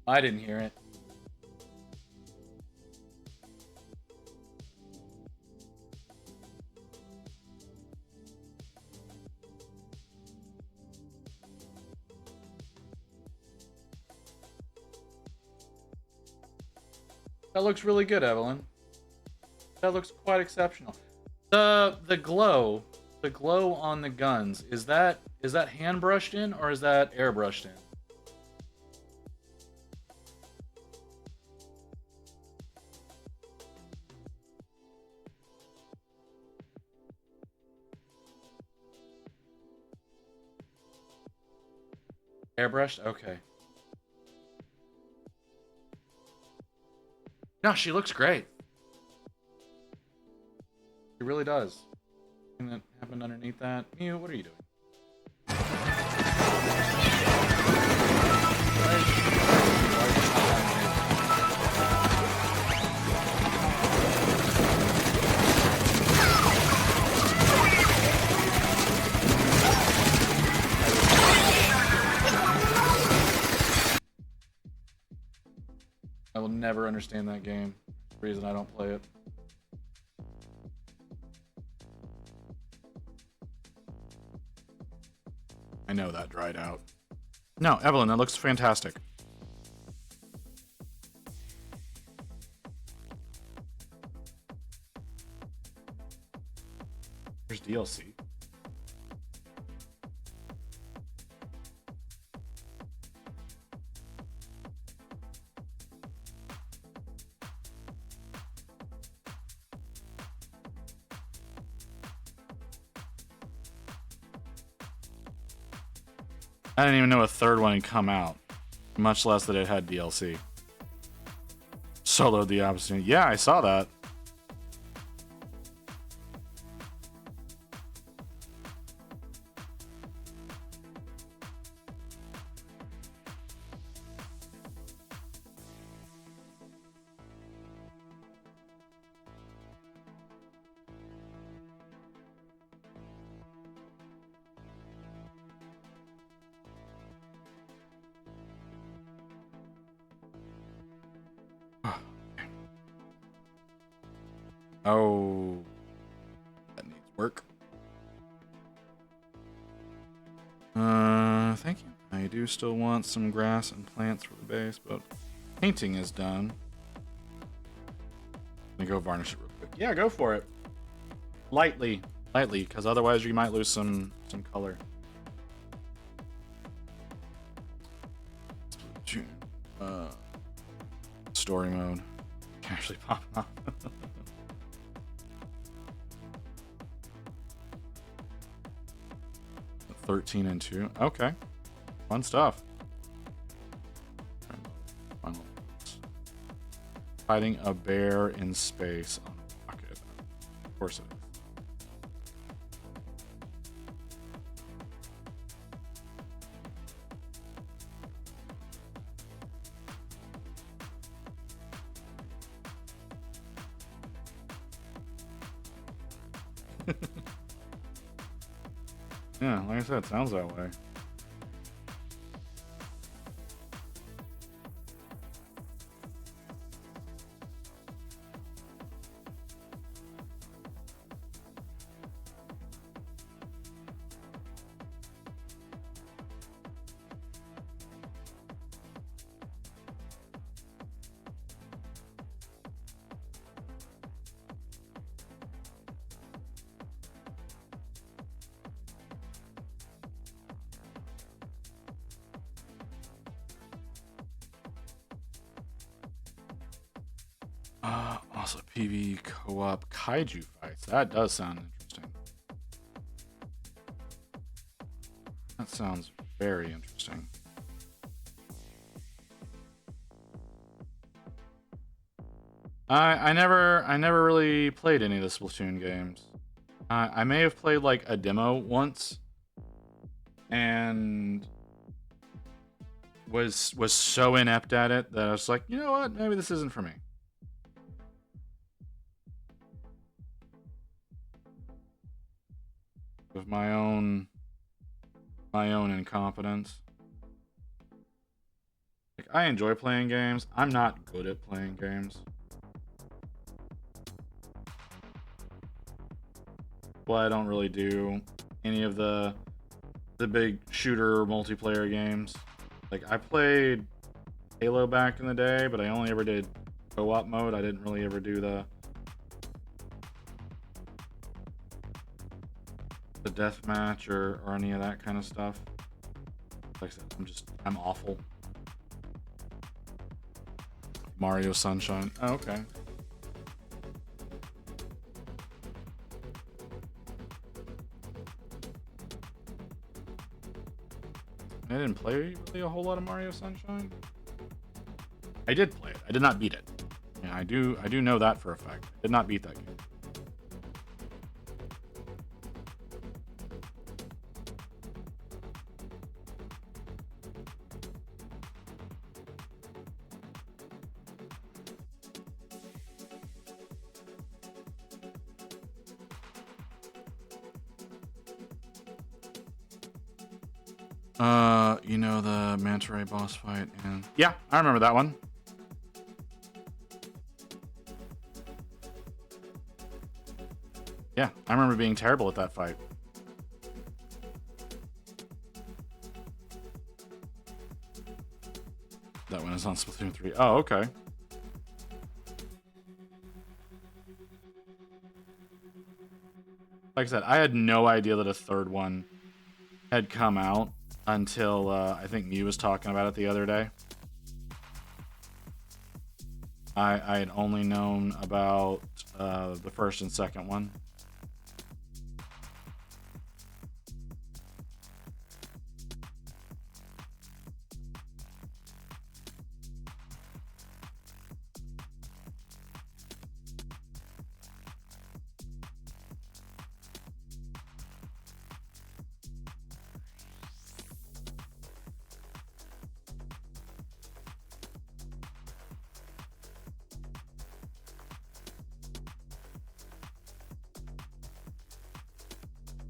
I didn't hear it. That looks really good, Evelyn. That looks quite exceptional. The glow on the guns, is that hand brushed in or is that airbrushed in? Airbrushed? Okay. No, she looks great. She really does. Anything that happened underneath that? Mew, what are you doing? never understand that game. The reason I don't play it. I know that dried out. No, Evelyn, that looks fantastic. There's DLC. I didn't even know a third one had come out, much less that it had DLC. Solo the opposite. Yeah, I saw that. Oh, that needs work. Thank you. I do still want some grass and plants for the base, but painting is done. Let me go varnish it real quick. Yeah, go for it. Lightly, because otherwise you might lose some color. Story mode. Can actually pop up. 13 and 2. Okay. Fun stuff. Final. Fighting a bear in space on a rocket. Of course it is. Yeah, like I said, it sounds that way. Also, PV co-op kaiju fights. That does sound interesting. That sounds very interesting. I never really played any of the Splatoon games. I may have played like a demo once, and was so inept at it that I was like, you know what, maybe this isn't for me. Of my own incompetence. Like, I enjoy playing games. I'm not good at playing games. Well, I don't really do any of the big shooter multiplayer games. Like, I played Halo back in the day, but I only ever did co-op mode. I didn't really ever do the deathmatch or any of that kind of stuff. Like I said, I'm awful. Mario Sunshine. Oh, okay. I didn't play really a whole lot of Mario Sunshine. I did play it. I did not beat it. Yeah, I do know that for a fact. I did not beat that game. You know the Manta Ray boss fight, and yeah, I remember that one. Yeah, I remember being terrible at that fight. That one is on Splatoon 3. Oh, okay. Like I said, I had no idea that a third one had come out until I think Mew was talking about it the other day. I had only known about the first and second one.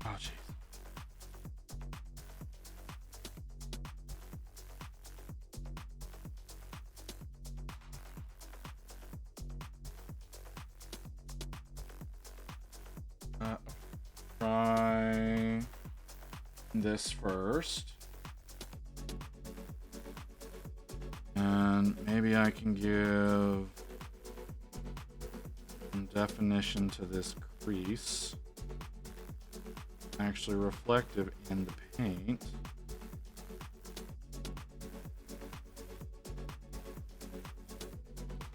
Oh, jeez. Try this first. And maybe I can give some definition to this crease. Actually reflective in the paint.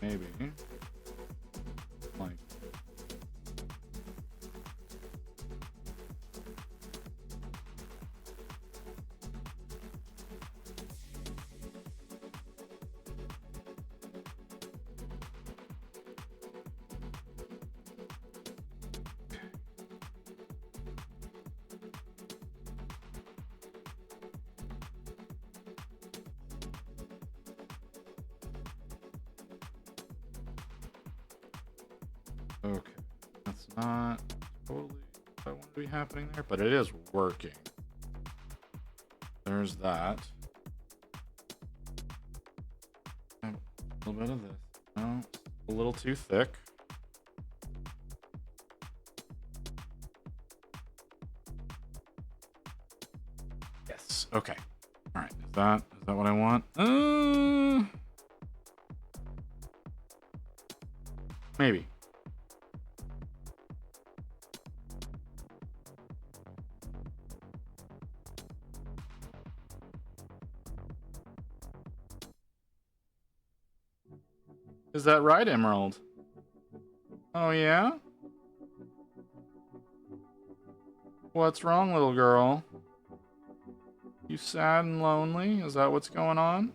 Maybe. Like. Okay, that's not totally what I want to be happening there, but it is working. There's that. A little bit of this. No, a little too thick. Yes. Okay. All right. Is that what I want? Maybe. Is that right, Emerald? Oh, yeah? What's wrong, little girl? You sad and lonely? Is that what's going on?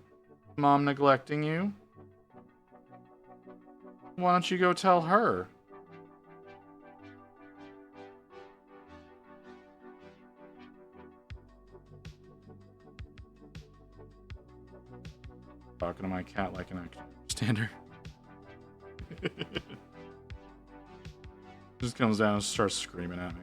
Mom neglecting you? Why don't you go tell her? Talking to my cat like an understander. Just comes down and starts screaming at me.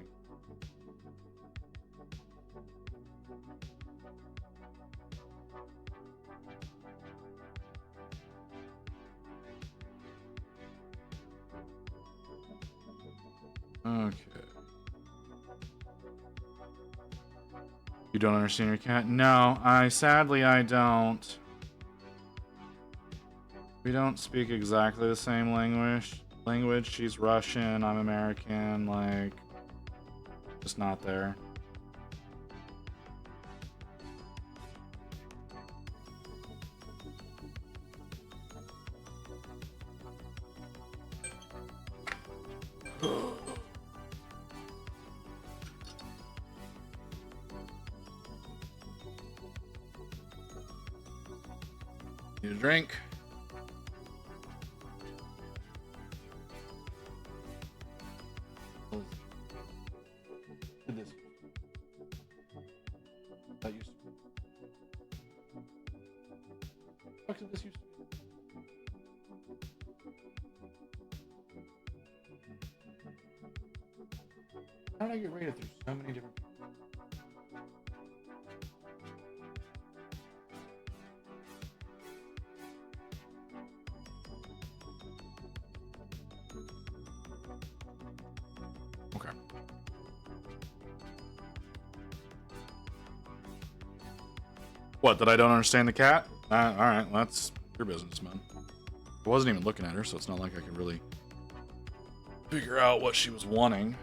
Okay. You don't understand your cat? No, sadly I don't. We don't speak exactly the same language. She's Russian, I'm American, like, just not there. Need a drink? This. That used to be. What did this used to be? How did I get rated through so many different people? Okay. What, that I don't understand the cat? Alright, well, that's your business, man. I wasn't even looking at her, so it's not like I could really figure out what she was wanting.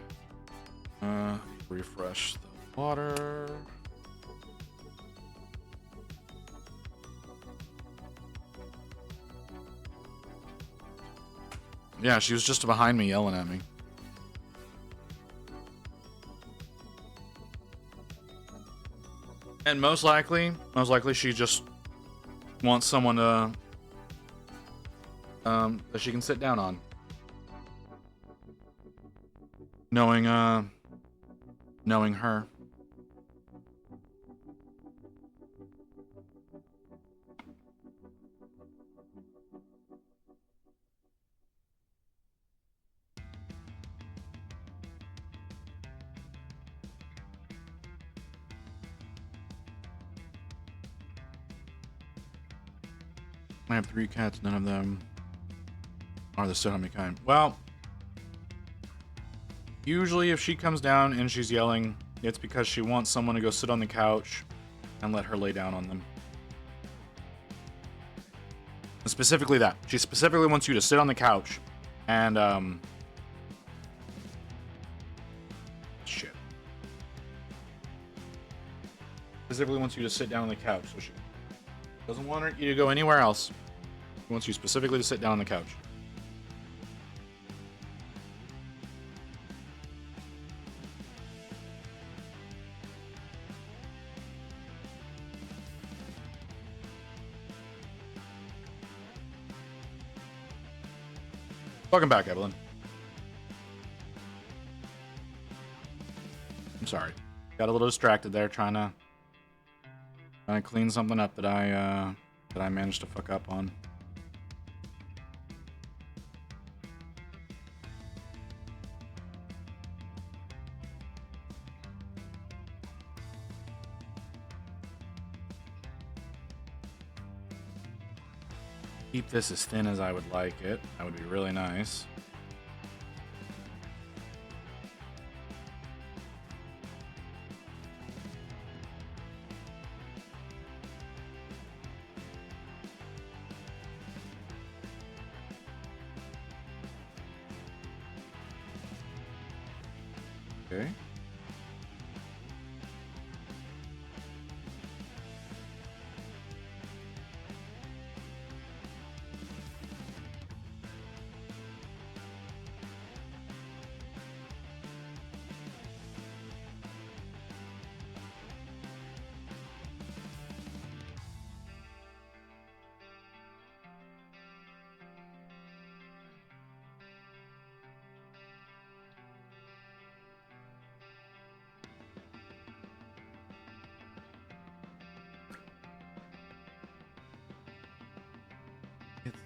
Refresh the water. Yeah, she was just behind me yelling at me. And most likely she just wants someone to that she can sit down on. Knowing her. I have 3 cats, none of them are the Sonomi kind. Well, usually if she comes down and she's yelling, it's because she wants someone to go sit on the couch and let her lay down on them. And specifically that. She specifically wants you to sit on the couch and, shit. Specifically wants you to sit down on the couch, so she doesn't want you to go anywhere else. She wants you specifically to sit down on the couch. Welcome back, Evelyn. I'm sorry. Got a little distracted there trying to clean something up that I managed to fuck up on. Keep this as thin as I would like it. That would be really nice. Okay.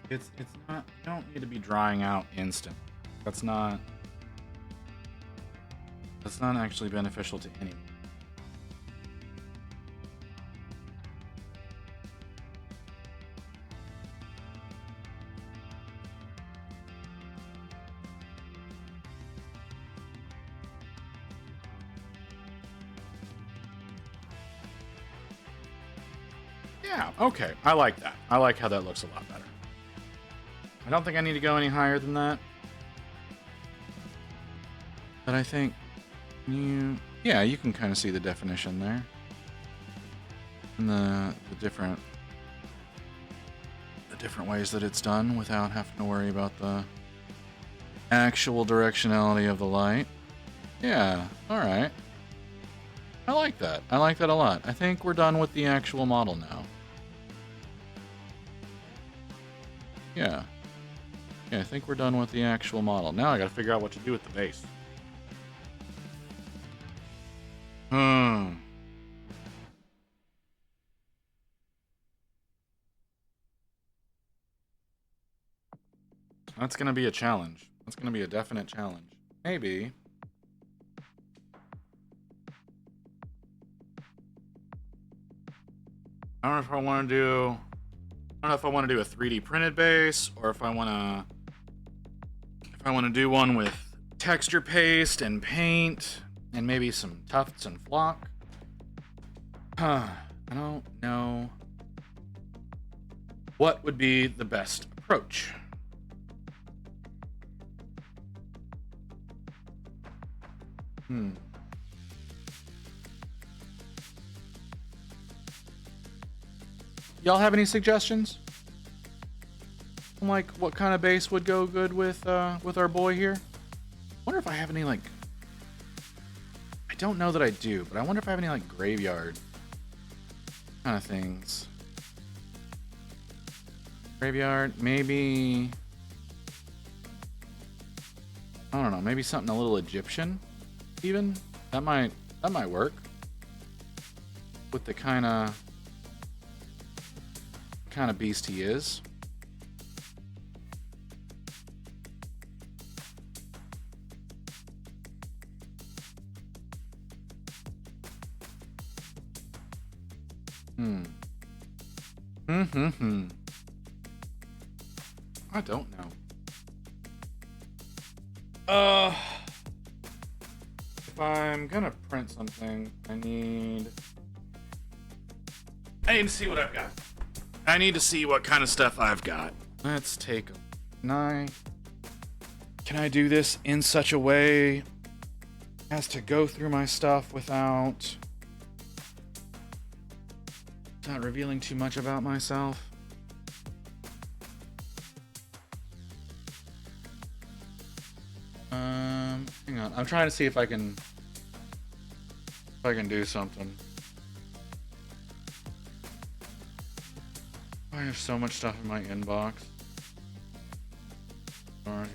It's not, you don't need to be drying out instant. That's not actually beneficial to anyone. Yeah, okay. I like that. I like how that looks a lot better. I don't think I need to go any higher than that. But I think you can kind of see the definition there. And the different ways that it's done without having to worry about the actual directionality of the light. Yeah, alright. I like that. I like that a lot. I think we're done with the actual model now. Yeah. Yeah, I think we're done with the actual model. Now I gotta figure out what to do with the base. That's gonna be a challenge. That's gonna be a definite challenge. Maybe. I don't know if I want to do... I don't know if I want to do a 3D printed base, or if I want to do one with texture paste and paint, and maybe some tufts and flock. I don't know what would be the best approach. Y'all have any suggestions? Like what kind of base would go good with our boy here? Wonder if I have any like. I don't know that I do, but I wonder if I have any like graveyard kind of things. Graveyard, maybe. I don't know, maybe something a little Egyptian, even. That might work. With the kind of beast he is. I don't know. If I'm gonna print something, I need to see what I've got. I need to see what kind of stuff I've got. Let's take a Can I do this in such a way as to go through my stuff without revealing too much about myself? Hang on. I'm trying to see if I can do something. I have so much stuff in my inbox. Let's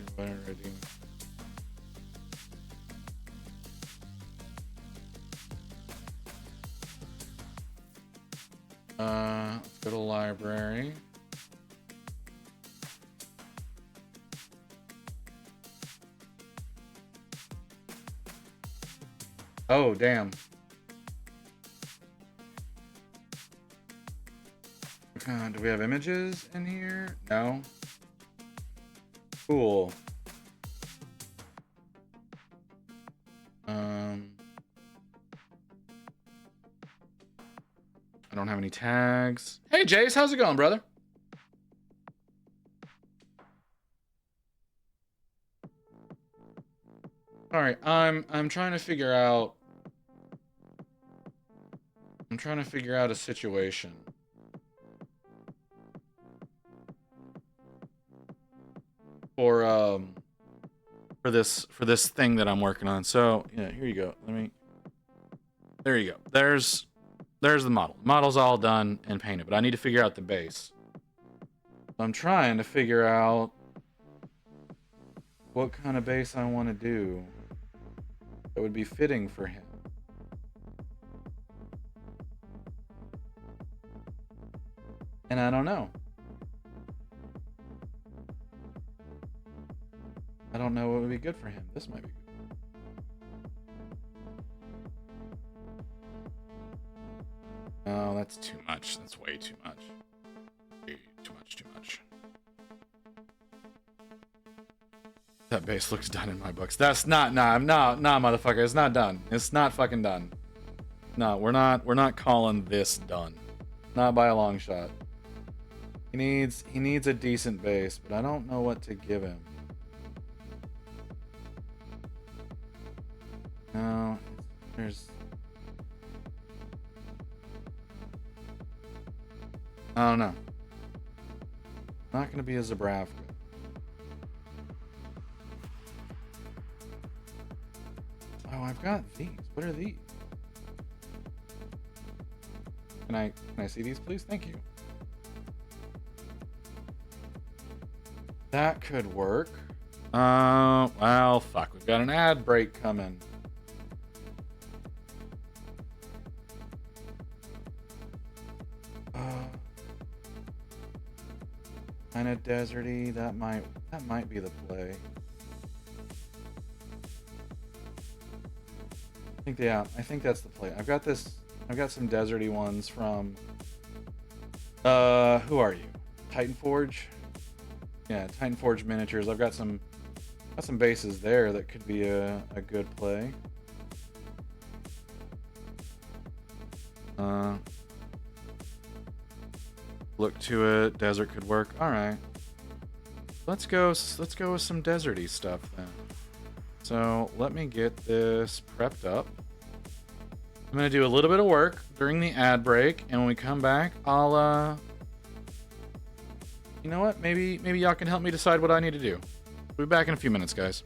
go to library. Oh, damn. Do we have images in here? No. Cool. I don't have any tags. Hey, Jace, how's it going, brother? All right, I'm trying to figure out. I'm trying to figure out a situation. For this thing that I'm working on. So yeah, here you go. There you go. There's the model. The model's all done and painted, but I need to figure out the base. So I'm trying to figure out what kind of base I want to do that would be fitting for him. And I don't know. I don't know what would be good for him. This might be good. Oh, that's too much. That's way too much. Way too much. That base looks done in my books. That's not, nah, motherfucker. It's not done. It's not fucking done. No, we're not calling this done. Not by a long shot. He needs a decent base, but I don't know what to give him. No, there's... I don't know. Not gonna be a Zabravka. Oh, I've got these. What are these? Can I see these, please? Thank you. That could work. Well, fuck. We've got an ad break coming. Kind of deserty. That might be the play. I think that's the play. I've got some deserty ones from who are you? Titan Forge? Yeah, Titan Forge miniatures. I've got some bases there that could be a good play. Look to it. Desert could work. All right. Let's go with some deserty stuff then. So let me get this prepped up. I'm gonna do a little bit of work during the ad break, and when we come back, I'll you know what? Maybe y'all can help me decide what I need to do. We'll be back in a few minutes, guys.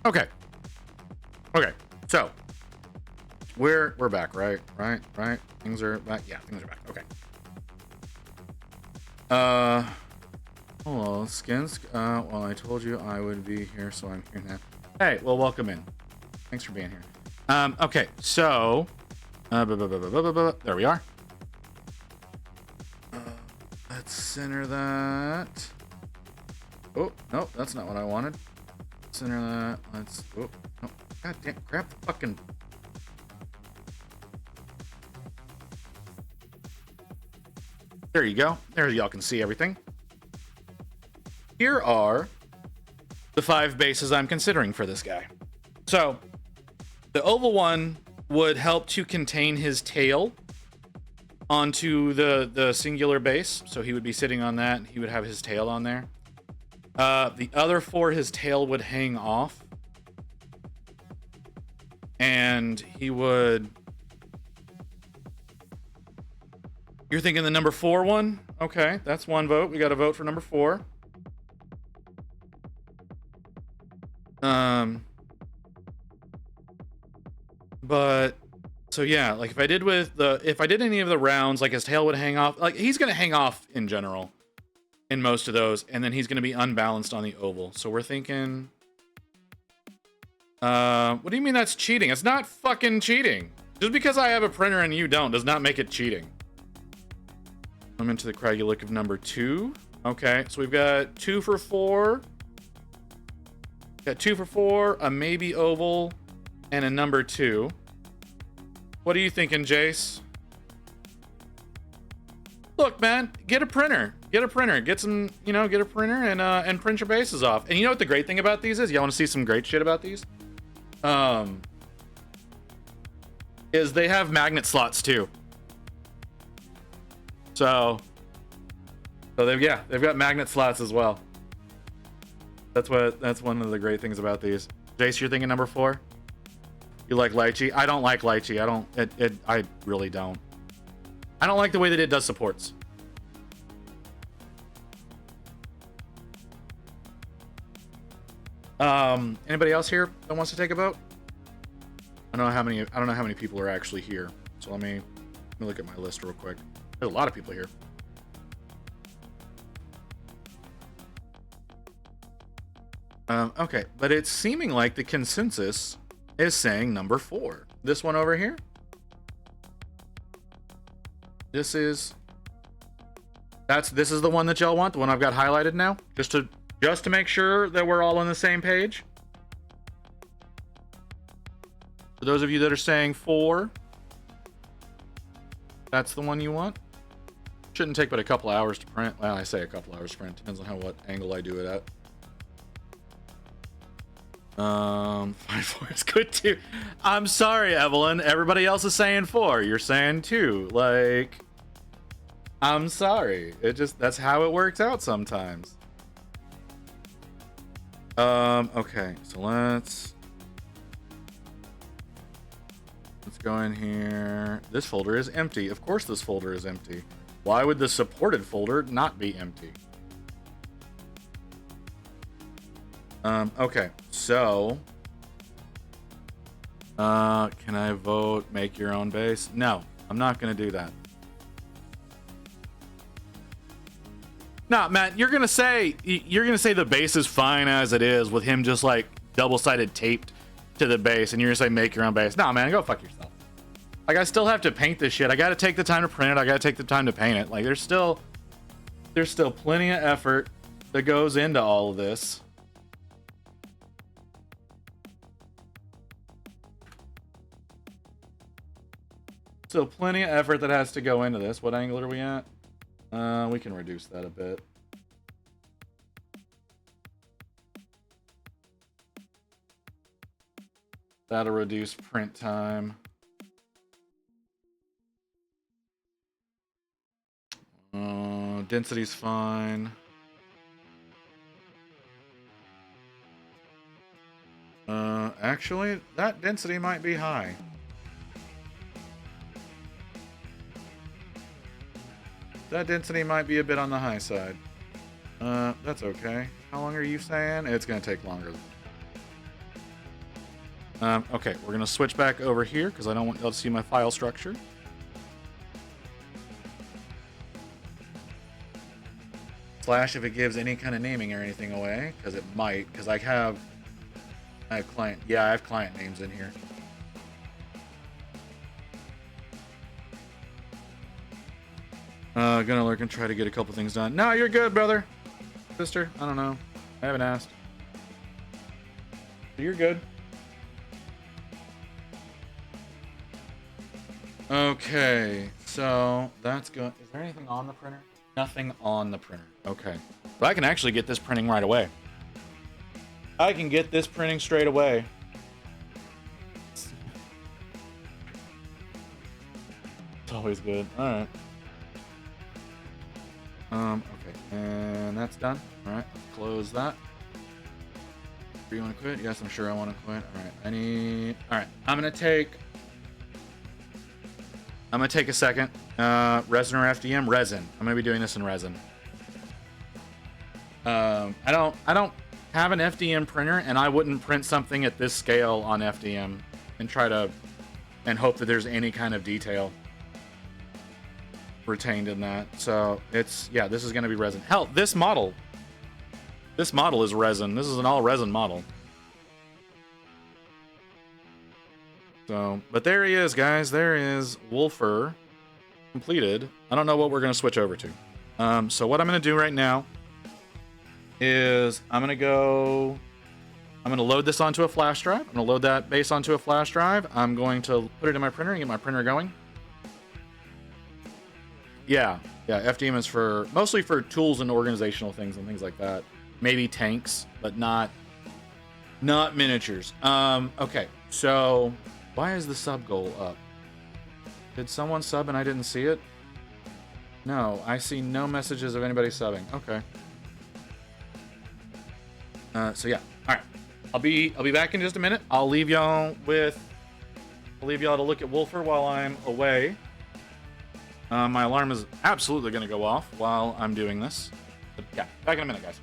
Okay. Okay. So we're back, right? Right. Things are back. Yeah, things are back. Okay. Hello, Skins. Well, I told you I would be here, so I'm here now. Hey, well, welcome in. Thanks for being here. Okay, so there we are. Let's center that. Oh, no, that's not what I wanted. Center that. Let's. Oh, no. God damn. Grab the fucking. There you go. There y'all can see everything. Here are the 5 bases I'm considering for this guy. So, the oval one would help to contain his tail onto the singular base. So he would be sitting on that. He would have his tail on there. The other 4, his tail would hang off. And he would... You're thinking the number 4 one? Okay, that's 1 vote. We got a vote for number 4. But so yeah, like if I did any of the rounds, like his tail would hang off. Like he's gonna hang off in general in most of those, and then he's gonna be unbalanced on the oval. So we're thinking, what do you mean that's cheating? It's not fucking cheating. Just because I have a printer and you don't does not make it cheating. I'm into the craggy look of number 2. Okay, so we've got 2 for 4. Got 2 for 4, a maybe oval, and a number 2. What are you thinking, Jace? Look, man, get a printer. Get a printer. Get some, get a printer and print your bases off. And you know what the great thing about these is? Y'all want to see some great shit about these? Is they have magnet slots too. So they've got magnet slots as well. That's one of the great things about these. Jace, you're thinking number 4? You like lychee? I don't like lychee. I really don't. I don't like the way that it does supports. Anybody else here that wants to take a vote? I don't know how many people are actually here. So let me look at my list real quick. There's a lot of people here. Okay, but it's seeming like the consensus is saying number 4. This one over here. This is the one that y'all want, the one I've got highlighted now, just to make sure that we're all on the same page. For those of you that are saying 4, that's the one you want. Shouldn't take but a couple hours to print. Well, I say a couple hours to print. Depends on what angle I do it at. 5-4 is good too. I'm sorry, Evelyn. Everybody else is saying 4. You're saying 2. Like, I'm sorry. That's how it works out sometimes. Okay, so let's go in here. This folder is empty. Of course this folder is empty. Why would the supported folder not be empty? Okay, so can I vote make your own base? No, I'm not gonna do that. No, Matt, you're gonna say the base is fine as it is with him just like double-sided taped to the base, and you're gonna say make your own base. No, man, go fuck yourself. Like, I still have to paint this shit. I gotta take the time to print it. I gotta take the time to paint it. Like, there's still plenty of effort that goes into all of this. So plenty of effort that has to go into this. What angle are we at? We can reduce that a bit. That'll reduce print time. Density's fine. Actually, that density might be high. That density might be a bit on the high side. That's okay. How long are you saying? It's gonna take longer. Okay, we're gonna switch back over here because I don't want y'all to see my file structure. Slash if it gives any kind of naming or anything away, because it might, because I have client, yeah, I have client names in here. Gonna lurk and try to get a couple things done. No, you're good, brother. Sister, I don't know. I haven't asked. You're good. Okay, so that's good. Is there anything on the printer? Nothing on the printer. Okay. But I can actually get this printing right away. I can get this printing straight away. It's always good. All right. Okay, and that's done. All right, let's close that. Do you want to quit? Yes, I'm sure I want to quit. All right, all right, I'm gonna take a second. Resin or FDM? Resin. I'm gonna be doing this in resin. I don't have an FDM printer, and I wouldn't print something at this scale on FDM and hope that there's any kind of detail retained in that. So this is going to be resin. Hell, this model is resin. This is an all resin model. So, but there he is, guys. There is Wolfer completed. I don't know what we're going to switch over to. So what I'm going to do right now is I'm going to load this onto a flash drive. I'm going to load that base onto a flash drive. I'm going to put it in my printer and get my printer going. Yeah, FDM is mostly for tools and organizational things and things like that. Maybe tanks, but not miniatures. Okay, so why is the sub goal up? Did someone sub and I didn't see it? No, I see no messages of anybody subbing. Okay. So yeah, all right. I'll be back in just a minute. I'll leave y'all to look at Wolfer while I'm away. My alarm is absolutely going to go off while I'm doing this. But yeah, back in a minute, guys.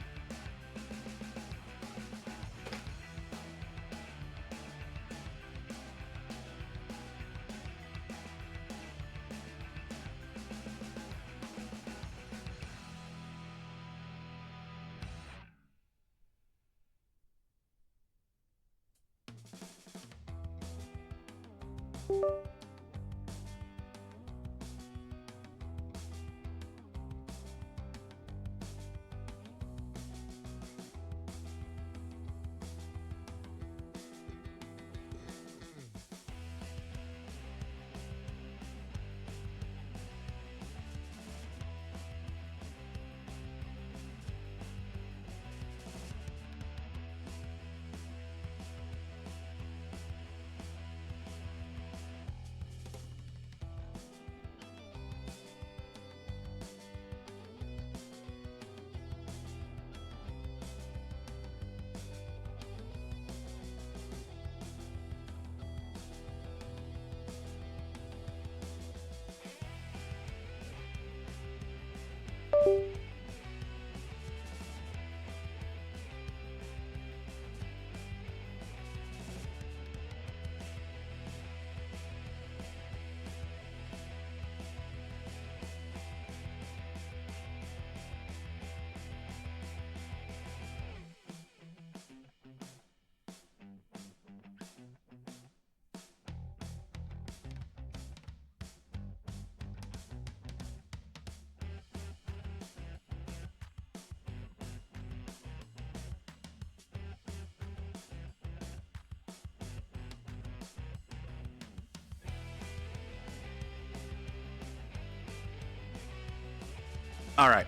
All right.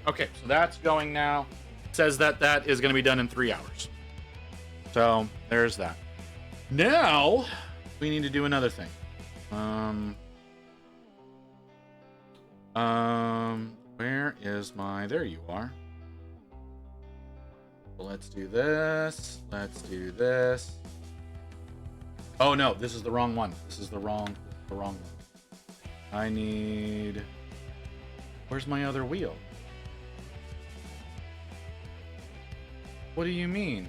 Okay, so that's going now. It says that is going to be done in 3 hours. So there's that. Now we need to do another thing. Where is my? There you are. Let's do this. Let's do this. Oh no, this is the wrong one. This is the wrong one. I need. Where's my other wheel? What do you mean?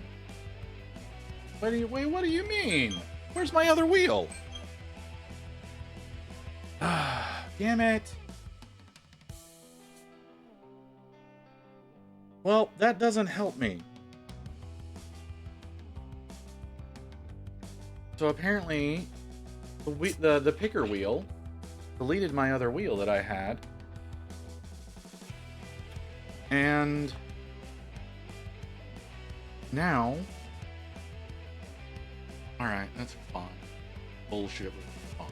What do you mean? Where's my other wheel? Ah, damn it. Well, that doesn't help me. So apparently, the picker wheel deleted my other wheel that I had. And now, all right, that's fine. Bullshit with fun.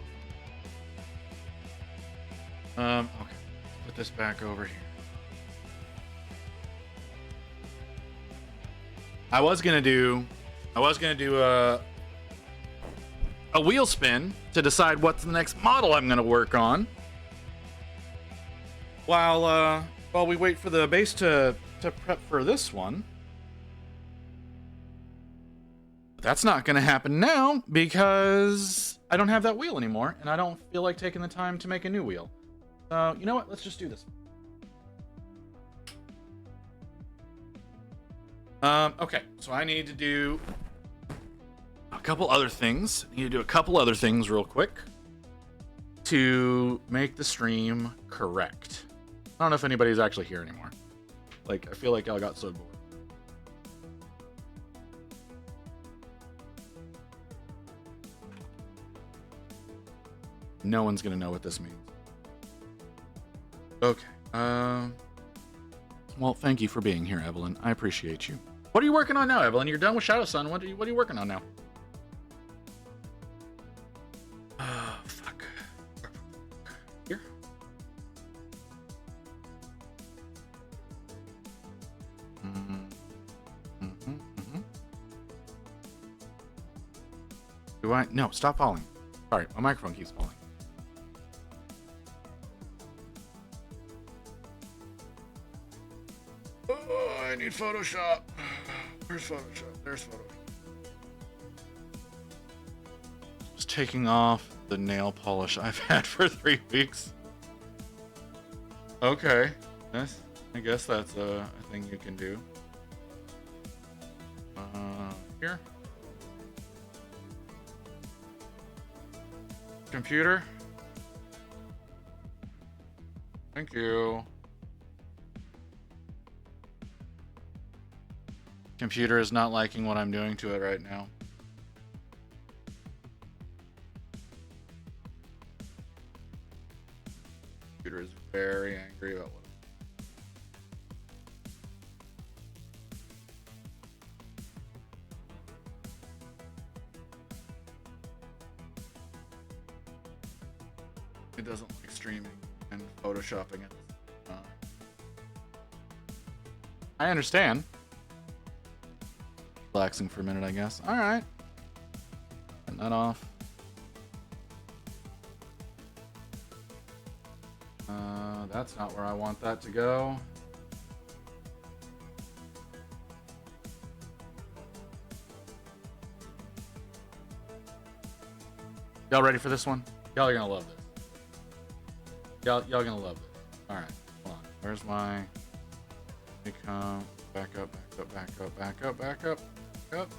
Okay, put this back over here. I was gonna do a a wheel spin to decide what's the next model I'm going to work on. While we wait for the base to prep for this one. That's not going to happen now because I don't have that wheel anymore, and I don't feel like taking the time to make a new wheel. So, you know what? Let's just do this. Okay, so I need to do a couple other things. I need to do a couple other things real quick to make the stream correct. I don't know if anybody's actually here anymore. Like, I feel like I got so bored. No one's gonna know what this means. Okay. Well, thank you for being here, Evelyn. I appreciate you. What are you working on now, Evelyn? You're done with Shadow Sun. What are you working on now? Fuck. Here. Do I? No, stop falling. Sorry, my microphone keeps falling. Oh, I need Photoshop. Where's Photoshop? There's Photoshop. Just taking off the nail polish I've had for 3 weeks. Okay. I guess that's a thing you can do. Here. Computer. Thank you. Computer is not liking what I'm doing to it right now. Computer is very angry about what. It doesn't like streaming and photoshopping it. I understand. Relaxing for a minute, I guess. All right. Turn that off. That's not where I want that to go. Y'all ready for this one? Y'all are gonna love this. Y'all gonna love this. All right, hold on. Where's my? Let me come back up, back up, back up, back up, back up, back up.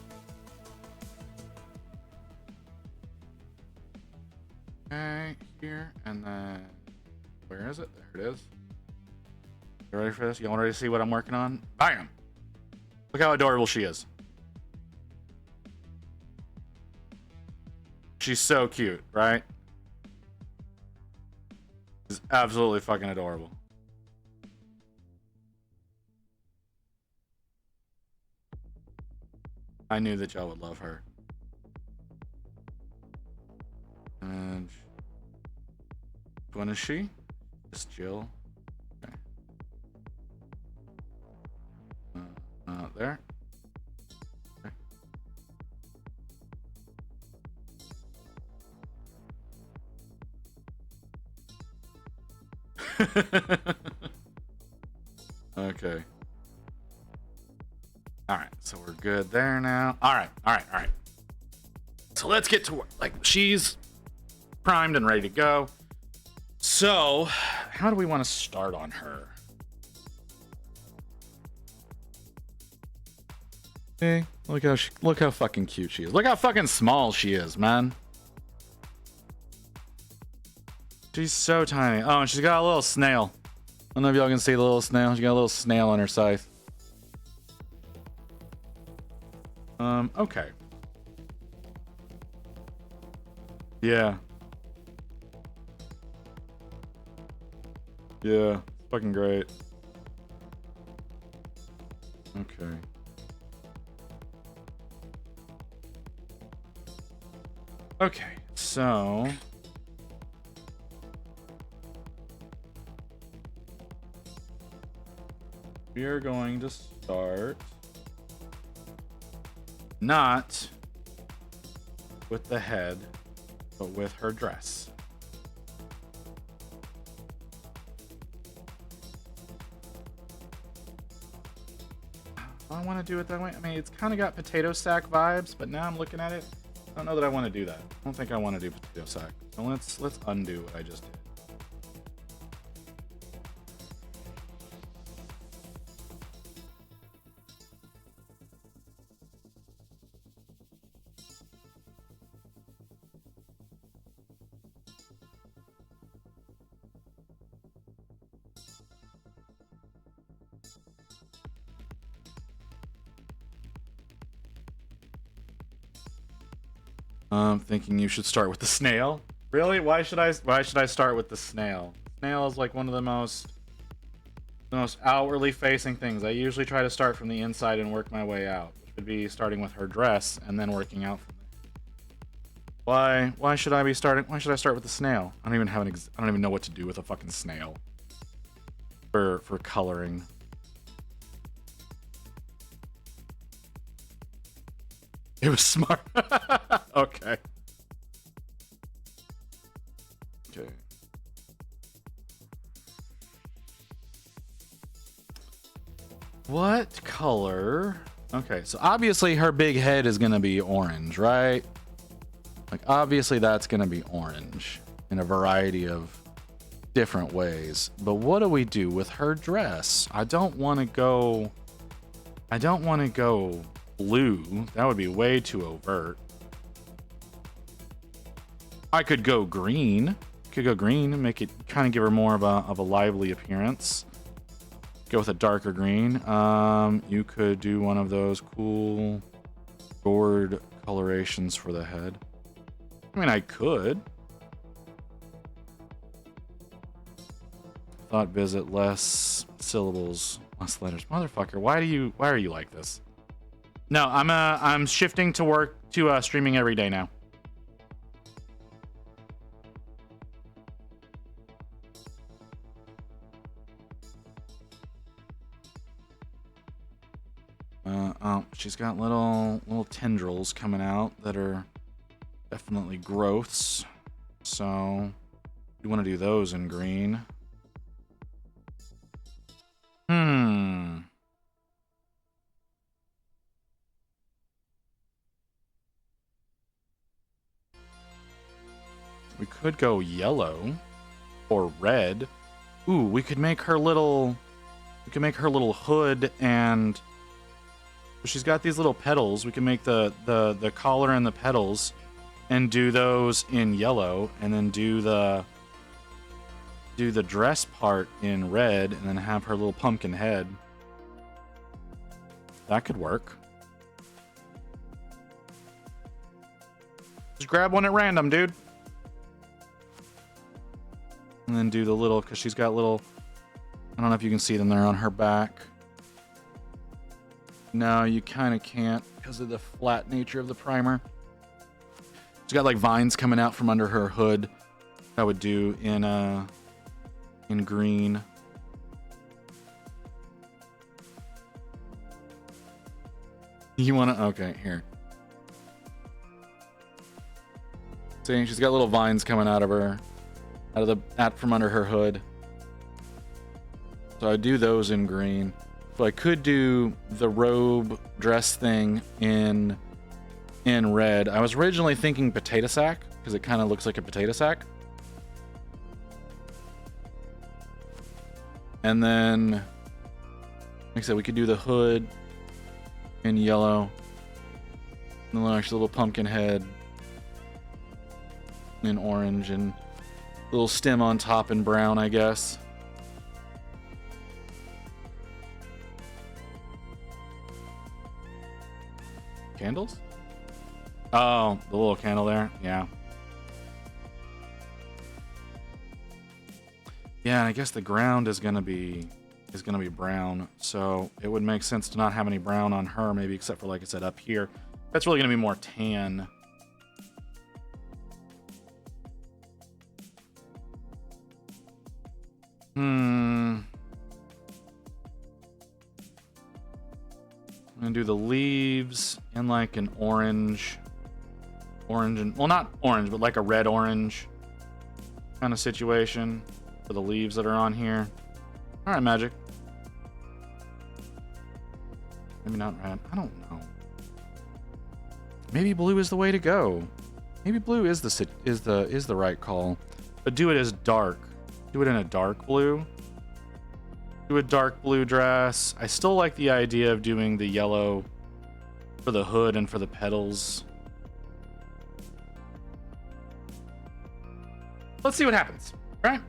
Okay, here, and then where is it? There it is. You ready for this? Y'all ready to see what I'm working on? Bam! Look how adorable she is. She's so cute, right? She's absolutely fucking adorable. I knew that y'all would love her. And which one is she? Just Jill. Okay. There. Okay. Okay. All right, so we're good there now. All right. So let's get to work. Like, she's primed and ready to go. So, how do we want to start on her? Hey, look how fucking cute she is. Look how fucking small she is, man. She's so tiny. Oh, and she's got a little snail. I don't know if y'all can see the little snail. She got a little snail on her scythe. Okay. Yeah. Yeah, it's fucking great. Okay. Okay, so we are going to start not with the head, but with her dress. I want to do it that way. I mean, it's kind of got potato sack vibes, but now I'm looking at it, I don't know that I want to do that. I don't think I want to do potato sack. So let's undo what I just did. I'm thinking you should start with the snail. Really? Why should I start with the snail? Snail is like one of the most outwardly facing things. I usually try to start from the inside and work my way out, which would be starting with her dress and then working out from there. Why should I start with the snail? I don't even know what to do with a fucking snail for coloring. It was smart. Okay. Okay. What color? Okay, so obviously her big head is gonna be orange, right? Like, obviously that's gonna be orange in a variety of different ways. But what do we do with her dress? I don't want to go blue. That would be way too overt. I could go green. And make it kind of give her more of a lively appearance. Go with a darker green. You could do one of those cool gourd colorations for the head. I mean, I could. Thought visit, less syllables, less letters. Motherfucker, why are you like this? No, I'm shifting to work to streaming every day now. Oh, she's got little tendrils coming out that are definitely growths. So you want to do those in green. We could go yellow or red. Ooh, we could make her little hood, and she's got these little petals. We can make the collar and the petals and do those in yellow, and then do the dress part in red, and then have her little pumpkin head. That could work. Just grab one at random, dude. And then do the little, because she's got little, I don't know if you can see them there on her back. No, you kind of can't because of the flat nature of the primer. She's got like vines coming out from under her hood. I would do in green. You want to? Okay, here. See, she's got little vines coming out of her, from under her hood. So I do those in green. So I could do the robe dress thing in red. I was originally thinking potato sack because it kind of looks like a potato sack. And then, like I said, we could do the hood in yellow. And then actually a little pumpkin head in orange, and a little stem on top in brown, I guess. Candles? Oh, the little candle there. Yeah. Yeah, and I guess the ground is gonna be brown, so it would make sense to not have any brown on her, maybe except for, like I said, up here. That's really gonna be more tan. I'm gonna do the leaves in like an orange. orange and, well, not orange, but like a red-orange kind of situation for the leaves that are on here. All right, Magic. Maybe not red. I don't know. Maybe blue is the way to go. Maybe blue is the right call. But do it as dark. Do it in a dark blue. Do a dark blue dress. I still like the idea of doing the yellow for the hood and for the petals. Let's see what happens. All right.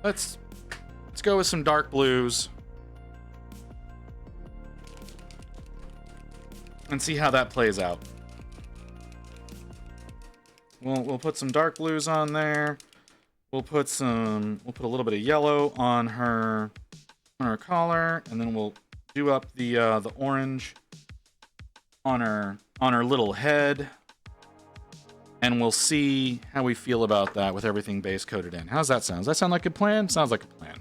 Let's go with some dark blues and see how that plays out. We'll put some dark blues on there. We'll put a little bit of yellow on her collar, and then we'll do up the orange on her little head. And we'll see how we feel about that with everything base coated in. How's that sound? Does that sound like a plan? Sounds like a plan.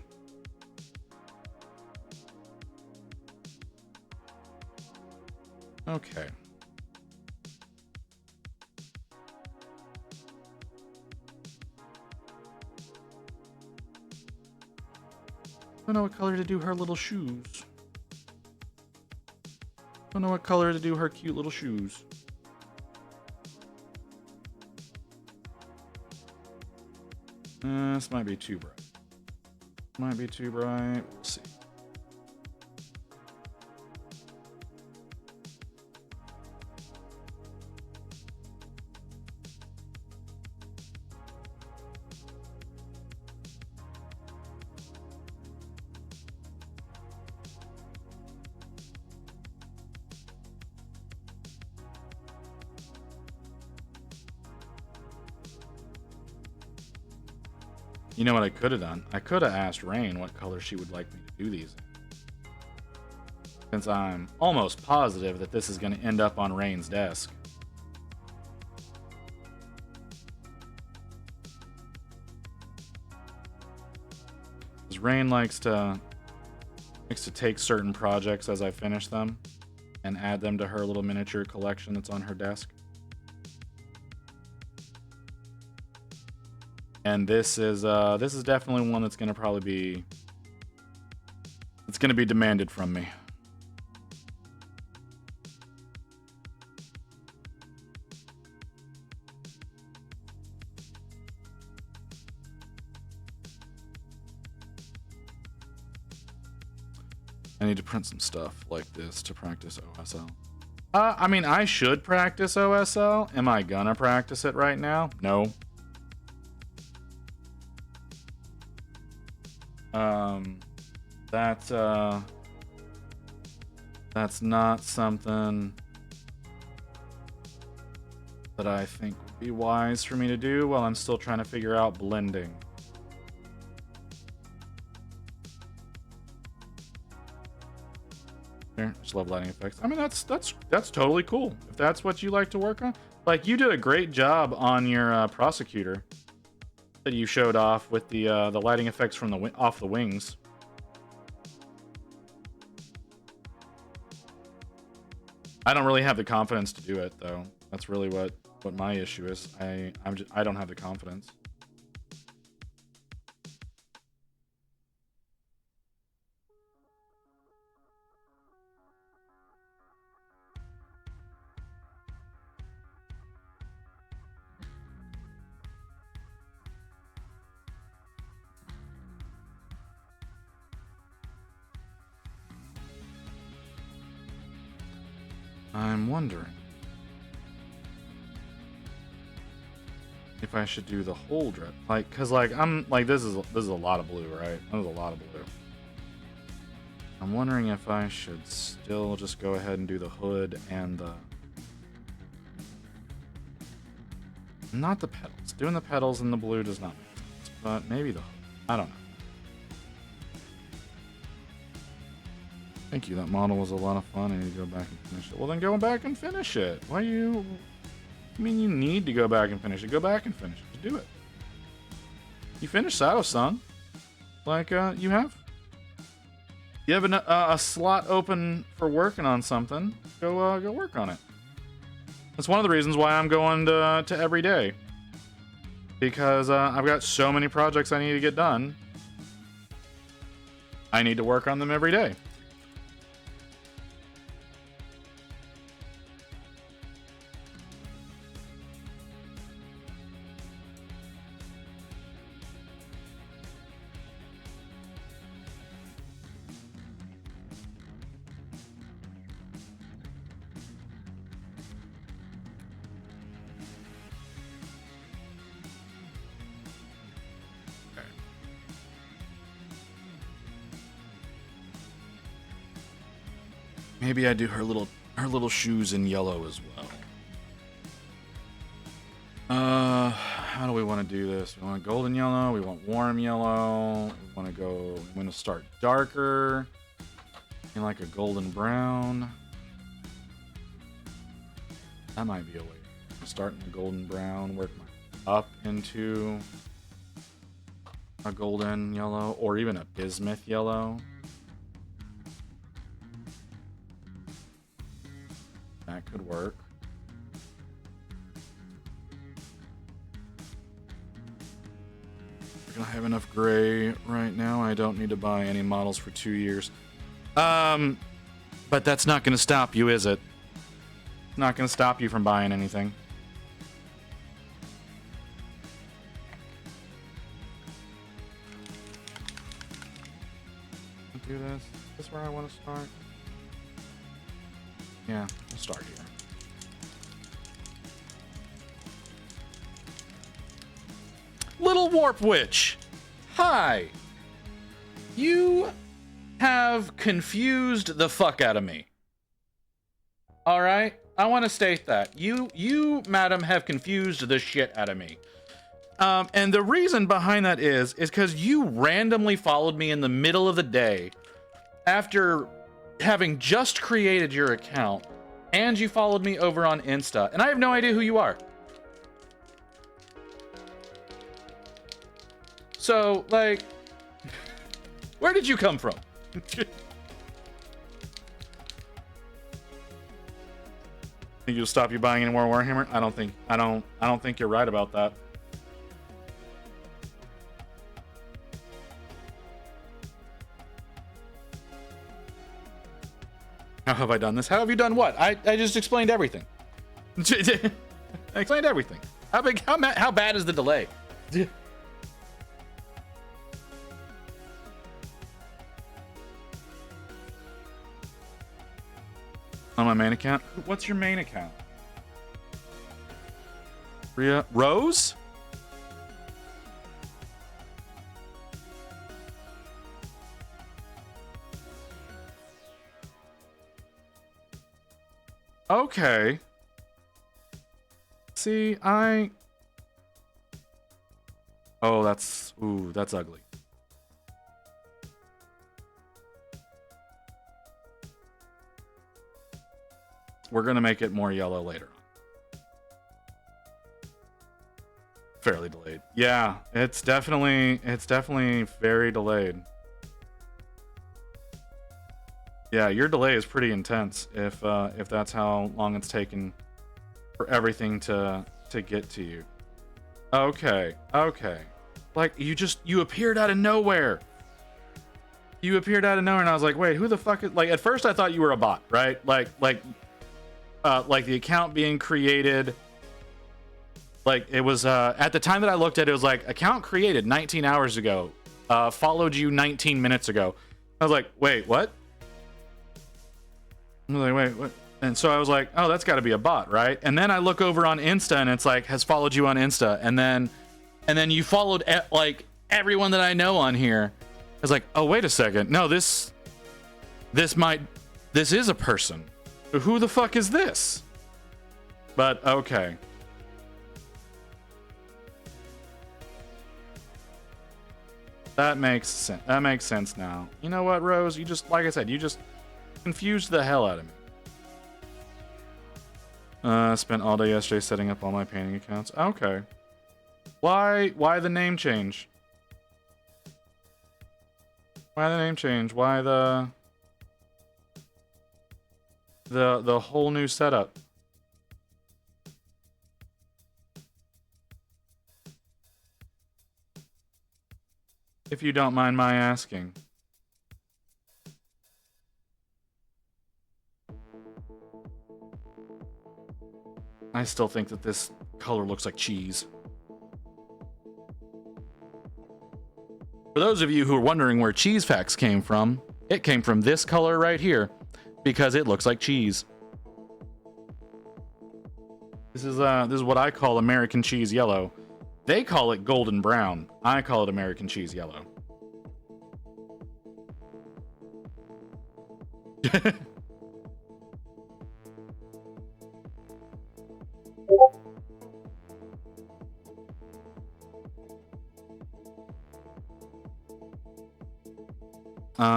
Okay. Don't know what color to do her little shoes. Don't know what color to do her cute little shoes. This might be too bright. Might be too bright. We'll see. You know what I could have done? I could have asked Rain what color she would like me to do these in. Since I'm almost positive that this is going to end up on Rain's desk. Because Rain likes to take certain projects as I finish them and add them to her little miniature collection that's on her desk. And this is definitely one that's going to probably be, it's going to be demanded from me. I need to print some stuff like this to practice OSL. I mean, I should practice OSL. Am I gonna practice it right now? No. That's not something that I think would be wise for me to do while I'm still trying to figure out blending. Here, just love lighting effects. I mean, that's totally cool if that's what you like to work on. Like, you did a great job on your prosecutor that you showed off with the lighting effects from off the wings. I don't really have the confidence to do it though. That's really what my issue is. I don't have the confidence. I'm wondering if I should do the whole dress, like, cause like I'm like this is a lot of blue, right? That was a lot of blue. I'm wondering if I should still just go ahead and do the hood and not the petals. Doing the petals in the blue does not make sense, but maybe the hood. I don't know. Thank you. That model was a lot of fun. I need to go back and finish it. Well, then go back and finish it. Why you? I mean, you need to go back and finish it. Go back and finish it. Just do it. You finished Sato-san. Like, you have. You have a slot open for working on something. Go work on it. That's one of the reasons why I'm going to every day. Because I've got so many projects I need to get done. I need to work on them every day. Maybe I do her little shoes in yellow as well. How do we want to do this? We want golden yellow. We want warm yellow. We want to start darker, in like a golden brown. That might be a way. Start in a golden brown, work my up into a golden yellow, or even a bismuth yellow. That could work. We're gonna have enough gray right now. I don't need to buy any models for 2 years. But that's not gonna stop you, is it? Not gonna stop you from buying anything. Do this. Is this where I want to start? Yeah, we'll start here. Little Warp Witch. Hi. You have confused the fuck out of me. All right? I want to state that. You, madam, have confused the shit out of me. And the reason behind that is because you randomly followed me in the middle of the day after having just created your account, and you followed me over on Insta, and I have no idea who you are. So, like, where did you come from? Think you'll stop you buying any more Warhammer? I don't think you're right about that. How have I done this? How have you done what? I just explained everything. I explained everything. How bad is the delay? On my main account? What's your main account? Rhea Rose? Okay. See, oh, that's ugly. We're gonna make it more yellow later on. Fairly delayed. Yeah, it's definitely very delayed. Yeah, your delay is pretty intense if that's how long it's taken for everything to get to you. Okay. Like you appeared out of nowhere. You appeared out of nowhere, and I was like, wait, who the fuck is? Like, at first I thought you were a bot, right? Like the account being created. Like, it was at the time that I looked at it, was like account created 19 hours ago, followed you 19 minutes ago. I was like, wait, what? I was like, wait, what? And so I was like, oh, that's got to be a bot, right? And then I look over on Insta, and it's like, has followed you on Insta, and then you followed like everyone that I know on here. I was like, oh, wait a second, no, this is a person. Who the fuck is this? But okay. That makes sense. That makes sense now. You know what, Rose? You just, like I said, you just confused the hell out of me. Spent all day yesterday setting up all my painting accounts. Okay. Why the name change? Why the name change? Why the whole new setup? If you don't mind my asking. I still think that this color looks like cheese. For those of you who are wondering where cheese facts came from, it came from this color right here because it looks like cheese. This is what I call American cheese yellow. They call it golden brown. I call it American cheese yellow.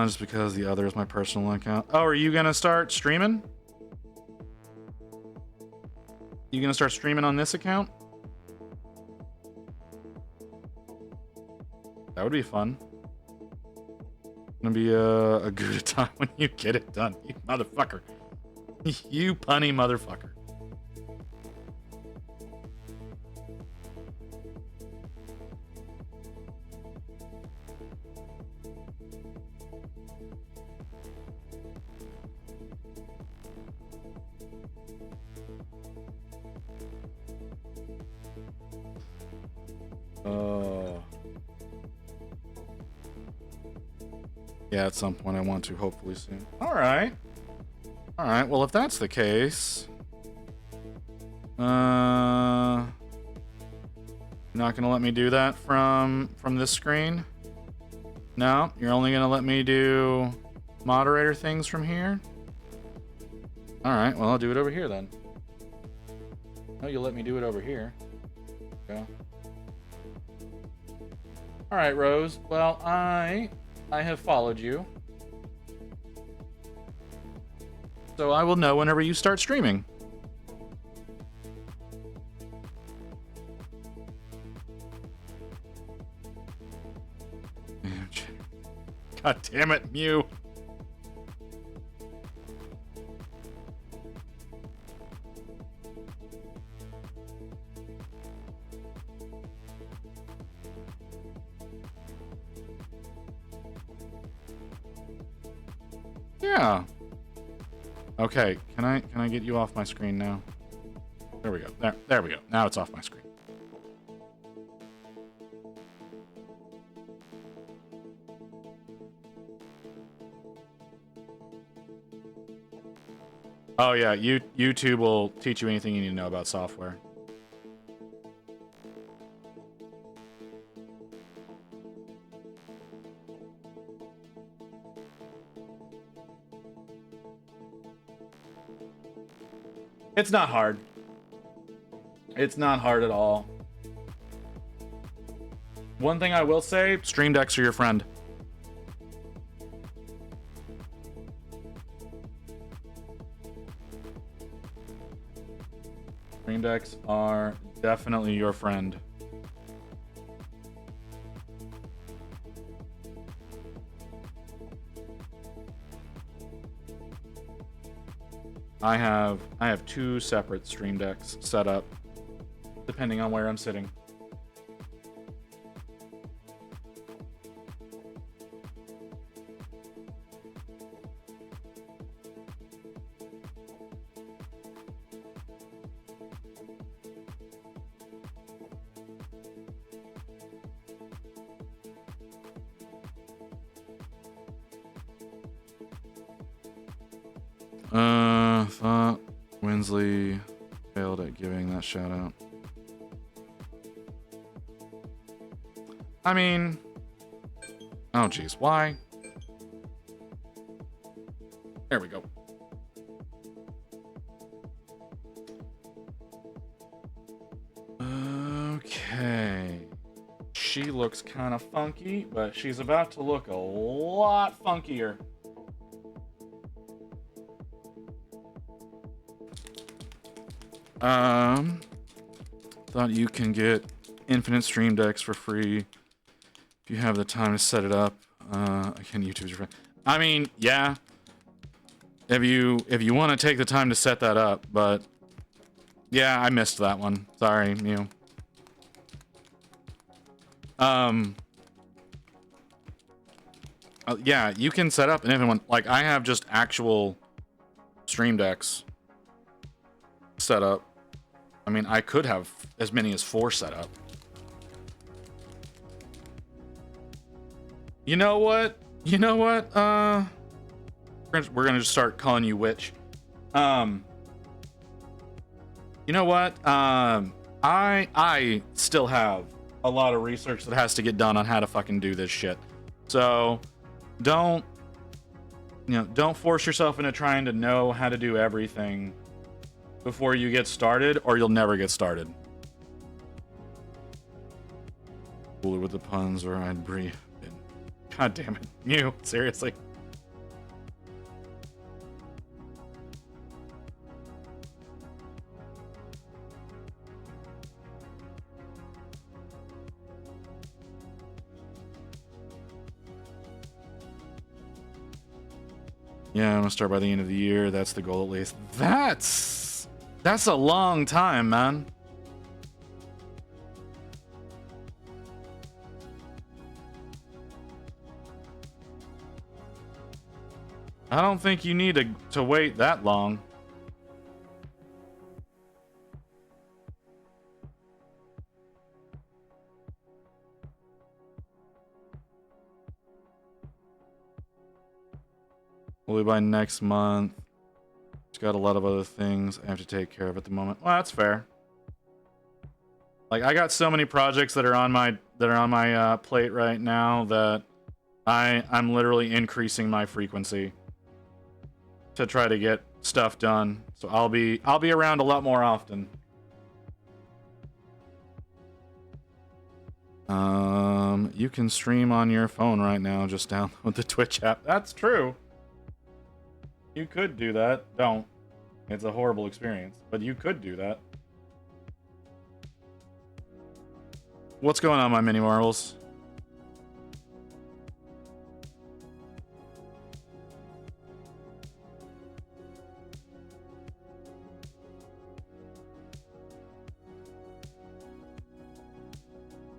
Just because the other is my personal account. Oh, are you gonna start streaming? You gonna start streaming on this account? That would be fun. Gonna be a good time when you get it done, you motherfucker. You punny motherfucker. Yeah, at some point I want to, hopefully soon. All right. Well, if that's the case, you're not gonna let me do that from this screen? No, you're only gonna let me do moderator things from here? All right. Well, I'll do it over here then. No, you'll let me do it over here. Okay. All right, Rose. Well, I have followed you. So I will know whenever you start streaming. God damn it, Mew. Yeah. Okay, can I get you off my screen now? There we go. There we go. Now it's off my screen. Oh yeah, YouTube will teach you anything you need to know about software. It's not hard. It's not hard at all. One thing I will say, Stream Decks are your friend. Stream Decks are definitely your friend. I have two separate Stream Decks set up, depending on where I'm sitting. Thought Winsley failed at giving that shout out. I mean, oh geez, why? There we go. Okay. She looks kind of funky, but she's about to look a lot funkier. Thought you can get infinite Stream Decks for free if you have the time to set it up. Again, YouTube's your friend. I mean, yeah. If you want to take the time to set that up, but yeah, I missed that one. Sorry, Mew. Yeah, you can set up an infinite one. Like, I have just actual stream decks set up. I mean, I could have as many as 4 set up. You know what? You know what? We're gonna just start calling you Witch. You know what? I still have a lot of research that has to get done on how to fucking do this shit. So don't force yourself into trying to know how to do everything before you get started, or you'll never get started. Cooler with the puns, or I'd breathe. God damn it. You, seriously. Yeah, I'm gonna start by the end of the year. That's the goal, at least. That's a long time, man. I don't think you need to wait that long. Only by next month. Just got a lot of other things I have to take care of at the moment. Well, that's fair. Like, I got so many projects that are on my plate right now that I'm literally increasing my frequency to try to get stuff done. So I'll be around a lot more often. You can stream on your phone right now. Just download the Twitch app. That's true. You could do that. Don't. It's a horrible experience, but you could do that. What's going on, my mini marbles?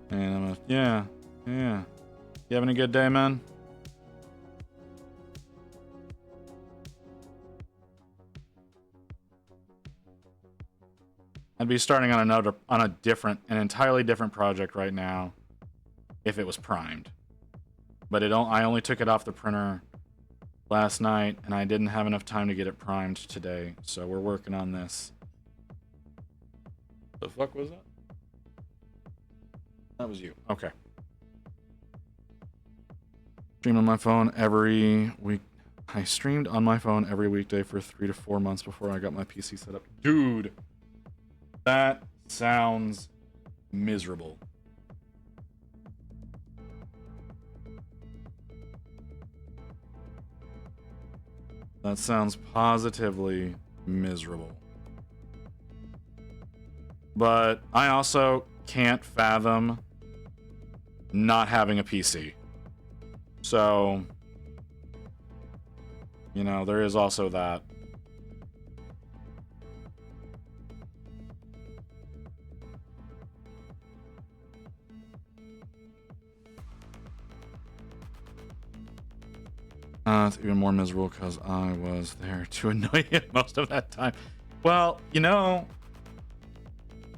And yeah. You having a good day, man? I'd be starting on an entirely different project right now if it was primed. But I only took it off the printer last night, and I didn't have enough time to get it primed today. So we're working on this. The fuck was that? That was you. Okay. Stream on my phone every week. I streamed on my phone every weekday for 3 to 4 months before I got my PC set up. Dude, that sounds miserable. That sounds positively miserable. But I also can't fathom not having a PC. So, you know, there is also that. It's even more miserable because I was there to annoy you most of that time. Well, you know,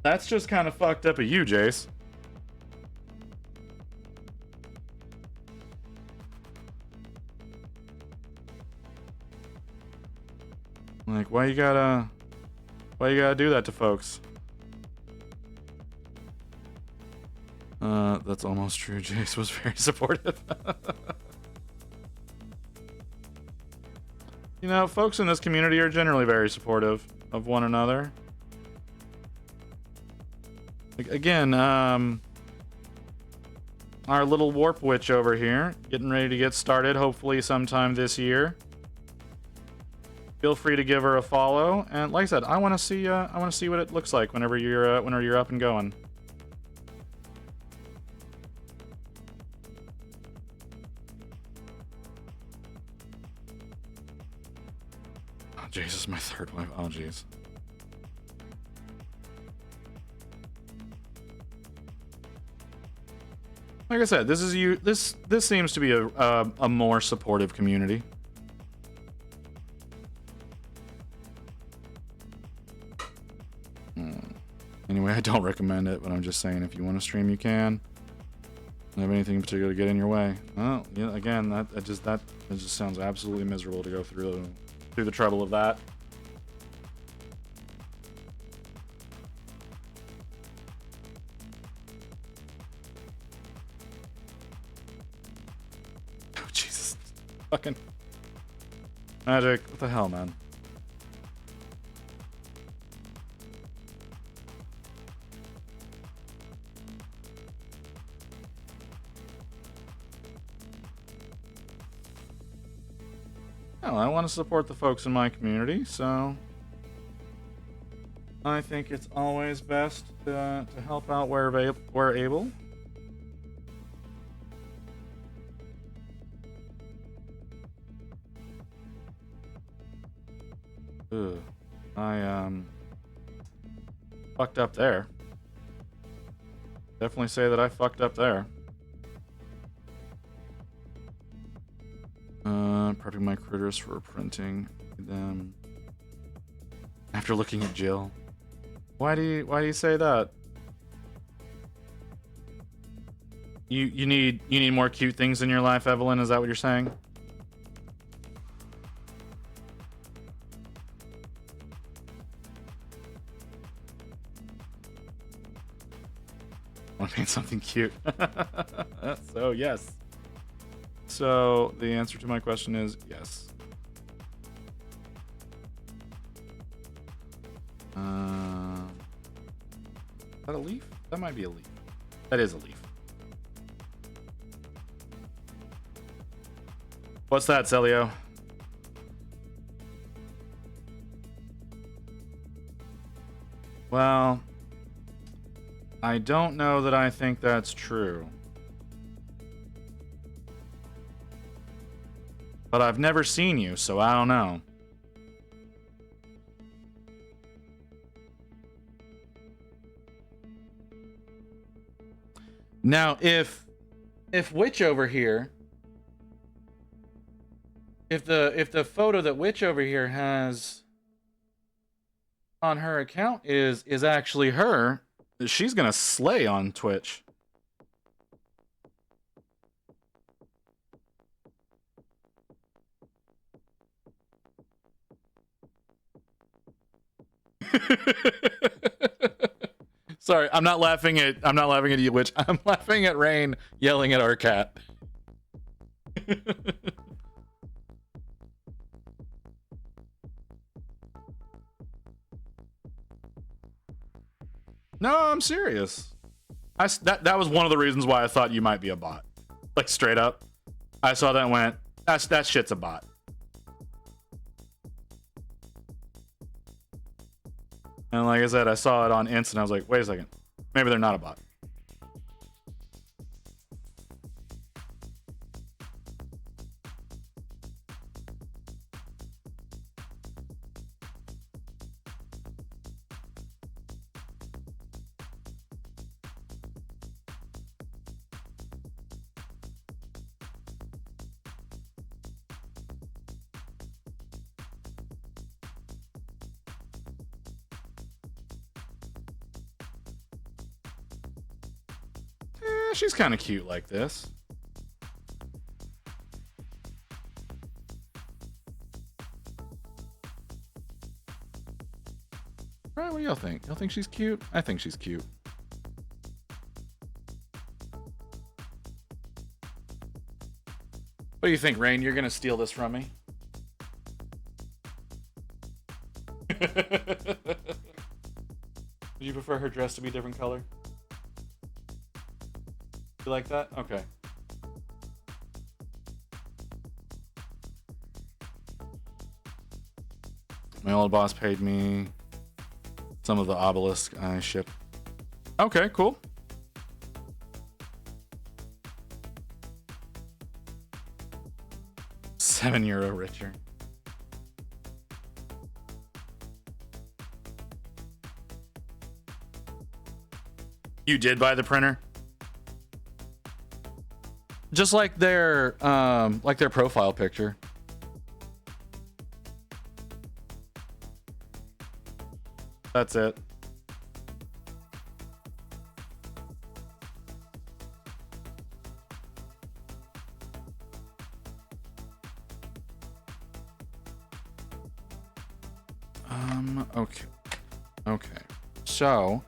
that's just kind of fucked up of you, Jace. Like, why you gotta do that to folks? That's almost true. Jace was very supportive. You know, folks in this community are generally very supportive of one another. Like, again, our little warp witch over here, getting ready to get started, hopefully sometime this year. Feel free to give her a follow, and like I said, I want to see what it looks like whenever you're up and going. Oh, Jesus, my third wife. Oh, jeez. Like I said, this is you. This seems to be a more supportive community. Anyway, I don't recommend it, but I'm just saying if you want to stream, you can. Don't have anything in particular to get in your way. Well, yeah, again, that just sounds absolutely miserable to go through the trouble of that. Oh Jesus, fucking Magic! What the hell, man? Well, I want to support the folks in my community, so I think it's always best to help out where able. Ugh. I fucked up there. Definitely say that I fucked up there. Prepping my critters for printing them. After looking at Jill. Why do you say that? You need more cute things in your life, Evelyn? Is that what you're saying? Want to paint something cute? So yes. So the answer to my question is yes. Is that a leaf? That might be a leaf. That is a leaf. What's that, Celio? Well, I don't know that I think that's true. But I've never seen you, so I don't know. Now, if Witch over here, if the photo that Witch over here has on her account is actually her, she's gonna slay on Twitch. Sorry, I'm not laughing at you, Witch. I'm laughing at Rain yelling at our cat. No, I'm serious. That was one of the reasons why I thought you might be a bot. Like straight up. I saw that and went, that shit's a bot. And like I said, I saw it on Inst and I was like, wait a second. Maybe they're not a bot. She's kind of cute like this. Right, what do y'all think? Y'all think she's cute? I think she's cute. What do you think, Rain? You're gonna steal this from me? Would you prefer her dress to be a different color? You like that? Okay. My old boss paid me some of the obelisk I ship. Okay, cool. €7 richer. You did buy the printer? just like their profile picture. That's it. Okay. Okay. So,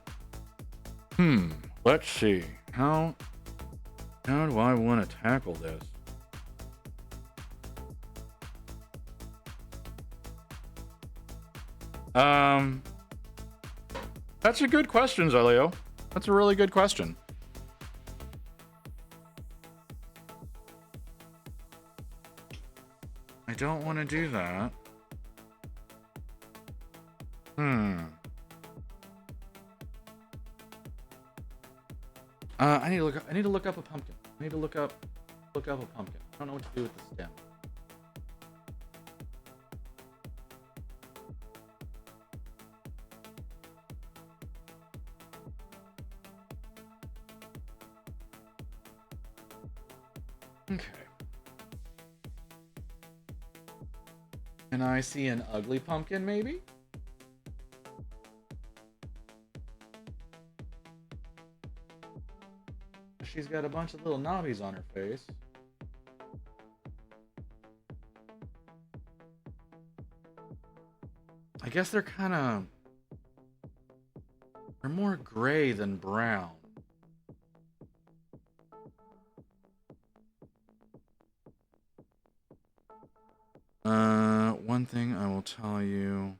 let's see. How do I want to tackle this? That's a good question, Zaleo. That's a really good question. I don't want to do that. I need to look up a pumpkin. I need to look up a pumpkin. I don't know what to do with the stem. Okay. Can I see an ugly pumpkin, maybe? She's got a bunch of little knobbies on her face. I guess they're more gray than brown. One thing I will tell you,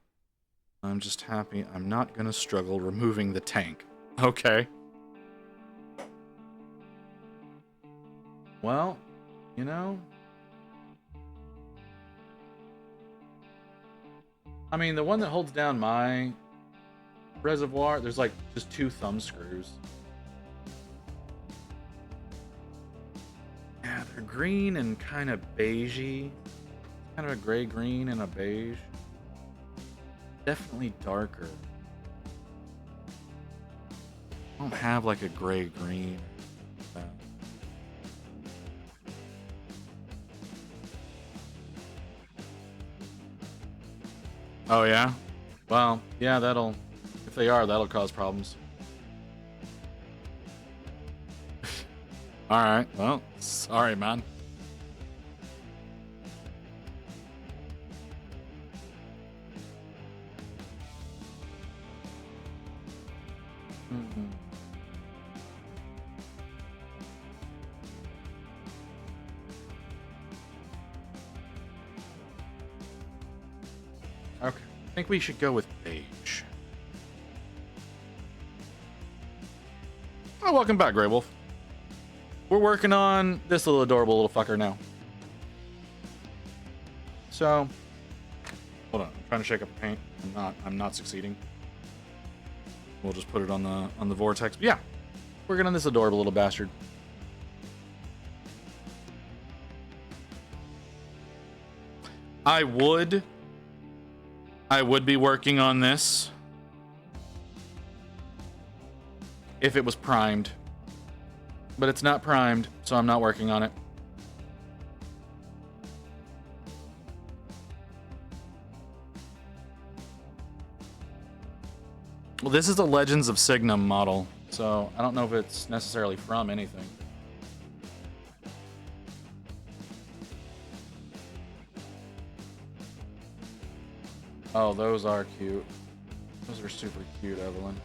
I'm just happy I'm not gonna struggle removing the tank. Okay. Well, you know, I mean, the one that holds down my reservoir, there's like just 2 thumb screws. Yeah, they're green and kind of beigey. Kind of a gray green and a beige. Definitely darker. I don't have like a gray green. Oh yeah? Well, yeah, if they are, that'll cause problems. Alright, well, sorry, man. Okay, I think we should go with beige. Oh, welcome back, Grey Wolf. We're working on this little adorable little fucker now. So, hold on, I'm trying to shake up the paint. I'm not succeeding. We'll just put it on the vortex. But yeah, working on this adorable little bastard. I would be working on this if it was primed. But it's not primed, so I'm not working on it. Well, this is a Legends of Signum model, so I don't know if it's necessarily from anything. Oh, those are cute. Those are super cute, Evelyn.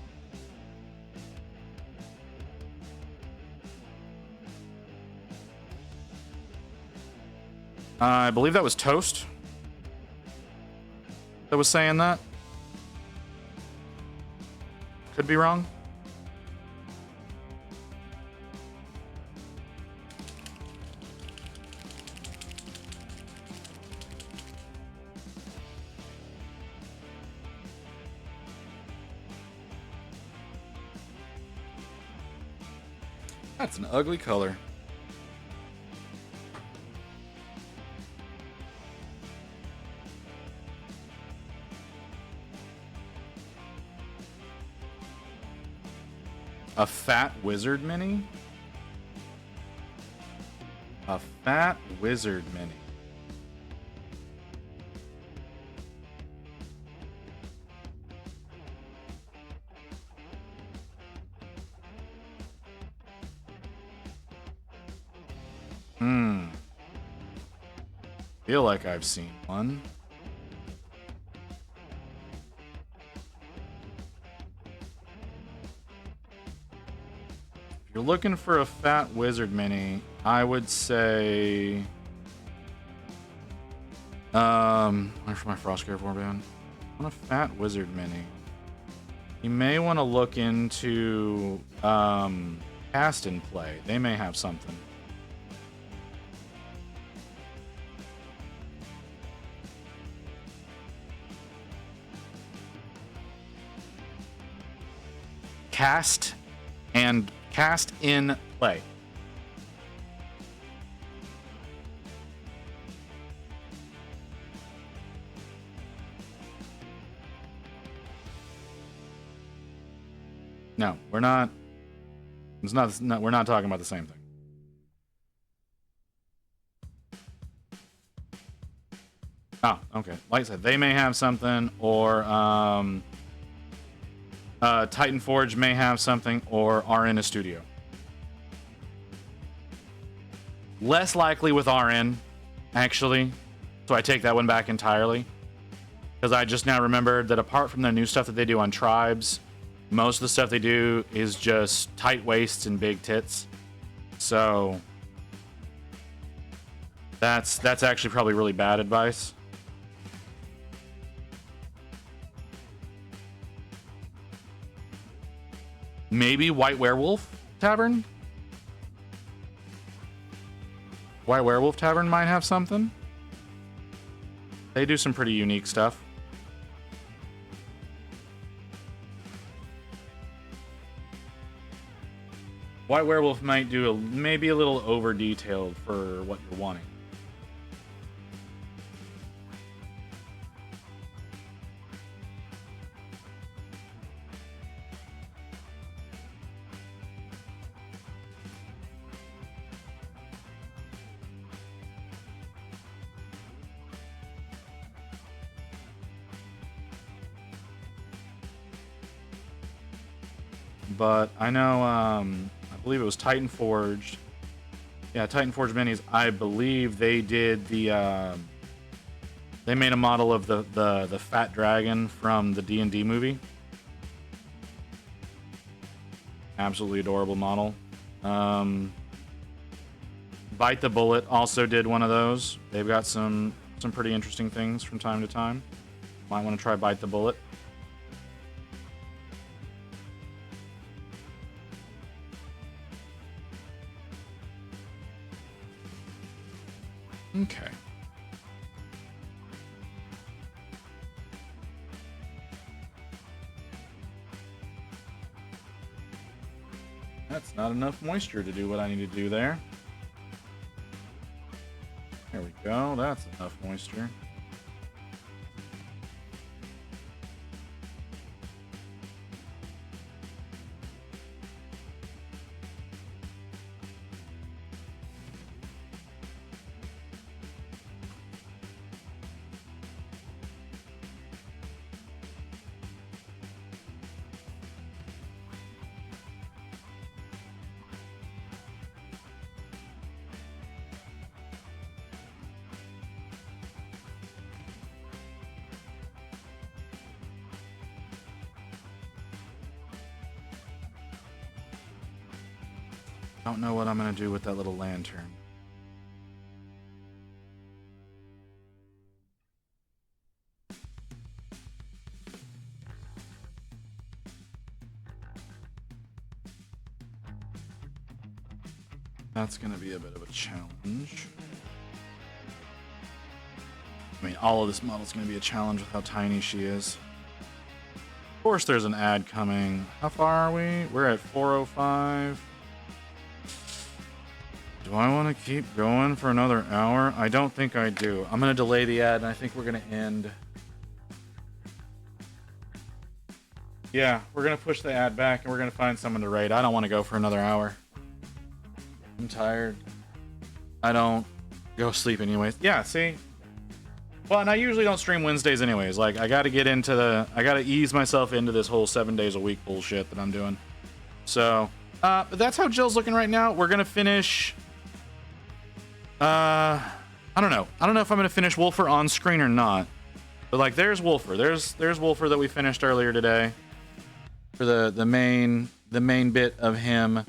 I believe that was Toast that was saying that. Could be wrong. That's an ugly color. A fat wizard mini? A fat wizard mini. Feel like I've seen one. If you're looking for a fat wizard mini, I would say where's my Frostgrave warband? I want a fat wizard mini. You may want to look into Cast and Play. They may have something. Cast in Play. No, we're not. It's not. We're not talking about the same thing. Oh, okay. Like I said, they may have something, or Titan Forge may have something, or are in a studio. Less likely with RN, actually. So I take that one back entirely. Because I just now remembered that apart from the new stuff that they do on Tribes, most of the stuff they do is just tight waists and big tits. So that's actually probably really bad advice. Maybe White Werewolf Tavern? White Werewolf Tavern might have something. They do some pretty unique stuff. White Werewolf might do maybe a little over detailed for what you're wanting. But I know, I believe it was Titan Forge. Yeah, Titan Forge Minis. I believe they did the, they made a model of the fat dragon from the D&D movie. Absolutely adorable model. Bite the Bullet also did one of those. They've got some pretty interesting things from time to time. Might want to try Bite the Bullet. Okay. That's not enough moisture to do what I need to do there. There we go. That's enough moisture. Don't know what I'm gonna do with that little lantern. That's gonna be a bit of a challenge. I mean, all of this model's gonna be a challenge with how tiny she is. Of course, there's an ad coming. How far are we? We're at 4:05. Do I want to keep going for another hour? I don't think I do. I'm going to delay the ad, and I think we're going to end. Yeah, we're going to push the ad back, and we're going to find someone to raid. I don't want to go for another hour. I'm tired. I don't go sleep anyways. Yeah, see? Well, and I usually don't stream Wednesdays anyways. Like, I gotta ease myself into this whole 7 days a week bullshit that I'm doing. So, but that's how Jill's looking right now. We're gonna finish, I don't know. I don't know if I'm gonna finish Wolfer on screen or not. But like, there's Wolfer. There's Wolfer that we finished earlier today. For the main bit of him.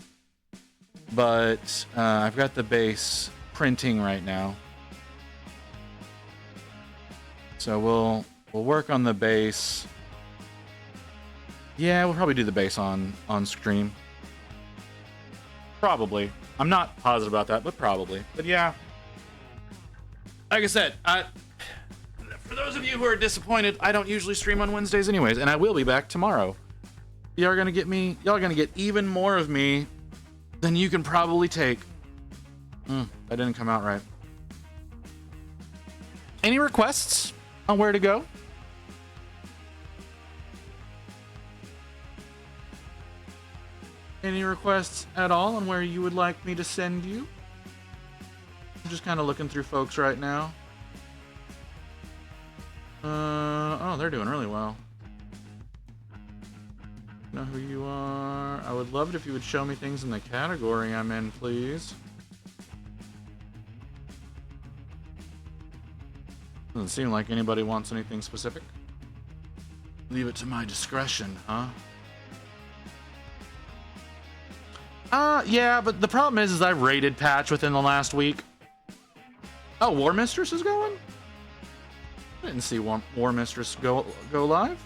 But I've got the base printing right now. So we'll work on the base. Yeah, we'll probably do the base on stream. Probably. I'm not positive about that, but probably. But yeah. Like I said, for those of you who are disappointed, I don't usually stream on Wednesdays anyways, and I will be back tomorrow. Y'all are gonna get even more of me than you can probably take. That didn't come out right. Any requests on where to go? Any requests at all on where you would like me to send you? I'm just kind of looking through folks right now. Oh, they're doing really well. Know who you are. I would love it if you would show me things in the category I'm in, please. Doesn't seem like anybody wants anything specific. Leave it to my discretion, huh? Yeah, but the problem is I raided Patch within the last week. Oh, War Mistress is going? I didn't see War Mistress go live.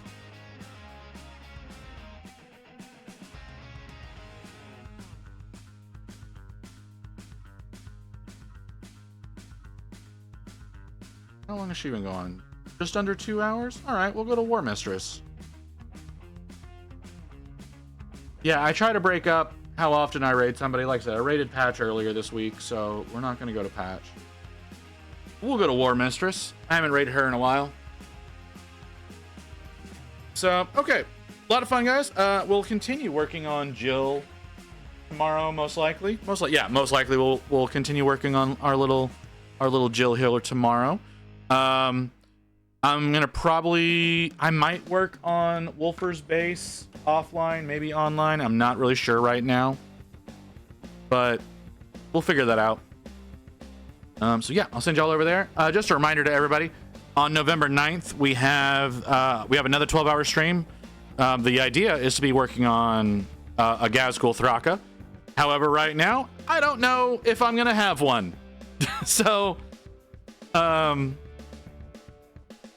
How long has she been going? Just under 2 hours? Alright, we'll go to War Mistress. Yeah, I try to break up how often I raid somebody. Like I said, I raided Patch earlier this week, so we're not going to go to Patch. We'll go to War Mistress. I haven't raided her in a while. So, okay. A lot of fun, guys. We'll continue working on Jill tomorrow, most likely. Most likely we'll continue working on our little Jill healer tomorrow. I'm gonna I might work on Wolfer's base offline, maybe online. I'm not really sure right now, but we'll figure that out. So yeah, I'll send y'all over there. Just a reminder to everybody, on November 9th, we have another 12-hour stream. The idea is to be working on a Gazgul Thraka. However, right now, I don't know if I'm gonna have one. So,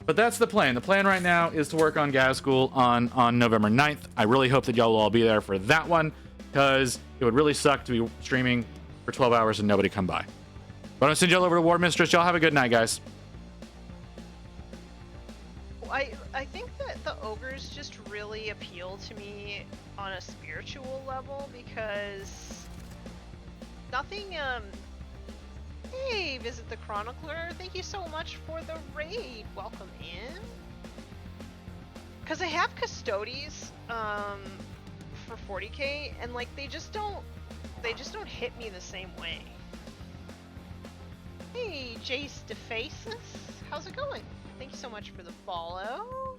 but that's the plan. The plan right now is to work on Gazgul on November 9th. I really hope that y'all will all be there for that one, because it would really suck to be streaming for 12 hours and nobody come by. But I'm gonna send y'all over to War Mistress. Y'all have a good night, guys. I think that the ogres just really appeal to me on a spiritual level, because nothing, hey, Visit the Chronicler, thank you so much for the raid. Welcome in. Because I have Custodes, for 40k, and like, they just don't hit me the same way. Hey, Jace DeFaces, how's it going? Thank you so much for the follow.